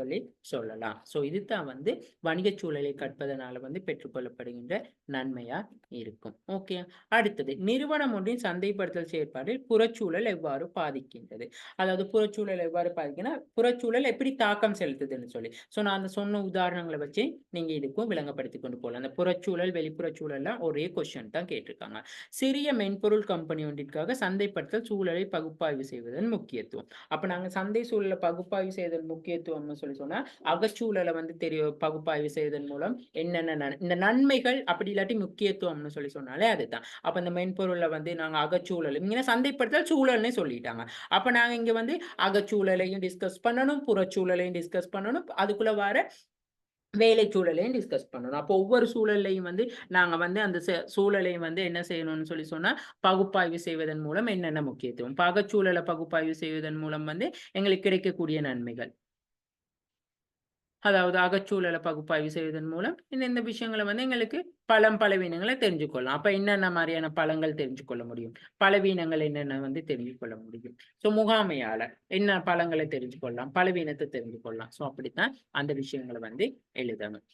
சொல்லலாம். இதுதான் வந்து வணிகச் சூழலை கற்பதனால வந்து பெற்றுக்கொள்ளப்படுகின்ற நன்மையா இருக்கும். ஓகே. அடுத்தது நிறுவனம் ஒன்றின் சந்தைப்படுத்தல் செயற்பாடில் புறச்சூழல் எவ்வாறு பாதிக்கின்றது? அதாவது புறச்சூழல் எவ்வாறு பாதிக்குன்னா, புறச்சூழல் எப்படி தாக்கம் செலுத்துதுன்னு சொல்லி. நான் அந்த சொன்ன உதாரணங்கள வச்சு நீங்க இதுக்கும் விளங்கப்படுத்திக் கொண்டு போலாம். அந்த புறச்சூழல், வெளிப்புறச் சூழல்லாம் ஒரே கொஸ்டின் தான் கேட்டிருக்காங்க. சிறிய மென்பொருள் கம்பெனி ஒன்றிற்காக சந்தைப்படுத்தல் சூழலை பகுப்பாய்வு செய்வதன் முக்கியத்துவம். அப்ப நாங்க சந்தை சூழல பகுப்பாய்வு செய்தல் முக்கியத்துவம்னு சொன்னா, அகச்சூழல வந்து பகுப்பாய்வு செய்வதன் மூலம் என்னென்ன இந்த நன்மைகள் அப்படி இல்லாட்டி முக்கியத்துவம்னு சொன்னாலே அதுதான். அப்ப இந்த மென்பொருள்ல வந்து நாங்க அகச்சூழல் இங்க சந்தைப்படுத்தல் சூழல்னே சொல்லிட்டாங்க. அப்ப நாங்க இங்க வந்து அகச்சூழலையும் டிஸ்கஸ் பண்ணணும், புறச்சூழலையும் டிஸ்கஸ் பண்ணணும். அதுக்குள்ள வர வேலை சூழலையும் டிஸ்கஸ் பண்ணணும். அப்போ ஒவ்வொரு சூழல்லையும் வந்து நாங்க வந்து அந்த சூழலையும் வந்து என்ன செய்யணும்னு சொன்னா, பகுப்பாய்வு செய்வதன் மூலம் என்னென்ன முக்கியத்துவம். இப்ப அகச்சூழல பகுப்பாய்வு செய்வதன் மூலம் வந்து எங்களுக்கு கிடைக்கக்கூடிய நன்மைகள். அதாவது அகச்சூழலை பகுப்பாய்வு செய்வதன் மூலம் இந்த விஷயங்களை வந்து எங்களுக்கு பலவீனங்களை தெரிஞ்சுக்கொள்ளலாம். அப்ப என்னென்ன மாதிரியான பலங்கள் தெரிஞ்சுக்கொள்ள முடியும், பலவீனங்கள் என்னென்ன வந்து தெரிஞ்சுக்கொள்ள முடியும். ஸோ முகாமையாளர் என்ன பலங்களை தெரிஞ்சுக்கொள்ளலாம், பலவீனத்தை தெரிஞ்சுக்கொள்ளலாம். ஸோ அப்படித்தான் அந்த விஷயங்களை வந்து எழுதணும்.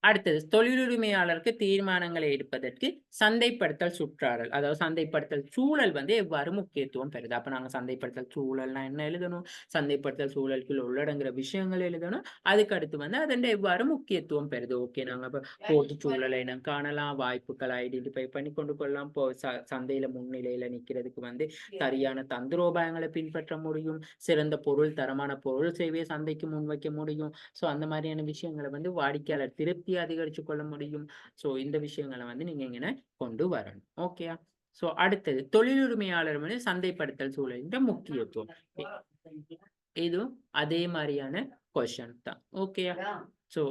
அடுத்தது தொழிலுரிமையாளருக்கு தீர்மானங்களை எடுப்பதற்கு சந்தைப்படுத்தல் சுற்றாடல், அதாவது சந்தைப்படுத்தல் சூழல் வந்து எவ்வாறு முக்கியத்துவம் பெறுது. அப்ப நாங்க சந்தைப்படுத்தல் சூழல்னா என்ன எழுதணும், சந்தைப்படுத்தல் சூழலுக்குள் உள்ளடங்குற விஷயங்கள் எழுதணும். அதுக்கு அடுத்து வந்து அதன் எவ்வாறு முக்கியத்துவம் பெறுது. ஓகே, நாங்க இப்ப போட்டி சூழலை நம்ம காணலாம், வாய்ப்புகளை ஐடென்டிஃபை பண்ணி கொண்டு கொள்ளலாம். இப்போ சந்தையில முன்னிலையில நிக்கிறதுக்கு வந்து சரியான தந்திரோபாயங்களை பின்பற்ற முடியும், சிறந்த பொருள், தரமான பொருள் சேவையை சந்தைக்கு முன்வைக்க முடியும். ஸோ அந்த மாதிரியான விஷயங்களை வந்து வாடிக்கையாளர் திருப்தி அதிகரிச்சு கொள்ள முடியும். ஸோ இந்த விஷயங்களை வந்து நீங்க இங்கே கொண்டு வரணும். ஓகேயா? ஸோ அடுத்தது தொழிலுரிமையாளர் வந்து சந்தைப்படுத்தல் சூழலின் முக்கியத்துவம். இதுவும் அதே மாதிரியான கொஸ்டின் தான். ஓகேயா? ஸோ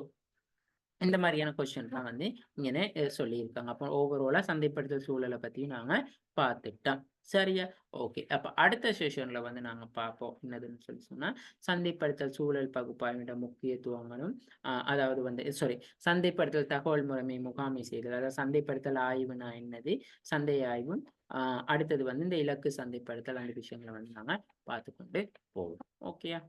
இந்த மாதிரியான கொஸ்டின் தான் வந்து இங்கே சொல்லியிருக்காங்க. அப்போ ஓவராலா சந்தைப்படுத்தல் சூழலை பத்தி நாங்க பார்த்துட்டோம். சரியா? ஓகே. அப்ப அடுத்த செஷன்ல வந்து நாங்க பார்ப்போம். என்னதுன்னு சொன்னா சந்தைப்படுத்தல் சூழல் பகுப்பாய்விட முக்கியத்துவங்களும் அதாவது வந்து சந்தைப்படுத்தல் தகவல் முறைமை முகாமை செய்தல், அதாவது சந்தைப்படுத்தல் ஆய்வுனா என்னது, சந்தை ஆய்வும் அடுத்தது வந்து இந்த இலக்கு சந்தைப்படுத்தல் அந்த விஷயங்களை வந்து நாங்க பார்த்துக்கொண்டு போவோம். ஓகேயா?